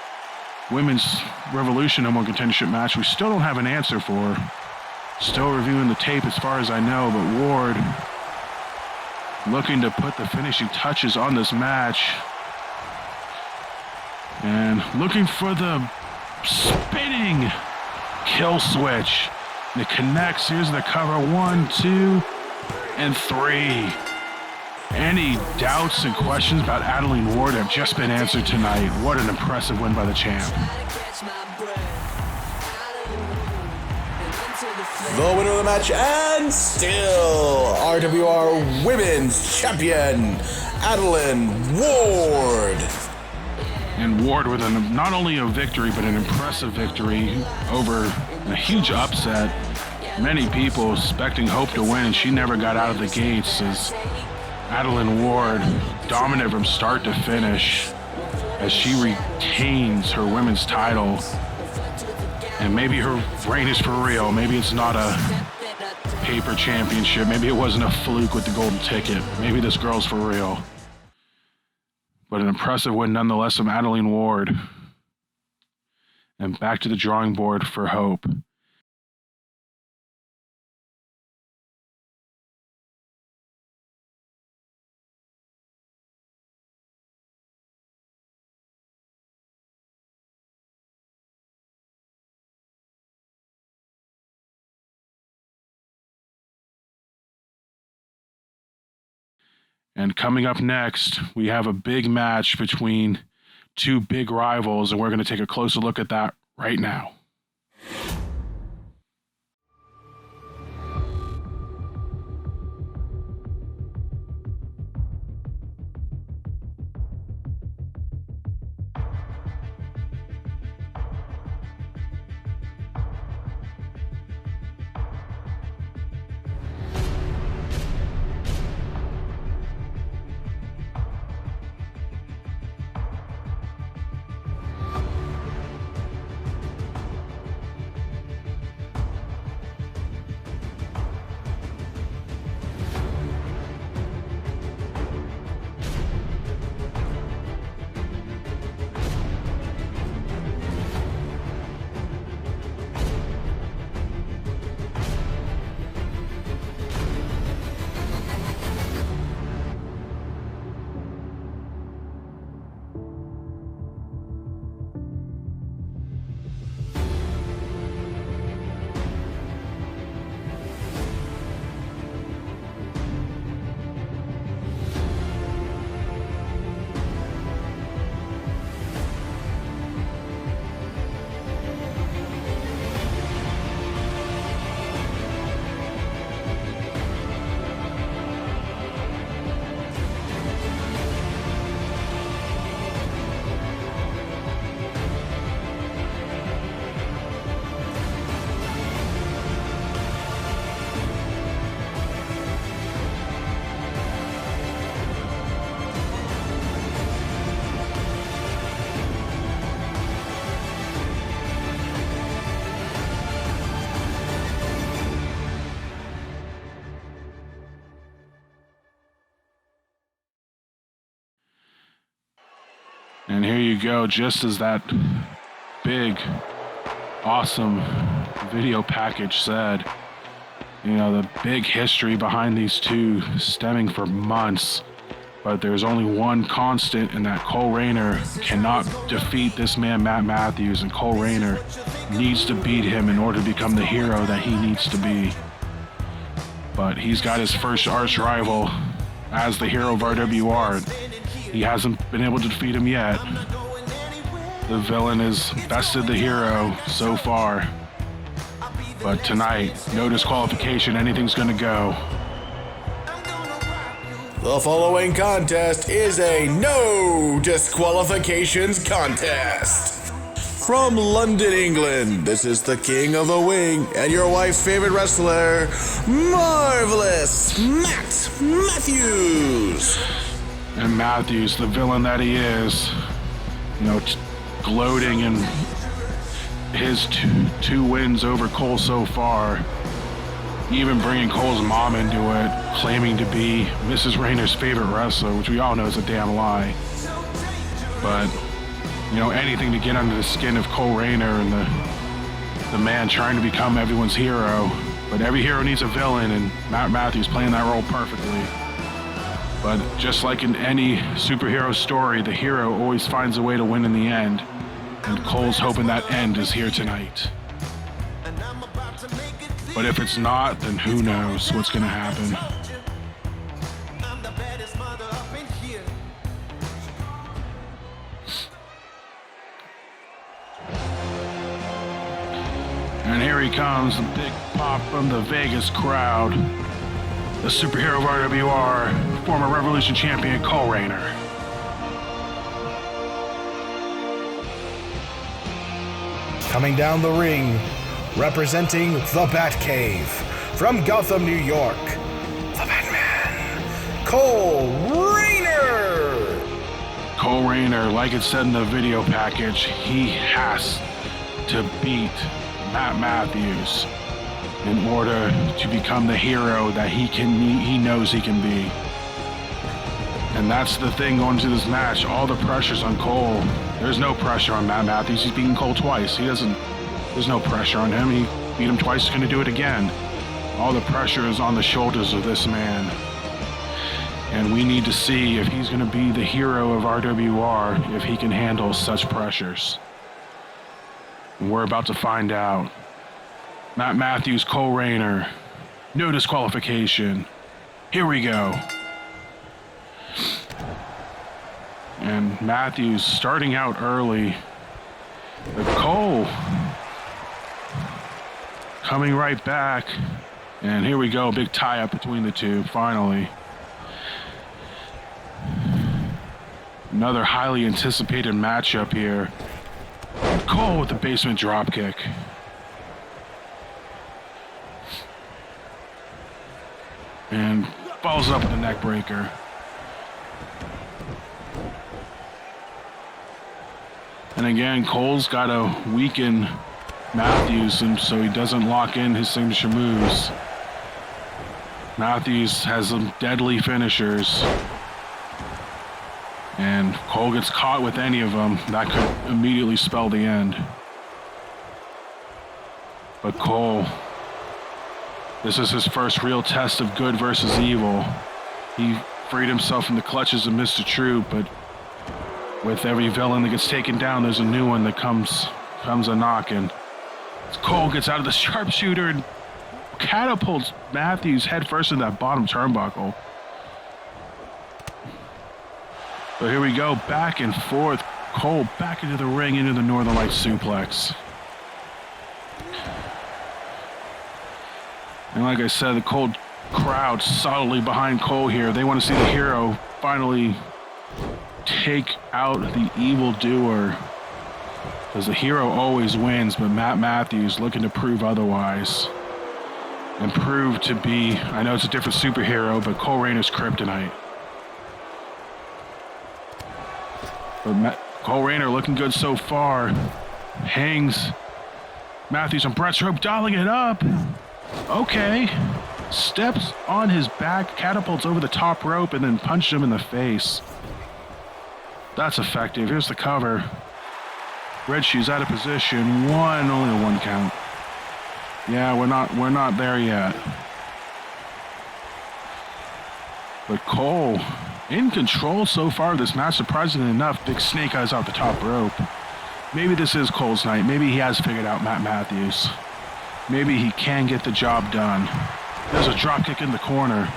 [SPEAKER 1] women's Revolution number one contendership match. We still don't have an answer for. Still reviewing the tape as far as I know, but Ward looking to put the finishing touches on this match. And looking for the spinning kill switch. And it connects. Here's the cover. 1, 2, and 3. Any doubts and questions about Adeline Ward have just been answered tonight. What an impressive win by the champ.
[SPEAKER 2] The winner of the match, and still RWR Women's Champion, Adeline Ward.
[SPEAKER 1] And Ward with not only a victory, but an impressive victory over a huge upset. Many people expecting Hope to win, and she never got out of the gates as Adeline Ward dominant from start to finish as she retains her women's title. And maybe her reign is for real. Maybe it's not a paper championship. Maybe it wasn't a fluke with the golden ticket. Maybe this girl's for real. But an impressive win nonetheless from Adeline Ward. And back to the drawing board for Hope. And coming up next, we have a big match between two big rivals, and we're going to take a closer look at that right now. And here you go, just as that big, awesome video package said, you know, the big history behind these two stemming for months. But there's only one constant, and that Cole Rayner cannot defeat this man, Matt Matthews, and Cole Rayner needs to beat him in order to become the hero that he needs to be. But he's got his first arch rival as the hero of RWR. He hasn't been able to defeat him yet. The villain has bested the hero so far. But tonight, no disqualification, anything's gonna go.
[SPEAKER 2] The following contest is a no disqualifications contest. From London, England, this is the King of the Wing and your wife's favorite wrestler, Marvelous Matt Matthews.
[SPEAKER 1] And Matthews, the villain that he is, you know, gloating in his two wins over Cole so far, even bringing Cole's mom into it, claiming to be Mrs. Rayner's favorite wrestler, which we all know is a damn lie. But, you know, anything to get under the skin of Cole Rayner and the man trying to become everyone's hero. But every hero needs a villain, and Matt Matthews playing that role perfectly. But just like in any superhero story, the hero always finds a way to win in the end. And Cole's hoping that end is here tonight. But if it's not, then who knows what's going to happen. And here he comes, the big pop from the Vegas crowd. The superhero of RWR, former Revolution champion Cole Rayner.
[SPEAKER 3] Coming down the ring, representing the Batcave, from Gotham, New York, the Batman, Cole Rayner!
[SPEAKER 1] Cole Rayner, like it said in the video package, he has to beat Matt Matthews in order to become the hero that he knows he can be. And that's the thing going into this match. All the pressure's on Cole. There's no pressure on Matt Matthews. He's beaten Cole twice. There's no pressure on him. He beat him twice, he's gonna do it again. All the pressure is on the shoulders of this man. And we need to see if he's gonna be the hero of RWR, if he can handle such pressures. And we're about to find out. Matt Matthews, Cole Rayner. No disqualification. Here we go. And Matthews starting out early. But Cole coming right back. And here we go, big tie-up between the two, finally. Another highly anticipated matchup here. Cole with the basement dropkick. And follows up with the neck breaker. And again, Cole's got to weaken Matthews and so he doesn't lock in his signature moves. Matthews has some deadly finishers. And Cole gets caught with any of them, that could immediately spell the end. But Cole, this is his first real test of good versus evil. He freed himself from the clutches of Mr. True, but with every villain that gets taken down, there's a new one that comes a knocking. Cole gets out of the sharpshooter and catapults Matthews head first in that bottom turnbuckle. But here we go, back and forth. Cole back into the ring, into the Northern Lights suplex. And like I said, the Cole crowd solidly behind Cole here. They want to see the hero finally take out the evildoer. Because the hero always wins, but Matt Matthews looking to prove otherwise. And prove to be, I know it's a different superhero, but Cole Rayner's kryptonite. But Cole Rayner looking good so far. Hangs Matthews on Brett's rope, dialing it up. Okay. Steps on his back, catapults over the top rope, and then punches him in the face. That's effective. Here's the cover. Red Shoes out of position. Only one count. Yeah, we're not there yet. But Cole in control so far of this match, surprisingly enough. Big snake eyes out the top rope. Maybe this is Cole's night. Maybe he has figured out Matt Matthews. Maybe he can get the job done. There's a dropkick in the corner.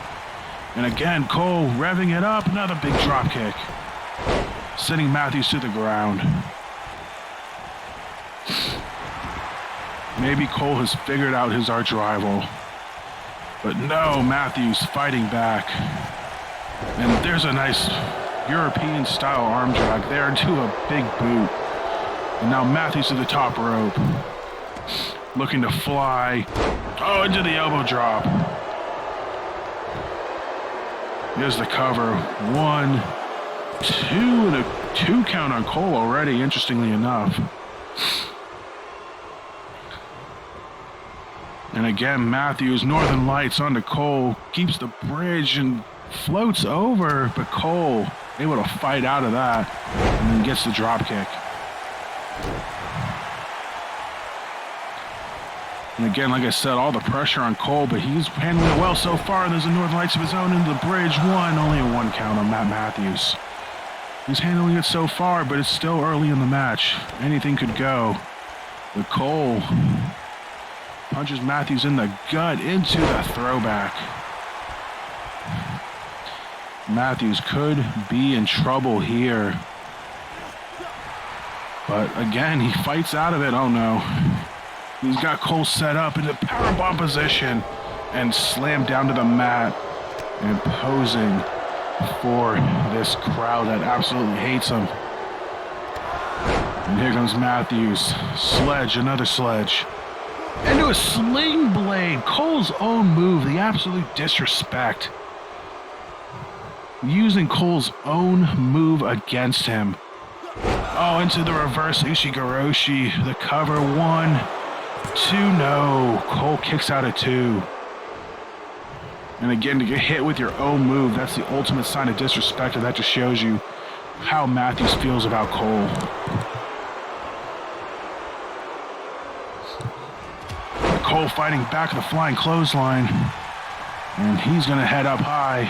[SPEAKER 1] And again, Cole revving it up. Another big dropkick. Sending Matthews to the ground. Maybe Cole has figured out his arch rival. But no, Matthews fighting back. And there's a nice European-style arm drag there into a big boot. And now Matthews to the top rope. Looking to fly. Oh, into the elbow drop. Here's the cover. 1, 2, and a 2 count on Cole already, interestingly enough. And again, Matthews, Northern Lights onto Cole, keeps the bridge and floats over, but Cole able to fight out of that, and then gets the drop kick. And again, like I said, all the pressure on Cole, but he's handling it well so far. And there's a Northern Lights of his own into the bridge. Only a 1 count on Matt Matthews. He's handling it so far, but it's still early in the match. Anything could go. But Cole punches Matthews in the gut into the throwback. Matthews could be in trouble here. But again, he fights out of it. Oh no. He's got Cole set up into powerbomb position and slammed down to the mat and posing for this crowd that absolutely hates him. And here comes Matthews. Sledge, another sledge. Into a sling blade. Cole's own move, the absolute disrespect. Using Cole's own move against him. Oh, into the reverse Ushigoroshi. The cover, 1, 2, no. Cole kicks out at 2. And again, to get hit with your own move, that's the ultimate sign of disrespect, and that just shows you how Matthews feels about Cole. Cole fighting back with a flying clothesline, and he's going to head up high.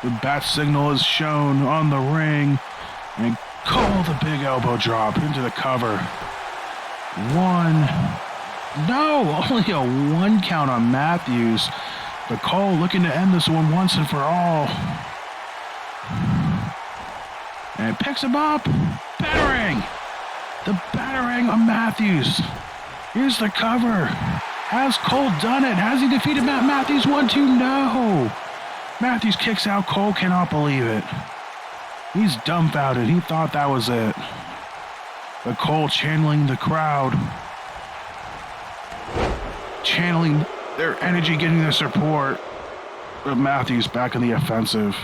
[SPEAKER 1] The bat signal is shown on the ring, and Cole the big elbow drop into the cover. 1. No, only a 1 count on Matthews, but Cole looking to end this one once and for all. And picks him up. Battering. The battering on Matthews. Here's the cover. Has Cole done it? Has he defeated Matt Matthews? 1, 2, no. Matthews kicks out. Cole cannot believe it. He's dumbfounded. He thought that was it. But Cole channeling the crowd. Channeling their energy, getting their support. But Matthews back in the offensive.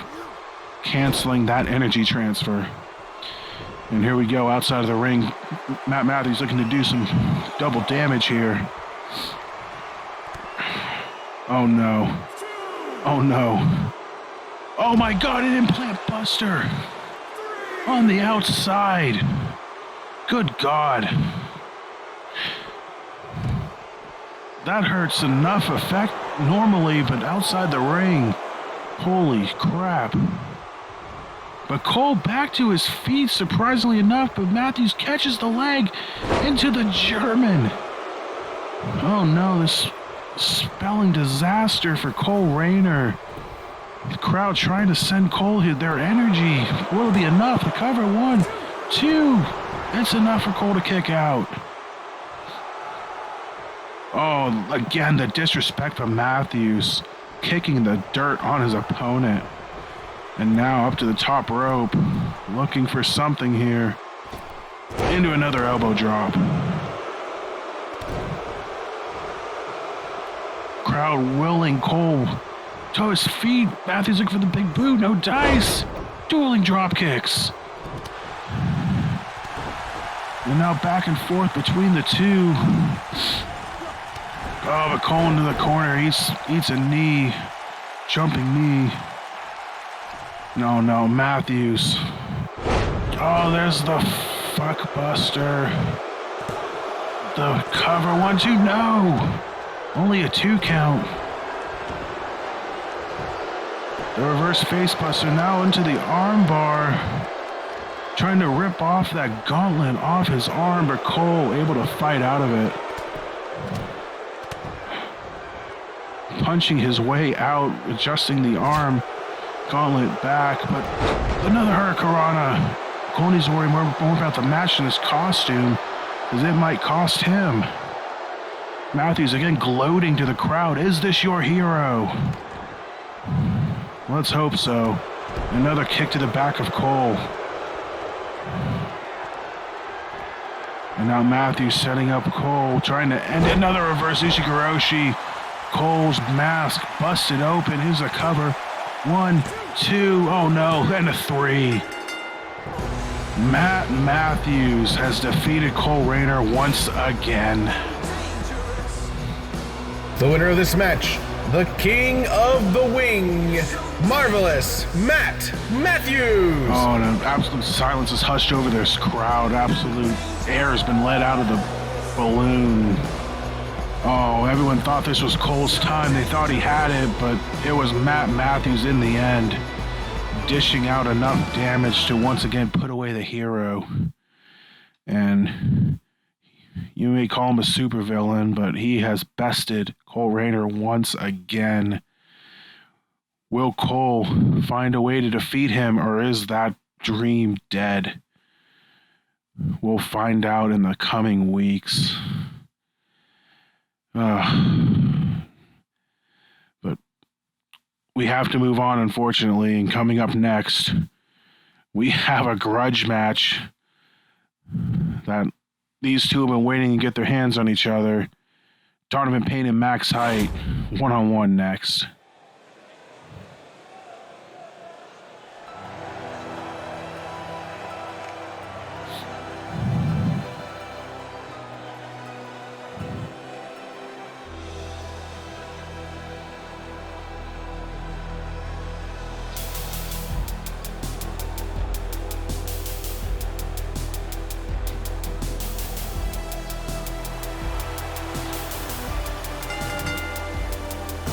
[SPEAKER 1] Canceling that energy transfer. And here we go outside of the ring. Matt Matthews looking to do some double damage here. Oh no. Oh no. Oh my God, an implant buster. On the outside. Good God. That hurts enough effect normally, but outside the ring. Holy crap. But Cole back to his feet, surprisingly enough, but Matthews catches the leg into the German. Oh no, this spelling disaster for Cole Rayner. The crowd trying to send Cole their energy. Will it be enough? The cover, 1, 2. It's enough for Cole to kick out. Oh, again, the disrespect from Matthews. Kicking the dirt on his opponent. And now up to the top rope. Looking for something here. Into another elbow drop. Crowd willing Cole to his feet. Matthews looking for the big boot. No dice. Dueling drop kicks. And now back and forth between the two. Oh, but Cole into the corner. Eats a knee. Jumping knee. No, Matthews. Oh, there's the fuck buster. The cover, 1, 2, no. Only a 2 count. The reverse face buster now into the arm bar. Trying to rip off that gauntlet off his arm, but Cole able to fight out of it. Punching his way out, adjusting the arm gauntlet back, but another Hurricanrana. Cole needs to worry more about the match than his costume, because it might cost him. Matthews again gloating to the crowd. Is this your hero? Let's hope so. Another kick to the back of Cole. And now Matthews setting up Cole, trying to end another reverse Ushigoroshi. Cole's mask busted open. Here's a cover. 1, 2, oh no, and a 3. Matt Matthews has defeated Cole Rayner once again.
[SPEAKER 3] The winner of this match the king of the wing, Marvelous Matt Matthews.
[SPEAKER 1] Oh, and an absolute silence is hushed over this crowd. Absolute air has been let out of the balloon. Oh, everyone thought this was Cole's time. They thought he had it, but it was Matt Matthews in the end, dishing out enough damage to once again put away the hero. And you may call him a supervillain, but he has bested Cole Rayner once again. Will Cole find a way to defeat him, or is that dream dead? We'll find out in the coming weeks. But we have to move on, unfortunately, and coming up next, we have a grudge match that these two have been waiting to get their hands on each other. Donovan Payne and Max Height, one-on-one next.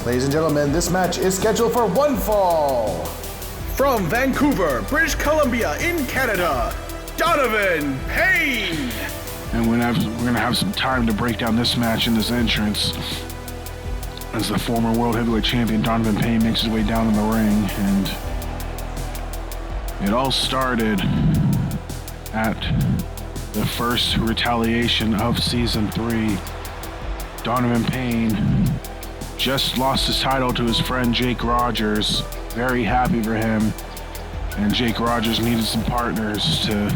[SPEAKER 2] Ladies and gentlemen, this match is scheduled for one fall.
[SPEAKER 3] From Vancouver, British Columbia in Canada, Donovan Payne.
[SPEAKER 1] And we're gonna have some time to break down this match in this entrance as the former World Heavyweight Champion Donovan Payne makes his way down in the ring. And it all started at the first retaliation of Season 3. Donovan Payne just lost his title to his friend Jake Rogers. Very happy for him. And Jake Rogers needed some partners to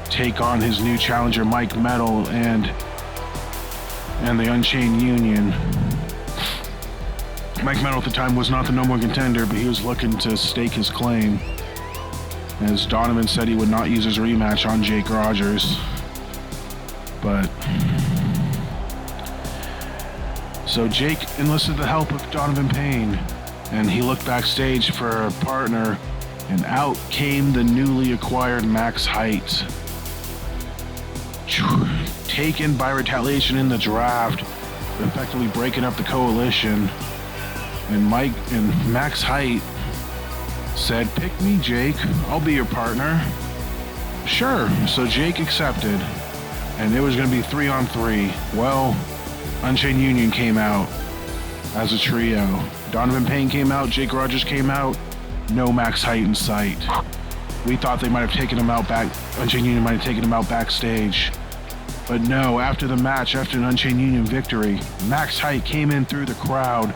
[SPEAKER 1] take on his new challenger Mike Metal and the Unchained Union. Mike Metal at the time was not the number one contender, but he was looking to stake his claim, as Donovan said he would not use his rematch on Jake Rogers. But so Jake enlisted the help of Donovan Payne, and he looked backstage for a partner, and out came the newly acquired Max Height. Taken by retaliation in the draft, effectively breaking up the coalition. And Max Height said, "Pick me, Jake. I'll be your partner." Sure. So Jake accepted, and it was going to be 3-on-3. Well, Unchained Union came out as a trio. Donovan Payne came out, Jake Rogers came out, no Max Height in sight. We thought they might have taken him out Unchained Union might have taken him out backstage. But no, after the match, after an Unchained Union victory, Max Height came in through the crowd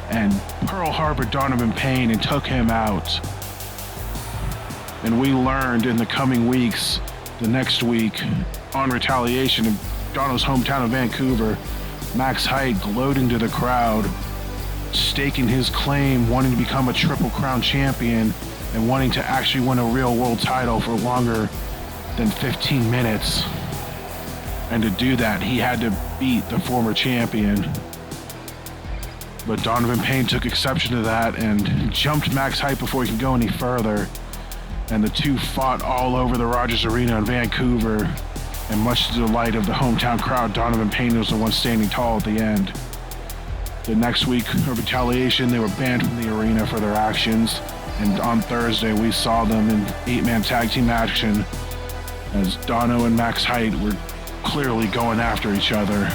[SPEAKER 1] and Pearl Harbored Donovan Payne and took him out. And we learned in the coming weeks, the next week, on retaliation in Dono's hometown of Vancouver, Max Height gloating to the crowd, staking his claim, wanting to become a Triple Crown champion and wanting to actually win a real world title for longer than 15 minutes. And to do that, he had to beat the former champion. But Donovan Payne took exception to that and jumped Max Height before he could go any further. And the two fought all over the Rogers Arena in Vancouver. And much to the delight of the hometown crowd, Donovan Payne was the one standing tall at the end. The next week of retaliation, they were banned from the arena for their actions. And on Thursday, we saw them in 8-man tag team action as Dono and Max Height were clearly going after each other.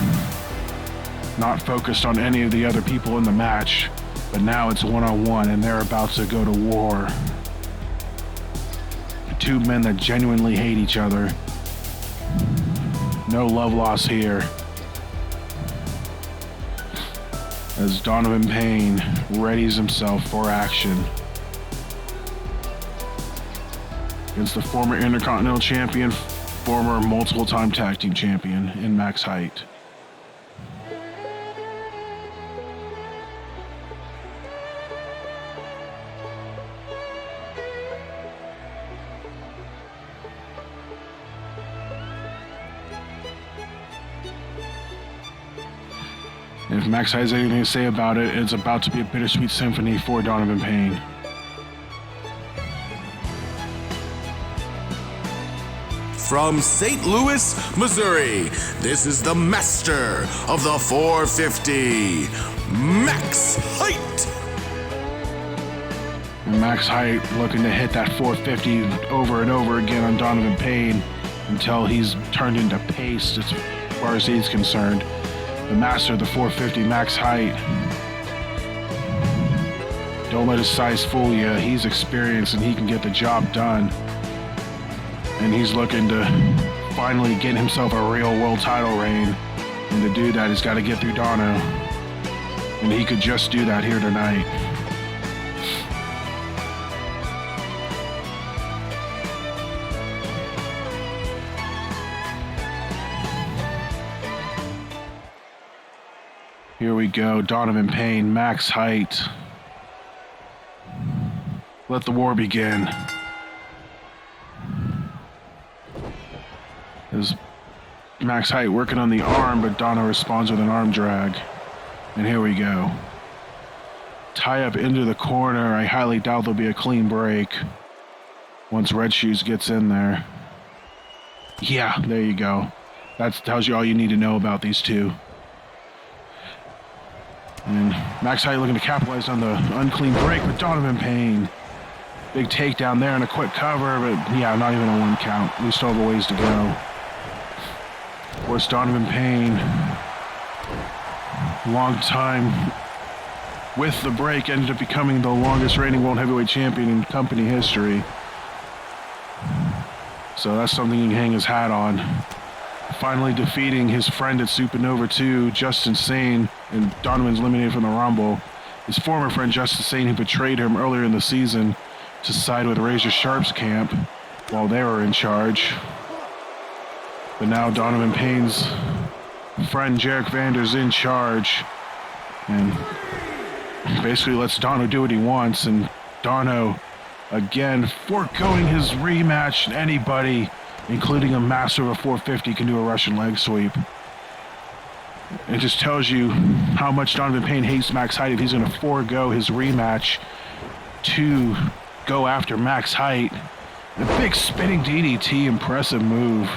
[SPEAKER 1] Not focused on any of the other people in the match, but now it's one-on-one and they're about to go to war. Two men that genuinely hate each other. No love lost here. As Donovan Payne readies himself for action against the former Intercontinental Champion, former multiple-time tag team champion in Max Height. If Max has anything to say about it, it's about to be a bittersweet symphony for Donovan Payne.
[SPEAKER 2] From St. Louis, Missouri, this is the master of the 450, Max Height.
[SPEAKER 1] And Max Height looking to hit that 450 over and over again on Donovan Payne until he's turned into paste as far as he's concerned. The master of the 450, Max Height. Don't let his size fool you. He's experienced and he can get the job done. And he's looking to finally get himself a real world title reign. And to do that, he's got to get through Dono. And he could just do that here tonight. Here we go, Donovan Payne, Max Height. Let the war begin. As Max Height working on the arm, but Dono responds with an arm drag. And here we go. Tie up into the corner. I highly doubt there'll be a clean break once Red Shoes gets in there. Yeah, there you go. That tells you all you need to know about these two. And Max Height looking to capitalize on the unclean break with Donovan Payne. Big takedown there and a quick cover, but yeah, not even a 1 count. We still have a ways to go. Of course, Donovan Payne, long time with the break, ended up becoming the longest reigning world heavyweight champion in company history. So that's something he can hang his hat on. Finally defeating his friend at Supernova 2, Justin Sane, and Donovan's eliminated from the Rumble. His former friend Justin Sane, who betrayed him earlier in the season to side with Razor Sharp's camp while they were in charge. But now Donovan Payne's friend Jarek Vander's in charge and basically lets Dono do what he wants. And Dono, again, foregoing his rematch. Anybody, including a master of a 450, can do a Russian leg sweep. It just tells you how much Donovan Payne hates Max Height if he's going to forego his rematch to go after Max Height. The big spinning DDT, impressive move.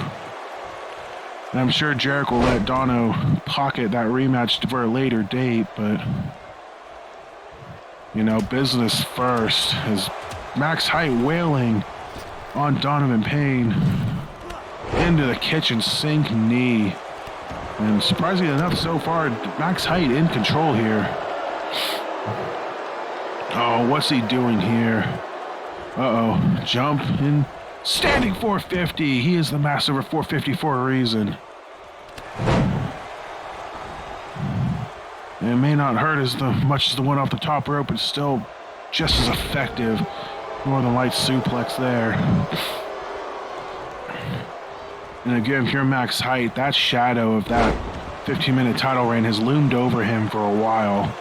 [SPEAKER 1] And I'm sure Jarek will let Dono pocket that rematch for a later date, but you know, business first. As Max Height wailing on Donovan Payne into the kitchen sink knee. And surprisingly enough, so far, Max Height in control here. Oh, what's he doing here? Uh-oh, jump in. Standing 450. He is the master of 450 for a reason. It may not hurt as much as the one off the top rope, but still just as effective. Northern Lights suplex there. And again, if you're Max Height, that shadow of that 15-minute title reign has loomed over him for a while.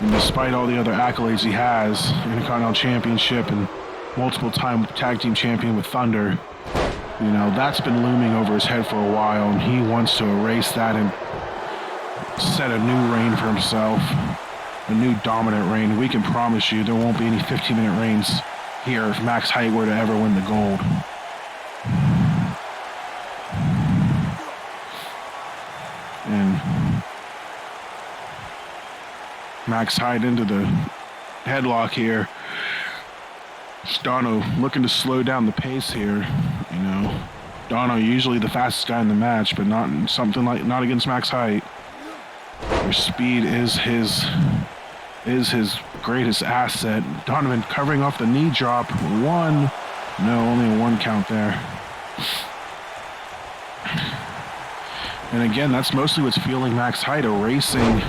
[SPEAKER 1] And despite all the other accolades he has, Intercontinental Championship and multiple-time tag team champion with Thunder, you know, that's been looming over his head for a while, and he wants to erase that and set a new reign for himself, a new dominant reign. We can promise you there won't be any 15-minute reigns here if Max Height were to ever win the gold. And Max Height into the headlock here. Dono looking to slow down the pace here, you know. Dono usually the fastest guy in the match, but not against Max Height. Where speed is his greatest asset. Donovan covering off the knee drop. Only a 1 count there. And again, that's mostly what's fueling Max Height, erasing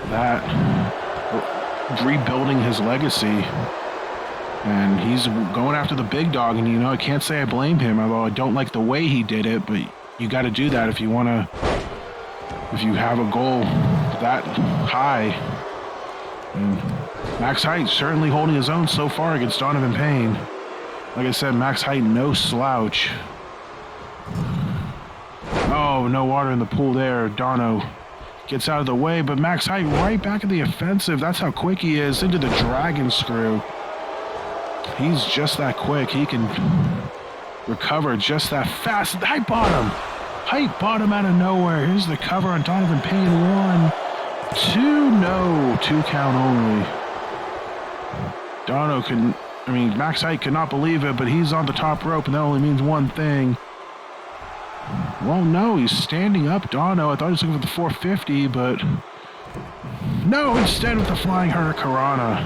[SPEAKER 1] that, rebuilding his legacy. And he's going after the big dog, and you know, I can't say I blame him, although I don't like the way he did it, but you got to do that if you have a goal that high. And Max Height certainly holding his own so far against Donovan Payne. Like I said, Max Height no slouch. Oh, no water in the pool there. Dono Gets out of the way, but Max Height right back in the offensive. That's how quick he is, into the dragon screw. He's just that quick. He can recover just that fast. Height bottom. Height bottom out of nowhere. Here's the cover on Donovan Payne. 1, 2, no. 2 count only. Max Height could not believe it, but he's on the top rope, and that only means one thing. Well, no, he's standing up, Dono. I thought he was looking for the 450, but no, instead with the flying hurricanrana.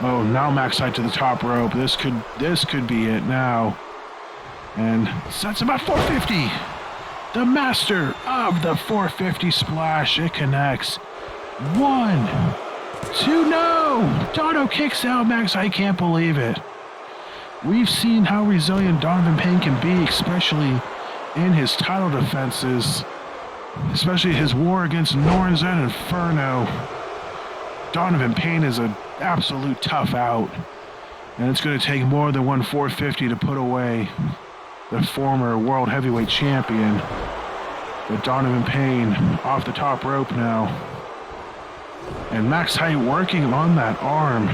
[SPEAKER 1] Oh, now Max Height to the top rope. This could be it now. And sets him at 450. The master of the 450 splash. It connects. 1, 2, no! Dono kicks out. Max Height can't believe it. We've seen how resilient Donovan Payne can be, especially in his title defenses, especially his war against Norns and Inferno. Donovan Payne is an absolute tough out, and it's going to take more than 450 to put away the former World Heavyweight Champion. But Donovan Payne off the top rope now, and Max Height working on that arm,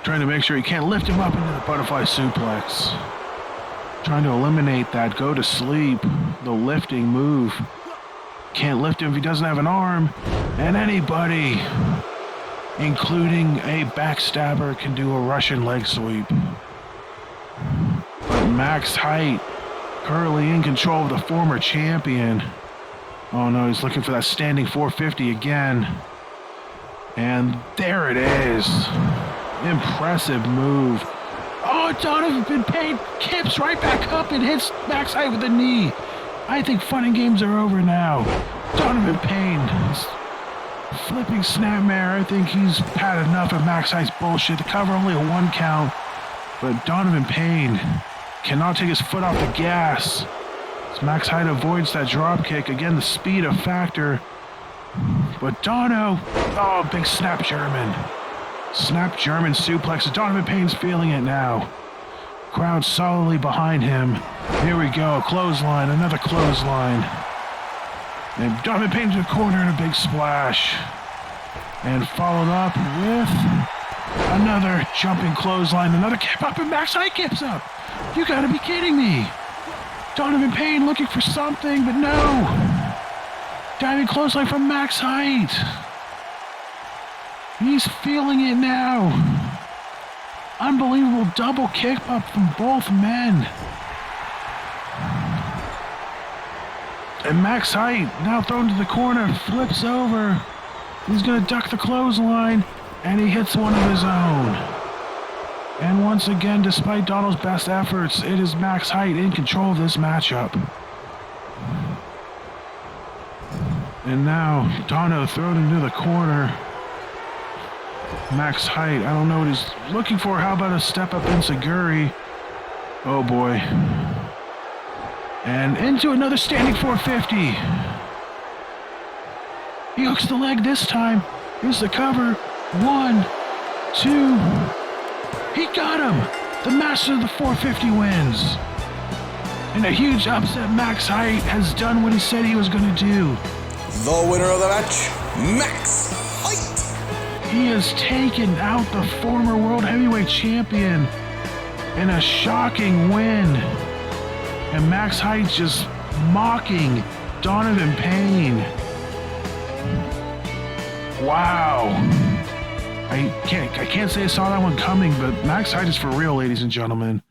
[SPEAKER 1] trying to make sure he can't lift him up into the butterfly suplex. Trying to eliminate that go to sleep, the lifting move. Can't lift him if he doesn't have an arm. And anybody, including a backstabber, can do a Russian leg sweep. But Max Height, currently in control of the former champion. Oh no, he's looking for that standing 450 again. And there it is. Impressive move. Oh, Donovan Payne kips right back up and hits Max Height with a knee. I think fun and games are over now. Donovan Payne is flipping snapmare. I think he's had enough of Max Height's bullshit. The cover only a 1 count, but Donovan Payne cannot take his foot off the gas. As Max Height avoids that drop kick. Again, the speed a factor. But Dono, oh, big snap German. Snap German suplex. Donovan Payne's feeling it now. Crowd solidly behind him. Here we go. Clothesline. Another clothesline. And Donovan Payne to the corner in a big splash. And followed up with another jumping clothesline. Another kip up, and Max Height kips up. You gotta be kidding me. Donovan Payne looking for something, but no. Diving clothesline from Max Height. He's feeling it now. Unbelievable double kick up from both men. And Max Height, now thrown to the corner, flips over. He's going to duck the clothesline, and he hits one of his own. And once again, despite Donald's best efforts, it is Max Height in control of this matchup. And now, Dono thrown into the corner. Max Height, I don't know what he's looking for. How about a step up enziguri? Oh boy. And into another standing 450. He hooks the leg this time. Here's the cover. 1, 2. He got him. The master of the 450 wins. In a huge upset, Max Height has done what he said he was going to do.
[SPEAKER 2] The winner of the match, Max Height.
[SPEAKER 1] He has taken out the former World Heavyweight Champion in a shocking win. And Max Height just mocking Donovan Payne. Wow. I can't say I saw that one coming, but Max Height is for real, ladies and gentlemen.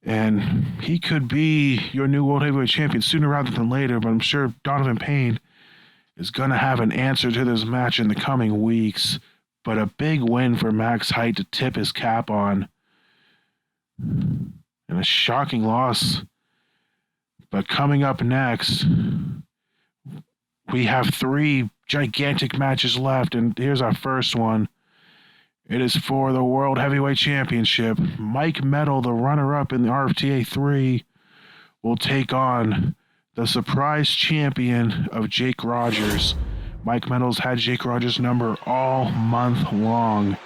[SPEAKER 1] And he could be your new World Heavyweight Champion sooner rather than later, but I'm sure Donovan Payne is going to have an answer to this match in the coming weeks. But a big win for Max Height to tip his cap on. And a shocking loss. But coming up next, we have 3 gigantic matches left, and here's our first one. It is for the World Heavyweight Championship. Mike Metal, the runner-up in the RFTA 3, will take on the surprise champion of Jake Rogers. Mike Metal's had Jake Rogers' number all month long,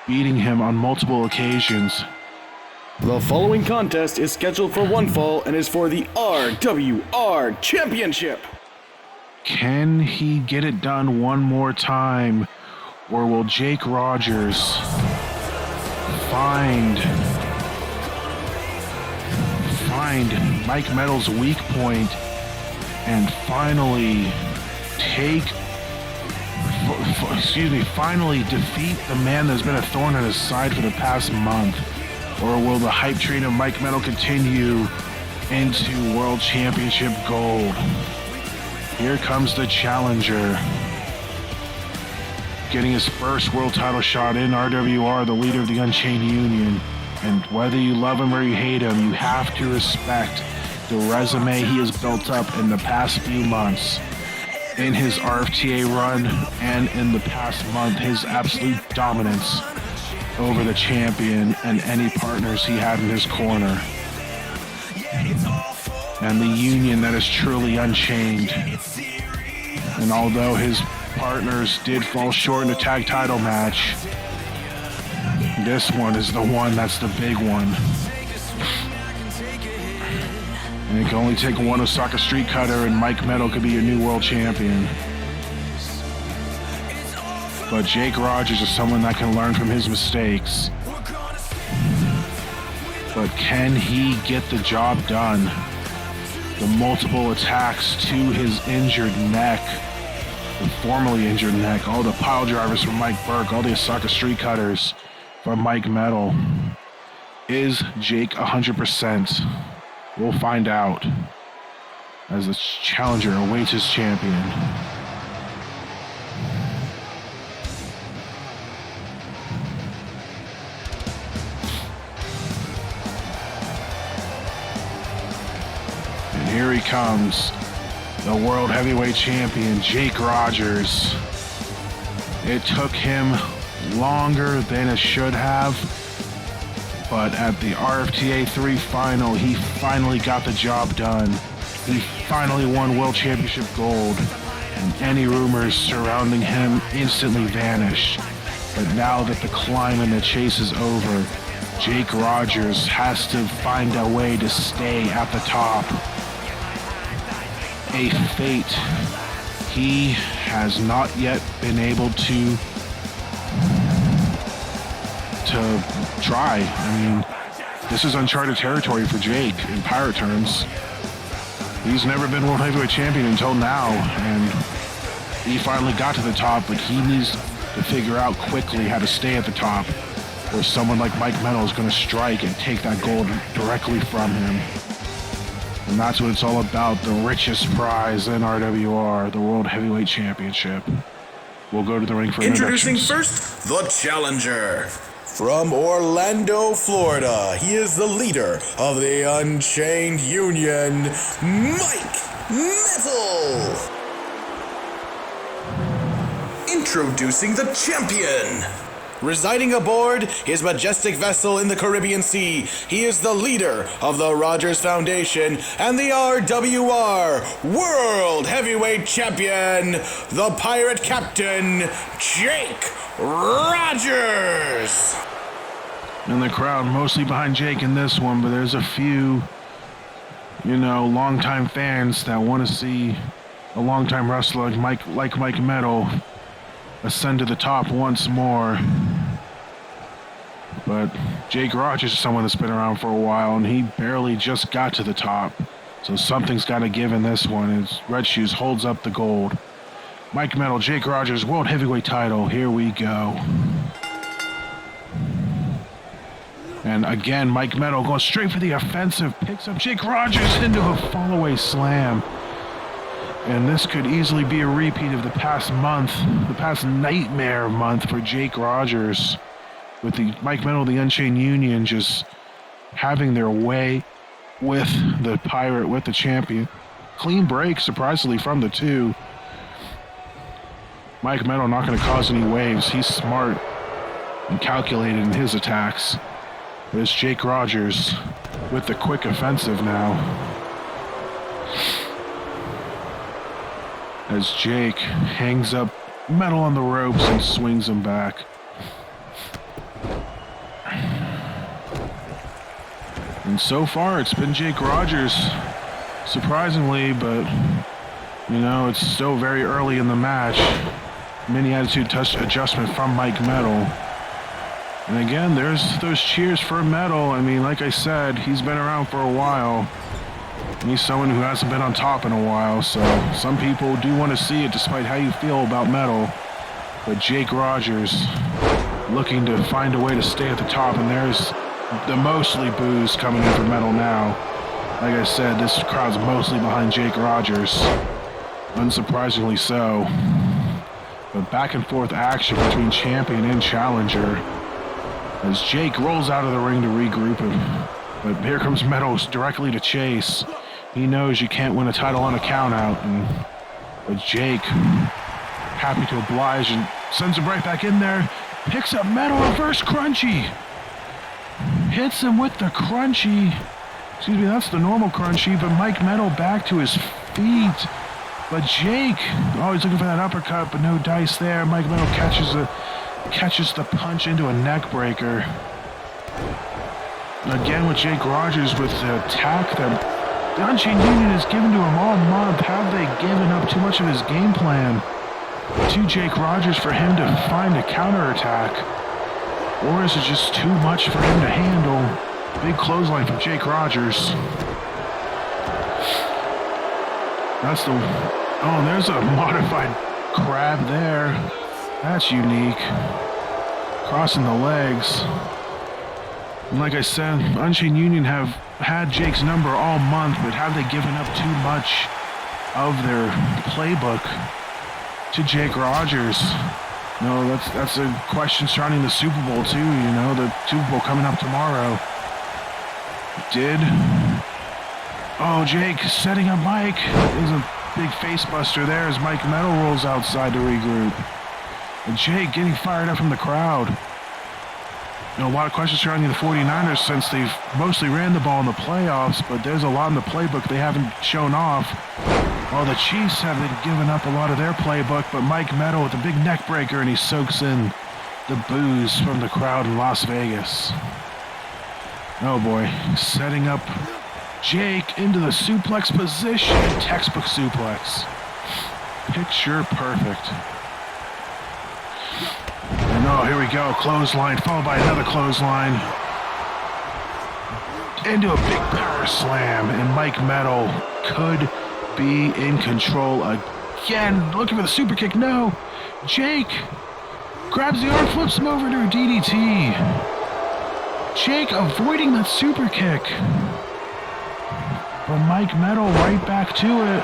[SPEAKER 1] beating him on multiple occasions.
[SPEAKER 4] The following contest is scheduled for one fall and is for the RWR Championship.
[SPEAKER 1] Can he get it done one more time, or will Jake Rogers find Mike Metal's weak point and finally finally defeat the man that's been a thorn in his side for the past month? Or will the hype train of Mike Metal continue into World Championship gold? Here comes the challenger, getting his first world title shot in RWR, the leader of the Unchained Union. And whether you love him or you hate him, you have to respect the resume he has built up in the past few months. In his RFTA run and in the past month, his absolute dominance over the champion and any partners he had in his corner. And the union that is truly unchained. And although his partners did fall short in the tag title match, this one is the one that's the big one. And it can only take one Osaka Street Cutter and Mike Metal could be your new world champion. But Jake Rogers is someone that can learn from his mistakes. But can he get the job done? The multiple attacks to his injured neck, the formerly injured neck, all the pile drivers from Mike Burke, all the Osaka Street Cutters from Mike Metal. Is Jake 100%? We'll find out as the challenger awaits his champion. And here he comes, the World Heavyweight Champion, Jake Rogers. It took him longer than it should have, but at the RFTA 3 final, he finally got the job done. He finally won World Championship gold, and any rumors surrounding him instantly vanished. But now that the climb and the chase is over, Jake Rogers has to find a way to stay at the top. A fate he has not yet been able to try. I mean, this is uncharted territory for Jake in pirate terms. He's never been World Heavyweight Champion until now, and he finally got to the top, but he needs to figure out quickly how to stay at the top, or someone like Mike Metal is going to strike and take that gold directly from him. And that's what it's all about, the richest prize in RWR, the World Heavyweight Championship. We'll go to the ring for
[SPEAKER 2] Introducing
[SPEAKER 1] introductions.
[SPEAKER 2] first, the challenger. From Orlando, Florida, he is the leader of the Unchained Union, Mike Metal. Introducing the champion. Residing aboard his majestic vessel in the Caribbean Sea, he is the leader of the Rogers Foundation and the RWR World Heavyweight Champion, the Pirate Captain, Jake Rogers.
[SPEAKER 1] And the crowd mostly behind Jake in this one, but there's a few, longtime fans that want to see a longtime wrestler like Mike Metal ascend to the top once more. But Jake Rogers is someone that's been around for a while, and he barely just got to the top. So something's got to give in this one as Red Shoes holds up the gold. Mike Metal, Jake Rogers, World Heavyweight title. Here we go. And again, Mike Metal going straight for the offensive, picks up Jake Rogers into a fallaway slam. And this could easily be a repeat of the past month, the past nightmare month for Jake Rogers, with the Mike Metal, the Unchained Union, just having their way with the Pirate, with the champion. Clean break, surprisingly, from the two. Mike Metal not going to cause any waves. He's smart and calculated in his attacks. But it's Jake Rogers with the quick offensive now. As Jake hangs up Metal on the ropes and swings him back. And so far, it's been Jake Rogers, surprisingly, but, it's still very early in the match. Mini attitude touch adjustment from Mike Metal. And again, there's those cheers for Metal. I mean, like I said, he's been around for a while. And he's someone who hasn't been on top in a while, so some people do want to see it despite how you feel about Metal. But Jake Rogers looking to find a way to stay at the top, and there's the mostly boos coming in for Metal now. Like I said, this crowd's mostly behind Jake Rogers. Unsurprisingly so. But back and forth action between champion and challenger as Jake rolls out of the ring to regroup him. But here comes Metal directly to chase. He knows you can't win a title on a countout, but Jake, happy to oblige, and sends him right back in there. Picks up Metal, reverse crunchy. Hits him with the crunchy. Excuse me, that's the normal crunchy, but Mike Metal back to his feet. But Jake, he's looking for that uppercut, but no dice there. Mike Metal catches the punch into a neck breaker. Again with Jake Rogers with the attack that the Unchained Union has given to him all month. Have they given up too much of his game plan to Jake Rogers for him to find a counterattack? Or is it just too much for him to handle? Big clothesline from Jake Rogers. There's a modified crab there. That's unique. Crossing the legs. And like I said, Unchained Union have had Jake's number all month, but have they given up too much of their playbook to Jake Rogers? No, that's a question surrounding the Super Bowl too, the Super Bowl coming up tomorrow. Jake setting up Mike. There's a big face buster there as Mike Metal rolls outside to regroup. And Jake getting fired up from the crowd. A lot of questions surrounding the 49ers since they've mostly ran the ball in the playoffs, but there's a lot in the playbook they haven't shown off. While the Chiefs haven't given up a lot of their playbook, but Mike Metal with a big neck breaker, and he soaks in the boos from the crowd in Las Vegas. Oh boy, setting up Jake into the suplex position. Textbook suplex. Picture perfect. And here we go. Clothesline followed by another clothesline. Into a big power slam. And Mike Metal could be in control again. Looking for the super kick. No. Jake grabs the arm, flips him over to a DDT. Jake avoiding that super kick. But Mike Metal right back to it.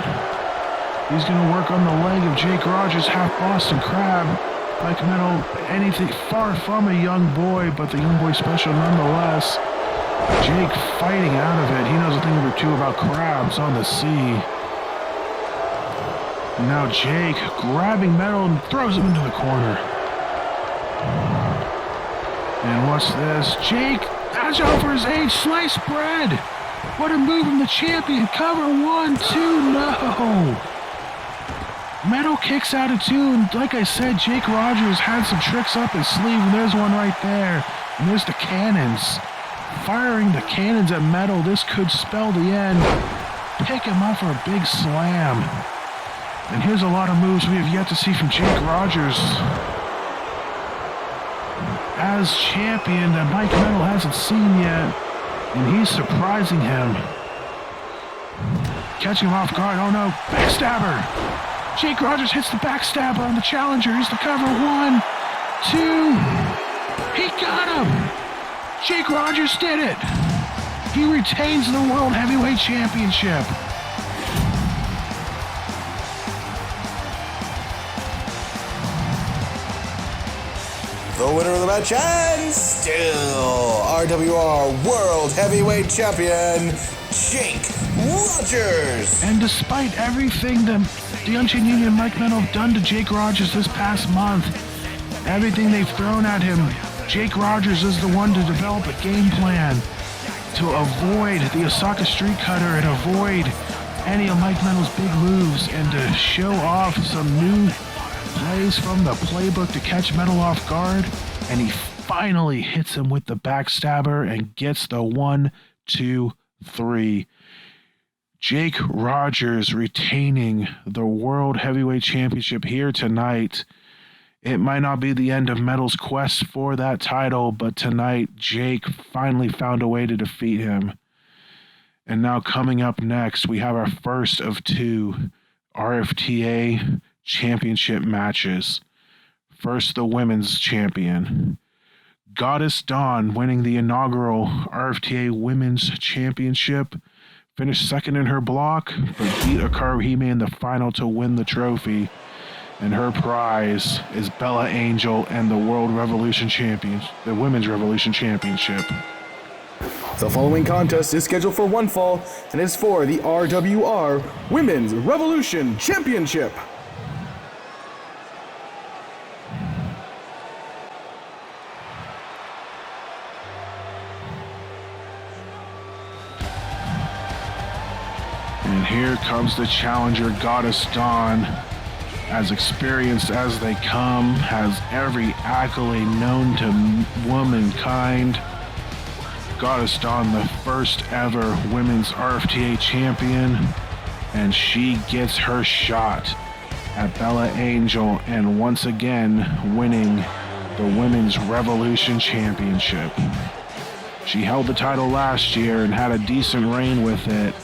[SPEAKER 1] He's going to work on the leg of Jake Rogers, half Boston Crab. Mike Metal, anything far from a young boy, but the young boy special nonetheless. Jake fighting out of it. He knows a thing or two about crabs on the sea. And now Jake grabbing Metal and throws him into the corner. And what's this? Jake, agile for his age, sliced bread. What a move from the champion. Cover 1, 2, no. Metal kicks out of 2, and like I said, Jake Rogers had some tricks up his sleeve, and there's one right there. And there's the cannons. Firing the cannons at Metal. This could spell the end. Pick him up for a big slam. And here's a lot of moves we have yet to see from Jake Rogers as champion that Mike Metal hasn't seen yet. And he's surprising him. Catching him off guard. Oh no, backstabber. Jake Rogers hits the backstabber on the challenger. Here's the cover. 1, 2. He got him. Jake Rogers did it. He retains the World Heavyweight Championship.
[SPEAKER 2] The winner of the match and still RWR World Heavyweight Champion, Jake Rogers.
[SPEAKER 1] And despite everything that the Unchained Union and Mike Metal have done to Jake Rogers this past month, everything they've thrown at him, Jake Rogers is the one to develop a game plan to avoid the Osaka Street Cutter and avoid any of Mike Metal's big moves and to show off some new plays from the playbook to catch Metal off guard. And he finally hits him with the backstabber and gets the 1, 2, 3. Jake Rogers retaining the World Heavyweight Championship here tonight. It might not be the end of Metal's quest for that title, but tonight Jake finally found a way to defeat him. And now coming up next, we have our first of 2 RFTA championship matches. First, the women's champion, Goddess Dawn, winning the inaugural RFTA Women's Championship. Finished second in her block, but beat Hikaru Hime in the final to win the trophy. And her prize is Bella Angel and the World Revolution Champions, the Women's Revolution Championship.
[SPEAKER 4] The following contest is scheduled for one fall and is for the RWR Women's Revolution Championship.
[SPEAKER 1] And here comes the challenger, Goddess Dawn. As experienced as they come, has every accolade known to womankind. Goddess Dawn, the first ever women's RFTA champion, and she gets her shot at Bella Angel and once again winning the Women's Revolution Championship. She held the title last year and had a decent reign with it,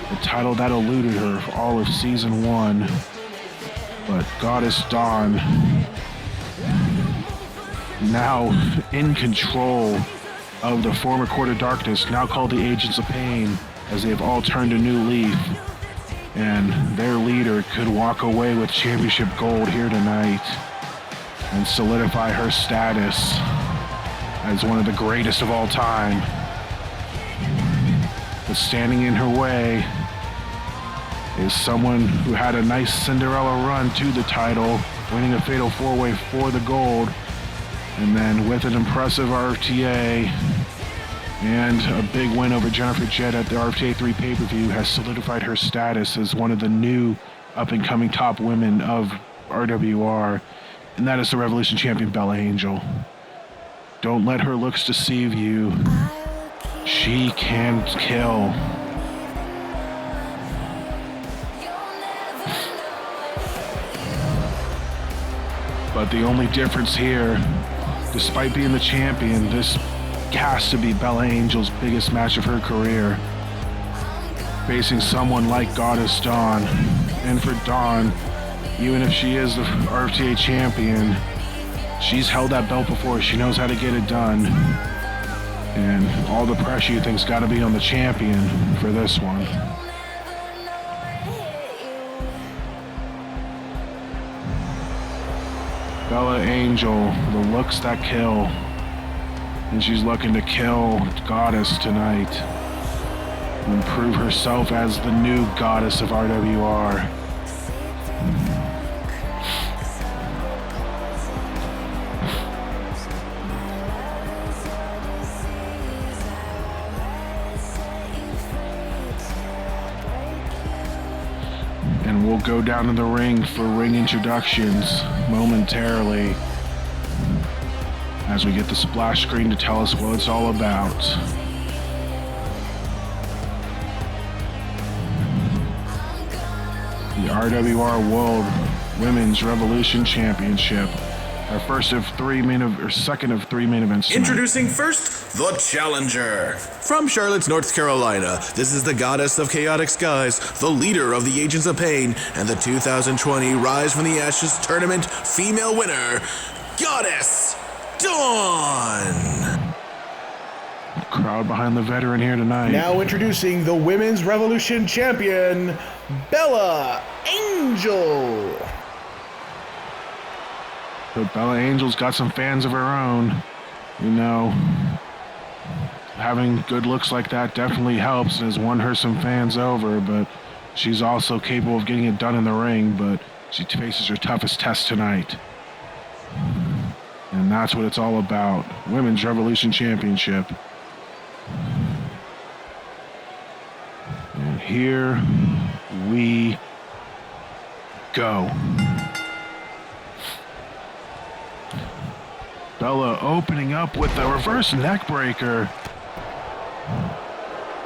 [SPEAKER 1] the title that eluded her for all of Season 1. But Goddess Dawn, now in control of the former Court of Darkness, now called the Agents of Pain, as they have all turned a new leaf. And their leader could walk away with championship gold here tonight and solidify her status as one of the greatest of all time. But standing in her way is someone who had a nice Cinderella run to the title, winning a fatal 4-way for the gold, and then with an impressive RFTA and a big win over Jennifer Jett at the RFTA 3 pay-per-view, has solidified her status as one of the new up-and-coming top women of RWR, and that is the Revolution Champion, Bella Angel. Don't let her looks deceive you. She can kill. But the only difference here, despite being the champion, this has to be Bella Angel's biggest match of her career. Facing someone like Goddess Dawn. And for Dawn, even if she is the RFTA champion, she's held that belt before. She knows how to get it done. And all the pressure you think's got to be on the champion for this one. Bella Angel, the looks that kill. And she's looking to kill Goddess tonight and prove herself as the new goddess of RWR. And we'll go down to the ring for ring introductions momentarily as we get the splash screen to tell us what it's all about. The RWR World Women's Revolution Championship. Our second of 3 main events tonight.
[SPEAKER 2] Introducing first, the Challenger. From Charlotte, North Carolina, this is the Goddess of Chaotic Skies, the leader of the Agents of Pain, and the 2020 Rise from the Ashes Tournament female winner, Goddess Dawn.
[SPEAKER 1] Crowd behind the veteran here tonight.
[SPEAKER 3] Now introducing the Women's Revolution Champion, Bella Angel.
[SPEAKER 1] But Bella Angel's got some fans of her own. You know, having good looks like that definitely helps and has won her some fans over, but she's also capable of getting it done in the ring, but she faces her toughest test tonight. And that's what it's all about. Women's Revolution Championship. And here we go. Bella opening up with the reverse neck breaker.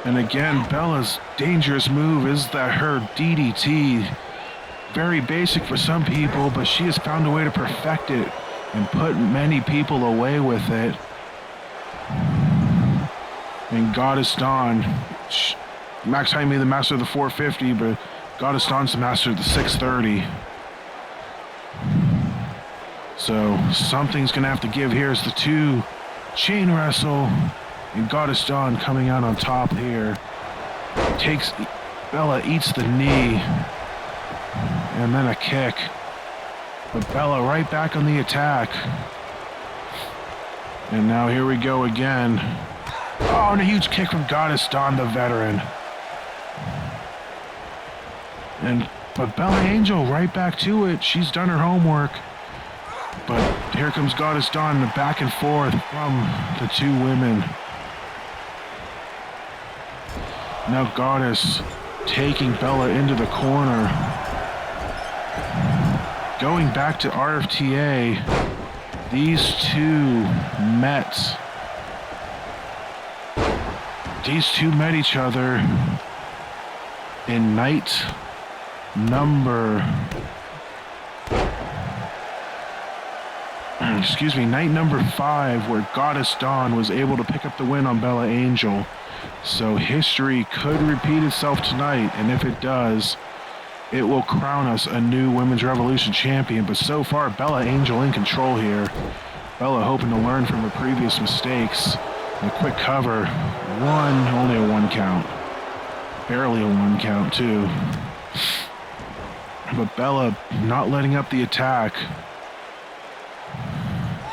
[SPEAKER 1] And again, Bella's dangerous move is her DDT. Very basic for some people, but she has found a way to perfect it and put many people away with it. And Goddess Dawn, Max Jaime, the master of the 450, but Goddess Dawn's the master of the 630. So something's gonna have to give here as the two chain wrestle, and Goddess Dawn coming out on top here. Bella eats the knee, and then a kick. But Bella right back on the attack. And now here we go again. Oh, and a huge kick from Goddess Dawn, the veteran. But Bella Angel right back to it. She's done her homework. But here comes Goddess Dawn, the back and forth from the two women. Now Goddess taking Bella into the corner. Going back to RFTA, these two met. These two met each other in night number 5, where Goddess Dawn was able to pick up the win on Bella Angel. So history could repeat itself tonight, and if it does, it will crown us a new Women's Revolution champion. But so far, Bella Angel in control here. Bella hoping to learn from her previous mistakes. A quick cover. Only a 1 count. Barely a 1 count, too. But Bella not letting up the attack.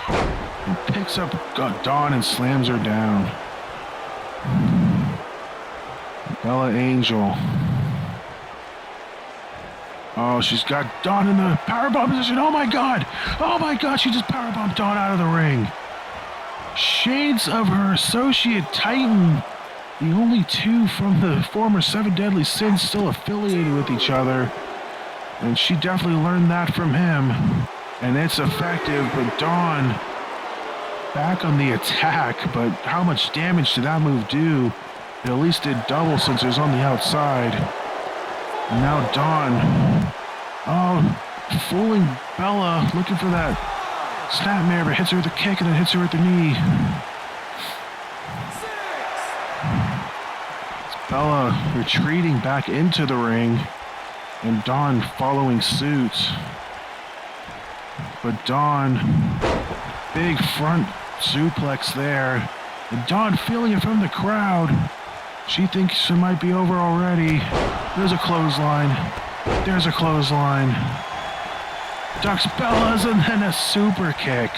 [SPEAKER 1] And picks up Dawn and slams her down. Bella Angel. Oh, she's got Dawn in the powerbomb position. Oh my God! Oh my God, she just powerbombed Dawn out of the ring. Shades of her associate Titan. The only two from the former 7 Deadly Sins still affiliated with each other. And she definitely learned that from him. And it's effective, but Dawn back on the attack. But how much damage did that move do? It at least did double since it was on the outside. And now Dawn, fooling Bella, looking for that snapmare, but hits her with a kick and then hits her with the knee. It's Bella retreating back into the ring, and Dawn following suit. But Dawn, big front suplex there, and Dawn feeling it from the crowd. She thinks it might be over already. There's a clothesline. There's a clothesline. Ducks Bella's and then a super kick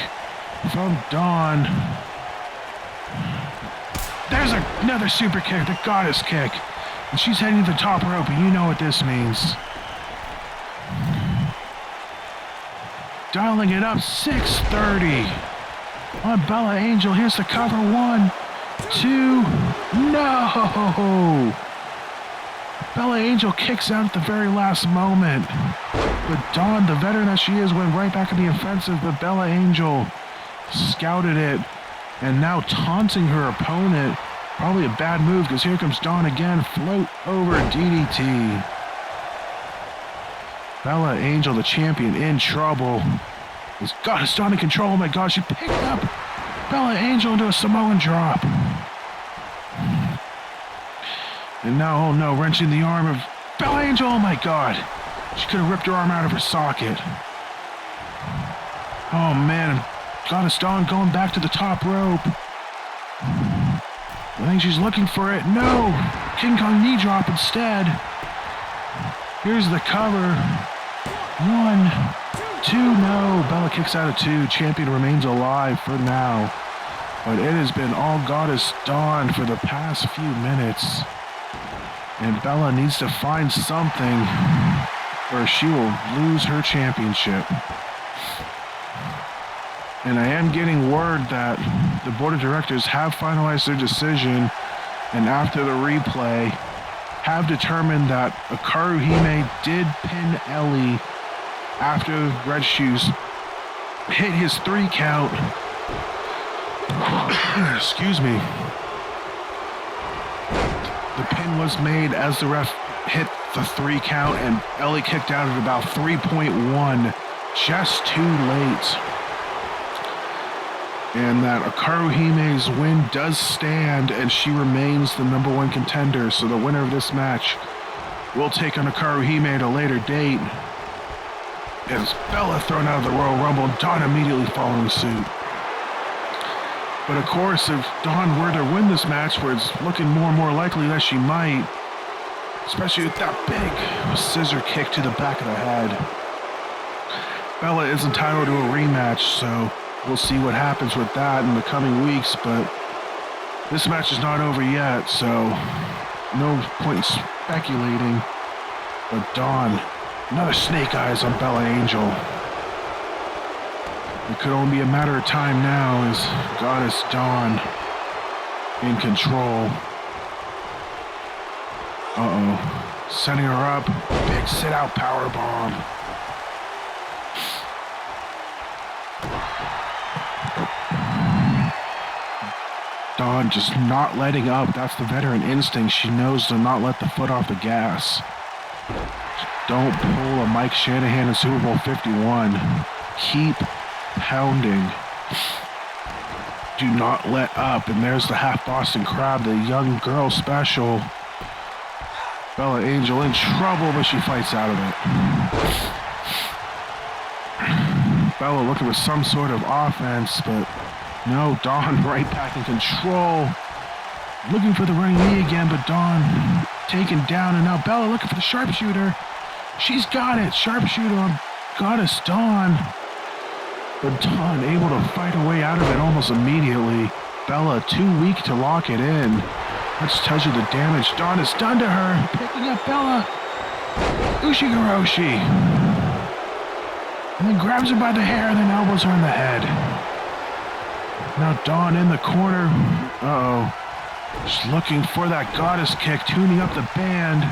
[SPEAKER 1] from Dawn. There's another super kick, the Goddess kick. And she's heading to the top rope, and you know what this means. Dialing it up, 6:30 on Bella Angel. Here's the cover, 1, 2, no! Bella Angel kicks out at the very last moment. But Dawn, the veteran that she is, went right back in the offensive, but Bella Angel scouted it, and now taunting her opponent. Probably a bad move, because here comes Dawn again, float over DDT. Bella Angel, the champion, in trouble. Has Goddess Dawn in control. Oh my God, she picked up Bella Angel into a Samoan drop. And now, oh no, wrenching the arm of Bella Angel. Oh my God. She could have ripped her arm out of her socket. Oh man, Goddess Dawn going back to the top rope. I think she's looking for it. No! King Kong knee drop instead. Here's the cover. 1, 2, no. Bella kicks out of 2. Champion remains alive for now. But it has been all Goddess Dawn for the past few minutes. And Bella needs to find something or she will lose her championship. And I am getting word that the board of directors have finalized their decision, and after the replay, have determined that Hikaru Hime did pin Ellie after Red Shoes hit his 3 count. Excuse me. The pin was made as the ref hit the 3 count, and Ellie kicked out at about 3.1, just too late. And that Hikaru Hime's win does stand, and she remains the number 1 contender. So the winner of this match will take on Hikaru Hime at a later date. As Bella thrown out of the Royal Rumble, and Dawn immediately following suit. But of course, if Dawn were to win this match, where it's looking more and more likely that she might, especially with that big scissor kick to the back of the head, Bella is entitled to a rematch, so we'll see what happens with that in the coming weeks. But this match is not over yet, so no point in speculating. But Dawn, another snake eyes on Bella Angel. It could only be a matter of time now as Goddess Dawn in control. Setting her up. Big sit-out powerbomb. Dawn just not letting up. That's the veteran instinct. She knows to not let the foot off the gas. Don't pull a Mike Shanahan in Super Bowl 51. Keep pounding. Do not let up. And there's the half Boston Crab, the young girl special. Bella Angel in trouble, but she fights out of it. Bella looking for some sort of offense, but no, Dawn right back in control. Looking for the running knee again, but Dawn taken down, and now Bella looking for the sharpshooter. She's got it. Sharpshooter on Goddess Dawn. But Dawn able to fight her way out of it almost immediately. Bella too weak to lock it in. That just tells you the damage Dawn has done to her. Picking up Bella. Ushigoroshi. And then grabs her by the hair and then elbows her in the head. Now Dawn in the corner. She's looking for that goddess kick, tuning up the band.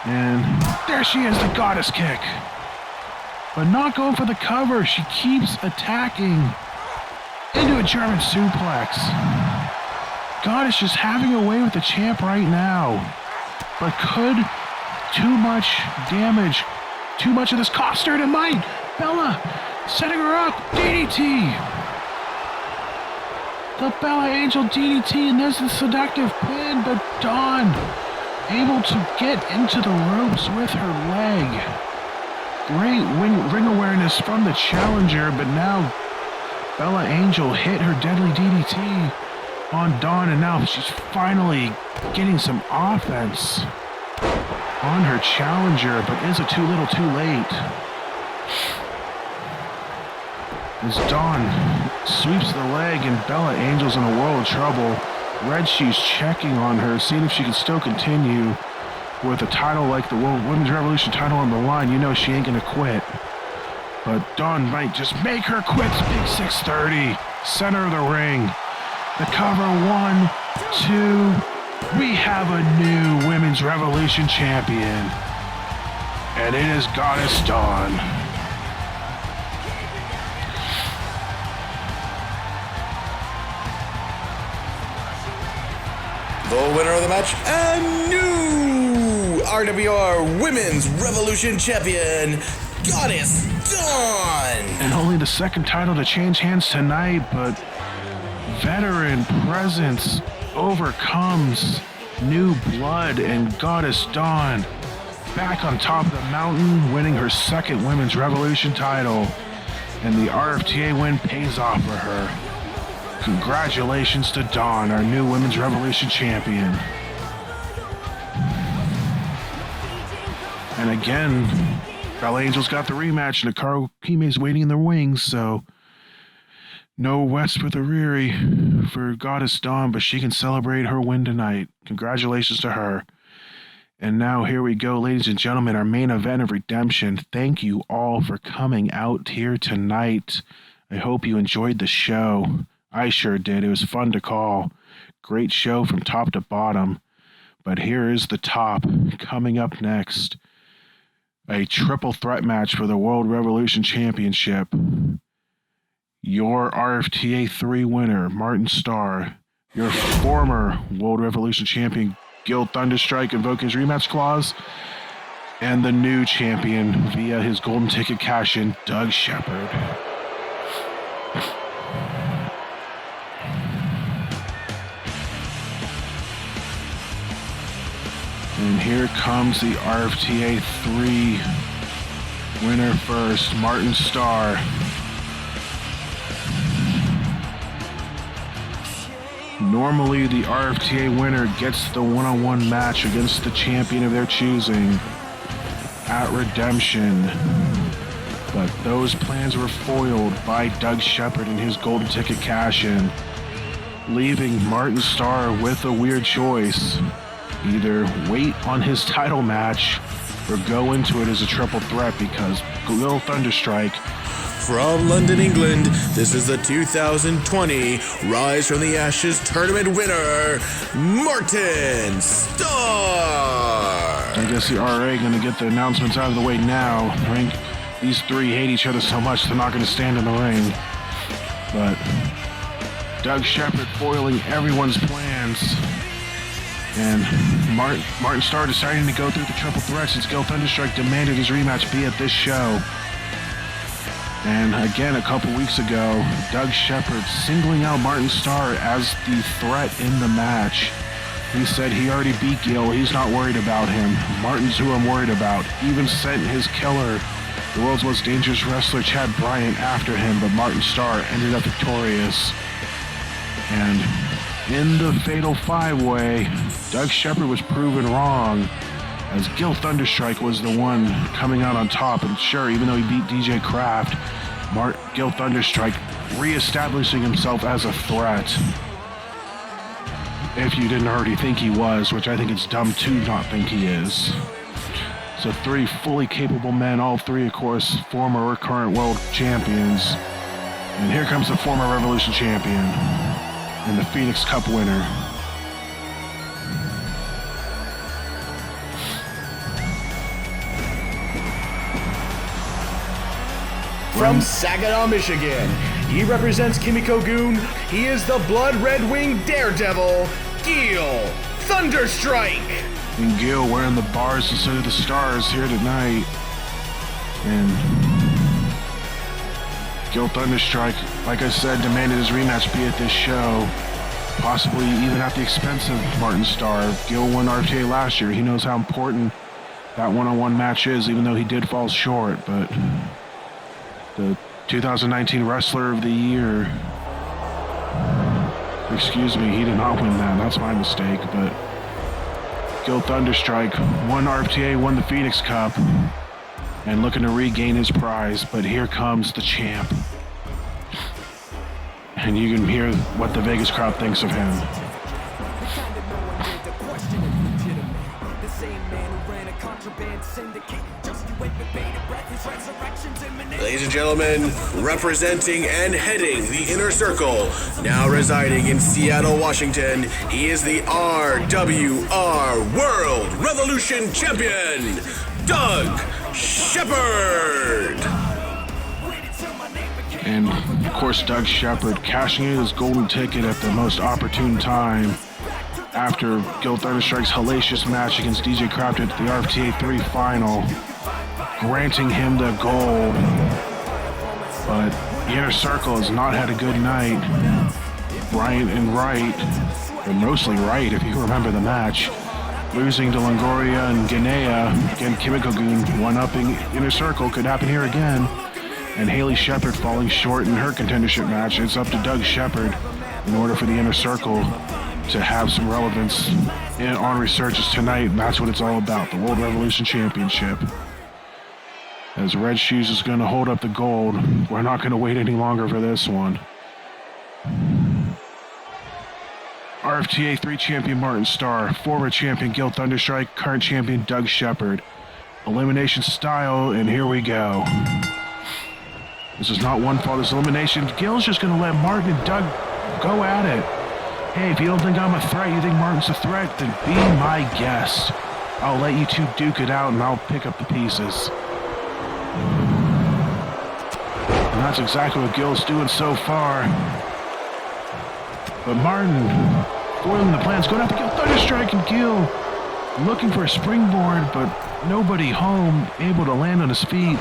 [SPEAKER 1] And there she is, the goddess kick. But not going for the cover. She keeps attacking into a German suplex. Goddess just having a way with the champ right now. But could too much damage, too much of this cost her? It might. Bella setting her up. DDT. The Bella Angel DDT, and there's the seductive pin, but Dawn able to get into the ropes with her leg. Great ring awareness from the challenger, but now Bella Angel hit her deadly DDT on Dawn, and now she's finally getting some offense on her challenger, but is it too little too late? As Dawn sweeps the leg, and Bella Angel's in a world of trouble. Red She's checking on her, seeing if she can still continue with a title like the World Women's Revolution title on the line. You know she ain't gonna quit. But Dawn might just make her quit. Big 630, center of the ring. The cover, 1, 2. We have a new Women's Revolution champion. And it is Goddess Dawn.
[SPEAKER 2] The winner of the match and new RWR Women's Revolution Champion, Goddess Dawn.
[SPEAKER 1] And only the second title to change hands tonight, but veteran presence overcomes new blood, and Goddess Dawn back on top of the mountain, winning her second Women's Revolution title. And the RFTA win pays off for her. Congratulations to Dawn, our new Women's Revolution champion. And again, Bella Angel's got the rematch, and Hikaru Hime's waiting in the wings, so no West for the Riri for Goddess Dawn, but she can celebrate her win tonight. Congratulations to her. And now here we go, ladies and gentlemen, our main event of Redemption. Thank you all for coming out here tonight. I hope you enjoyed the show. I sure did. It was fun to call. Great show from top to bottom. But here is the top. Coming up next, a triple threat match for the World Revolution Championship. Your RFTA 3 winner, Martin Starr, your former World Revolution champion, Gil Thunderstrike, invoke his rematch clause, and the new champion via his golden ticket cash-in, Doug Shepard. And here comes the RFTA 3 winner first, Martin Starr. Normally, the RFTA winner gets the one-on-one match against the champion of their choosing at Redemption. But those plans were foiled by Doug Shepard and his golden ticket cash-in, leaving Martin Starr with a weird choice. Either wait on his title match or go into it as a triple threat, because Gil Thunderstrike.
[SPEAKER 2] From London, England, this is the 2020 Rise from the Ashes tournament winner, Martin Starr.
[SPEAKER 1] I guess the RA going to get the announcements out of the way now. I think these three hate each other so much they're not going to stand in the ring. But Doug Shepard foiling everyone's plans. And Martin Starr deciding to go through the triple threat since Gil Thunderstrike demanded his rematch be at this show. And again, a couple weeks ago, Doug Shepard singling out Martin Starr as the threat in the match. He said he already beat Gil, he's not worried about him. Martin's who I'm worried about. Even sent his killer, the world's most dangerous wrestler, Chad Bryant, after him, but Martin Starr ended up victorious. And in the Fatal 5-Way, Doug Shepard was proven wrong, as Gil Thunderstrike was the one coming out on top. And sure, even though he beat DJ Kraft, Gil Thunderstrike reestablishing himself as a threat. If you didn't already think he was, which I think it's dumb to not think he is. So three fully capable men, all three, of course, former or current world champions. And here comes the former Revolution champion and the Phoenix Cup winner.
[SPEAKER 3] From Saginaw, Michigan, he represents Kimiko Goon. He is the Blood Red Wing Daredevil, Gil Thunderstrike.
[SPEAKER 1] And Gil wearing the bars instead of the stars here tonight. And Gil Thunderstrike, like I said, demanded his rematch be at this show. Possibly even at the expense of Martin Starr. Gil won RTA last year. He knows how important that one-on-one match is, even though he did fall short. But the 2019 Wrestler of the Year, excuse me, he did not win that. That's my mistake. But Gil Thunderstrike won RFTA, won the Phoenix Cup, and looking to regain his prize. But here comes the champ. And you can hear what the Vegas crowd thinks of him.
[SPEAKER 2] Ladies and gentlemen, representing and heading the Inner Circle, now residing in Seattle, Washington, he is the RWR World Revolution Champion, Doug Shepard.
[SPEAKER 1] And of course, Doug Shepard cashing in his golden ticket at the most opportune time after Gil Thunderstrike's hellacious match against DJ Kraft at the RFTA 3 final, granting him the gold. But the Inner Circle has not had a good night. Bryant and Wright, or mostly Wright if you remember the match, losing to Longoria and Ganea. Again, Kimiko Goon one-upping Inner Circle, could happen here again. And Haley Shepard falling short in her contendership match. It's up to Doug Shepard in order for the Inner Circle to have some relevance on Resurgence tonight. And that's what it's all about, the World Revolution Championship. As Red Shoes is going to hold up the gold, we're not going to wait any longer for this one. RFTA 3 champion Martin Starr, former champion Gil Thunderstrike, current champion Doug Shepard. Elimination style, and here we go. This is not one fall, this elimination. Gil's just going to let Martin and Doug go at it. Hey, if you don't think I'm a threat, you think Martin's a threat, then be my guest. I'll let you two duke it out and I'll pick up the pieces. And that's exactly what Gil's doing so far. But Martin, foiling the plans, going after Gil, Thunderstrike, and Gil looking for a springboard, but nobody home, able to land on his feet.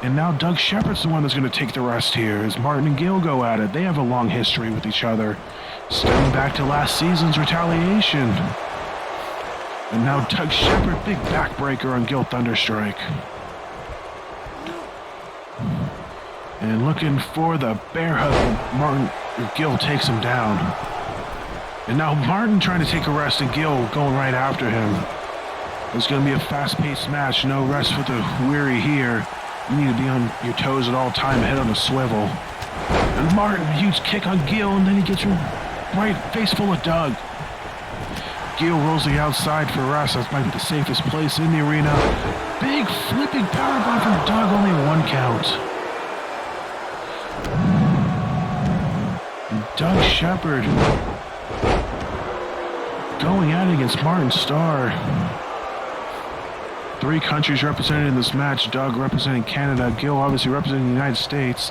[SPEAKER 1] And now Doug Shepard's the one that's going to take the rest here as Martin and Gil go at it. They have a long history with each other, stemming back to last season's retaliation. And now Doug Shepard, big backbreaker on Gil Thunderstrike. And looking for the bear hug, Martin, Gil takes him down. And now Martin trying to take a rest and Gil going right after him. It's going to be a fast-paced match, no rest for the weary here. You need to be on your toes at all time, head on a swivel. And Martin, huge kick on Gil, and then he gets right face full of Doug. Gil rolls the outside for rest. That might be the safest place in the arena. Big flipping powerbomb from Doug, only a 1 count. And Doug Shepard going at it against Martin Starr. 3 countries represented in this match. Doug representing Canada, Gil obviously representing the United States,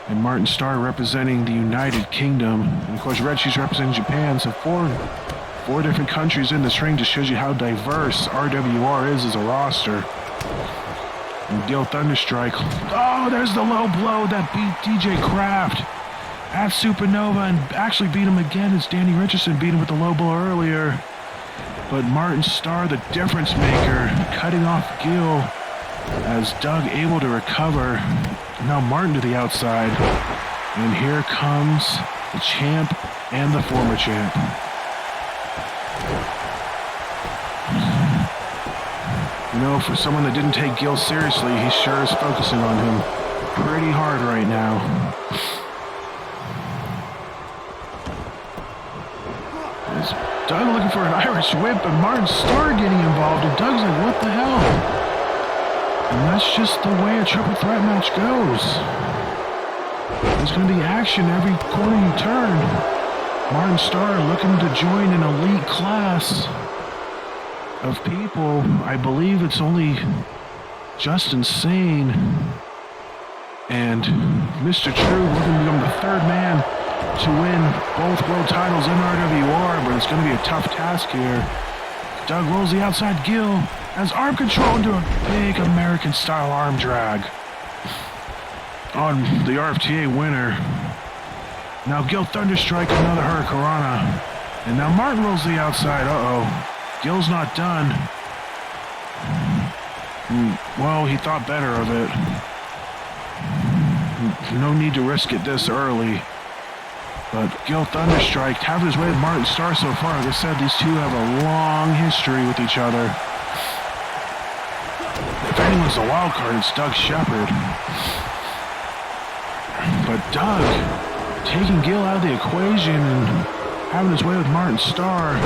[SPEAKER 1] and Martin Starr representing the United Kingdom. And of course, Red Shoes representing Japan. So four different countries in this ring just shows you how diverse RWR is as a roster. And Gil Thunderstrike. Oh, there's the low blow that beat DJ Kraft at Supernova and actually beat him again as Danny Richardson beat him with the low blow earlier. But Martin Starr, the difference maker, cutting off Gil as Doug able to recover. Now Martin to the outside. And here comes the champ and the former champ. You know, for someone that didn't take Gil seriously, he sure is focusing on him pretty hard right now. Doug looking for an Irish whip, and Martin Starr getting involved, and Doug's like, what the hell? And that's just the way a triple threat match goes. There's going to be action every corner you turn. Martin Starr looking to join an elite class of people. I believe it's only Justin Sane and Mr. True looking to become the 3rd man to win both world titles in RWR, but it's going to be a tough task here. Doug rolls the outside Gil, has arm control into a big American-style arm drag on the RFTA winner. Now Gil Thunderstrike, another Hurricanrana. And now Martin rolls the outside. Uh-oh. Gil's not done. Well, he thought better of it. No need to risk it this early. But Gil Thunderstrike having his way with Martin Starr so far. As I said, these two have a long history with each other. If anyone's a wild card, it's Doug Shepard. But Doug taking Gil out of the equation and having his way with Martin Starr.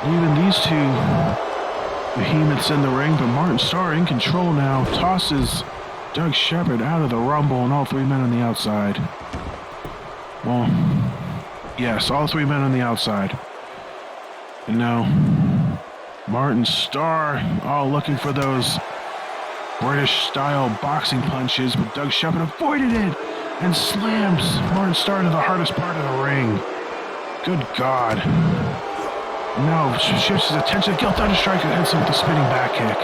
[SPEAKER 1] Leaving these two behemoths in the ring, but Martin Starr in control now. Tosses Doug Shepard out of the Rumble and all 3 men on the outside. Well, yes, all 3 men on the outside. And now, Martin Starr, looking for those British-style boxing punches, but Doug Shepard avoided it and slams Martin Starr to the hardest part of the ring. Good God. Now, shifts his attention to Gil Thunderstrike and hits him with the spinning back kick.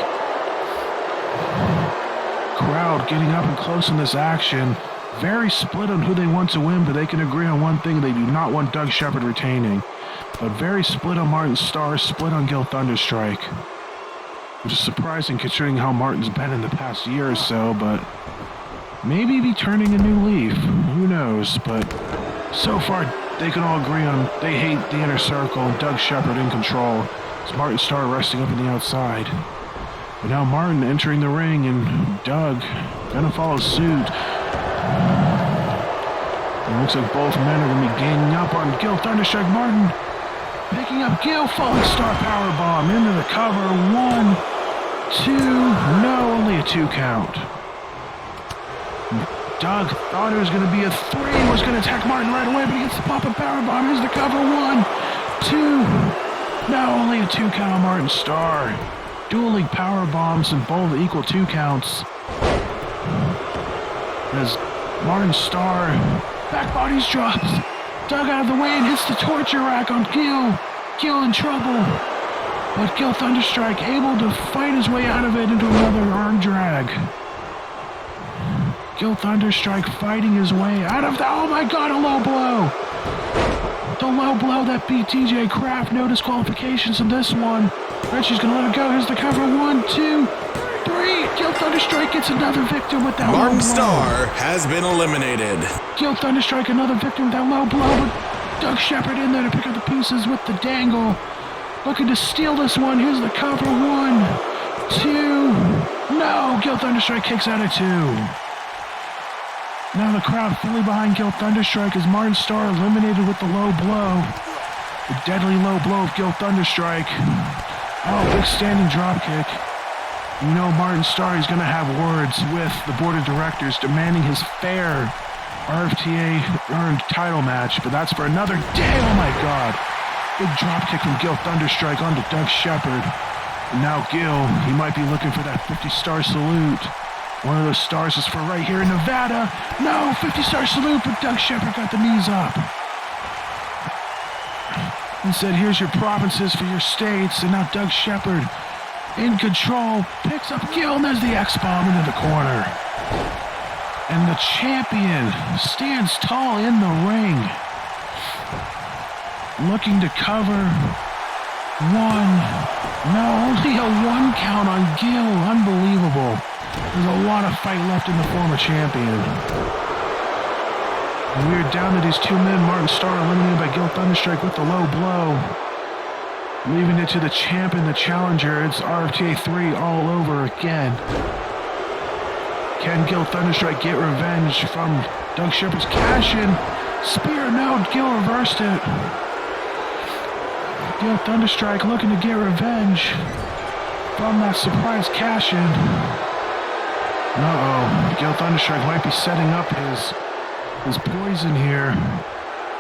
[SPEAKER 1] Crowd getting up and close in this action. Very split on who they want to win, but they can agree on one thing. They do not want Doug Shepard retaining. But very split on Martin Starr, split on Gil Thunderstrike. Which is surprising considering how Martin's been in the past year or so, but maybe be turning a new leaf. Who knows? But so far, they can all agree on they hate the inner circle and Doug Shepard in control. It's Martin Starr resting up on the outside. But now Martin entering the ring and Doug gonna follow suit. It looks like both men are going to be ganging up on Gil Thunderstrike. Martin picking up Gil, falling star powerbomb into the cover. 1, 2, no, only a 2 count. Doug thought it was going to be a 3, was going to attack Martin right away, but he gets the pop-up powerbomb. Here's the cover. 1, 2, no, only a 2 count on Martin Starr. Dueling powerbombs and both equal 2 counts. As Martin Starr back bodies drops Doug out of the way and hits the torture rack on Gil. Gil in trouble. But Gil Thunderstrike able to fight his way out of it into another arm drag. Gil Thunderstrike fighting his way out of the... Oh my God, a low blow! The low blow that beat DJ Kraft. No disqualifications in this one. Richie's gonna let it go. Here's the cover. 1, 2, 3. Gil Thunderstrike gets another victim with that low blow.
[SPEAKER 2] Martin Starr has been eliminated.
[SPEAKER 1] Gil Thunderstrike another victim with that low blow. But Doug Shepard in there to pick up the pieces with the dangle. Looking to steal this one. Here's the cover. 1, 2. No, Gil Thunderstrike kicks out at 2. Now the crowd fully behind Gil Thunderstrike as Martin Starr eliminated with the low blow. The deadly low blow of Gil Thunderstrike. Oh, big standing drop kick. You know Martin Starr is going to have words with the board of directors demanding his fair RFTA earned title match, but that's for another day. Oh my God. Big drop kick from Gil Thunderstrike onto Doug Shepard. And now Gil, he might be looking for that 50-star salute. One of those stars is for right here in Nevada. No, 50-star salute, but Doug Shepard got the knees up. He said, here's your provinces for your states. And now Doug Shepard, in control, picks up Gil, and there's the X-Bomb into the corner. And the champion stands tall in the ring. Looking to cover. 1. No, only a 1 count on Gil. Unbelievable. There's a lot of fight left in the former champion. And we are down to these 2 men. Martin Starr eliminated by Gil Thunderstrike with the low blow. Leaving it to the champ and the challenger. It's RFTA 3 all over again. Can Gil Thunderstrike get revenge from Doug Shepard's cash-in? Spear, no, Gil reversed it. Gil Thunderstrike looking to get revenge from that surprise cash-in. Gil Thunderstrike might be setting up his poison here.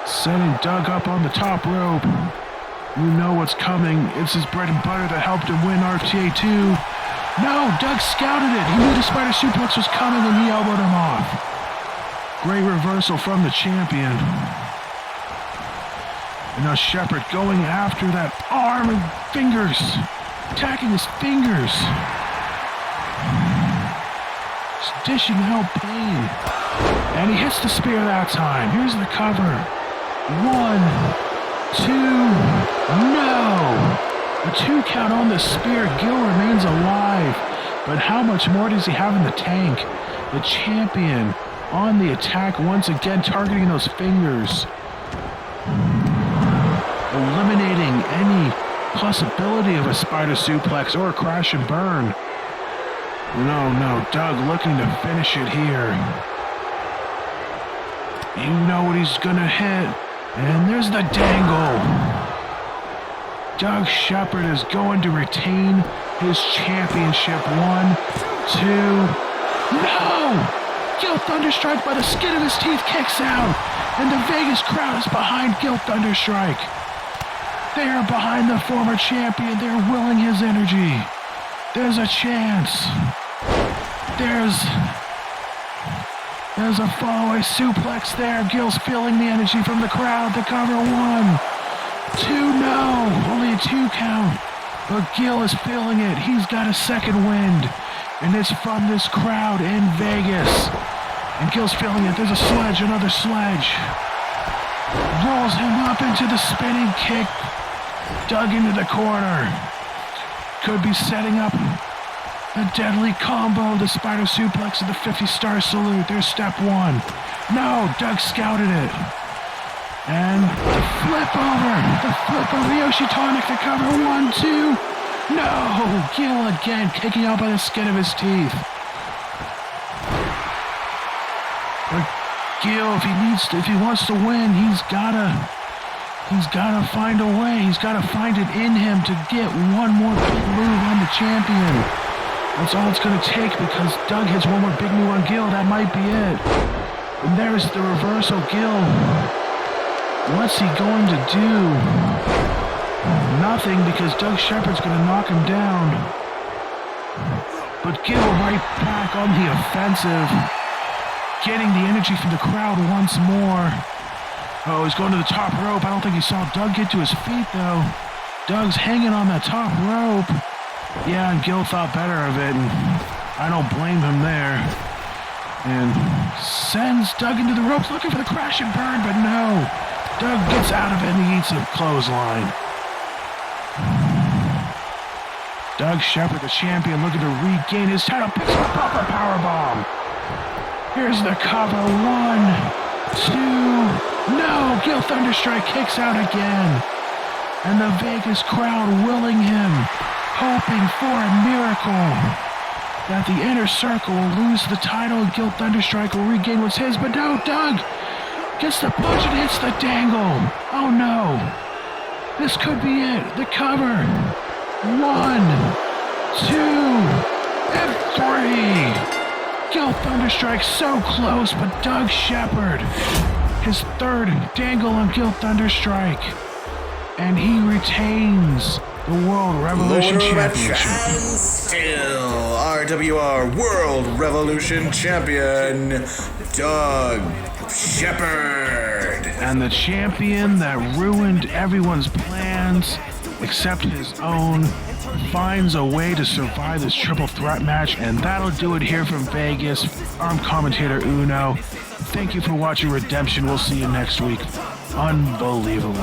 [SPEAKER 1] Setting Doug up on the top rope. You know what's coming. It's his bread and butter that helped him win RFTA 2. No, Doug scouted it. He knew the spider suplex was coming and he elbowed him off. Great reversal from the champion. And now Shepard going after that arm and fingers. Attacking his fingers. Dishing out pain. And he hits the spear that time. Here's the cover. 1, 2, no! A 2 count on the spear. Gil remains alive. But how much more does he have in the tank? The champion on the attack once again, targeting those fingers. Eliminating any possibility of a spider suplex or a crash and burn. No, Doug looking to finish it here. You know what he's gonna hit. And there's the dangle. Doug Shepard is going to retain his championship. 1, 2, no! Gil Thunderstrike by the skin of his teeth kicks out. And the Vegas crowd is behind Gil Thunderstrike. They are behind the former champion. They're willing his energy. There's a chance. There's a follow-away suplex there. Gil's feeling the energy from the crowd. The cover. 1, 2, no. Only a 2 count. But Gil is feeling it. He's got a second wind. And it's from this crowd in Vegas. And Gil's feeling it. There's a sledge, another sledge. Rolls him up into the spinning kick. Dug into the corner. Could be setting up the deadly combo, the spider suplex, and the 50-star salute. There's step 1. No, Doug scouted it. And the flip over. The flip over Yoshitonic to cover. 1, 2. No, Gil again kicking out by the skin of his teeth. But Gil, if he wants to win, he's gotta find a way. He's gotta find it in him to get one more big move on the champion. That's all it's gonna take because Doug hits one more big move on Gil. That might be it. And there's the reversal. Gil, what's he going to do? Nothing, because Doug Shepard's gonna knock him down. But Gil right back on the offensive. Getting the energy from the crowd once more. Oh, he's going to the top rope. I don't think he saw Doug get to his feet, though. Doug's hanging on that top rope. Yeah, and Gil thought better of it, and I don't blame him there. And sends Doug into the ropes looking for the crash and burn, but no. Doug gets out of it, and he eats a clothesline. Doug Shepard, the champion, looking to regain his title, picks up a powerbomb. Here's the cover. 1, 2, no! Gil Thunderstrike kicks out again. And the Vegas crowd willing him, hoping for a miracle. That the Inner Circle will lose the title and Gil Thunderstrike will regain what's his. But no, Doug gets the punch and hits the dangle. Oh no. This could be it. The cover. 1, 2, and 3. Gil Thunderstrike so close, but Doug Shepard, his third dangle on Gil Thunderstrike, and he retains the World Revolution Championship.
[SPEAKER 2] And still RWR World Revolution Champion, Doug Shepard.
[SPEAKER 1] And the champion that ruined everyone's plans, except his own, finds a way to survive this triple threat match, and that'll do it here from Vegas. I'm commentator Uno. Thank you for watching Redemption. We'll see you next week. Unbelievable.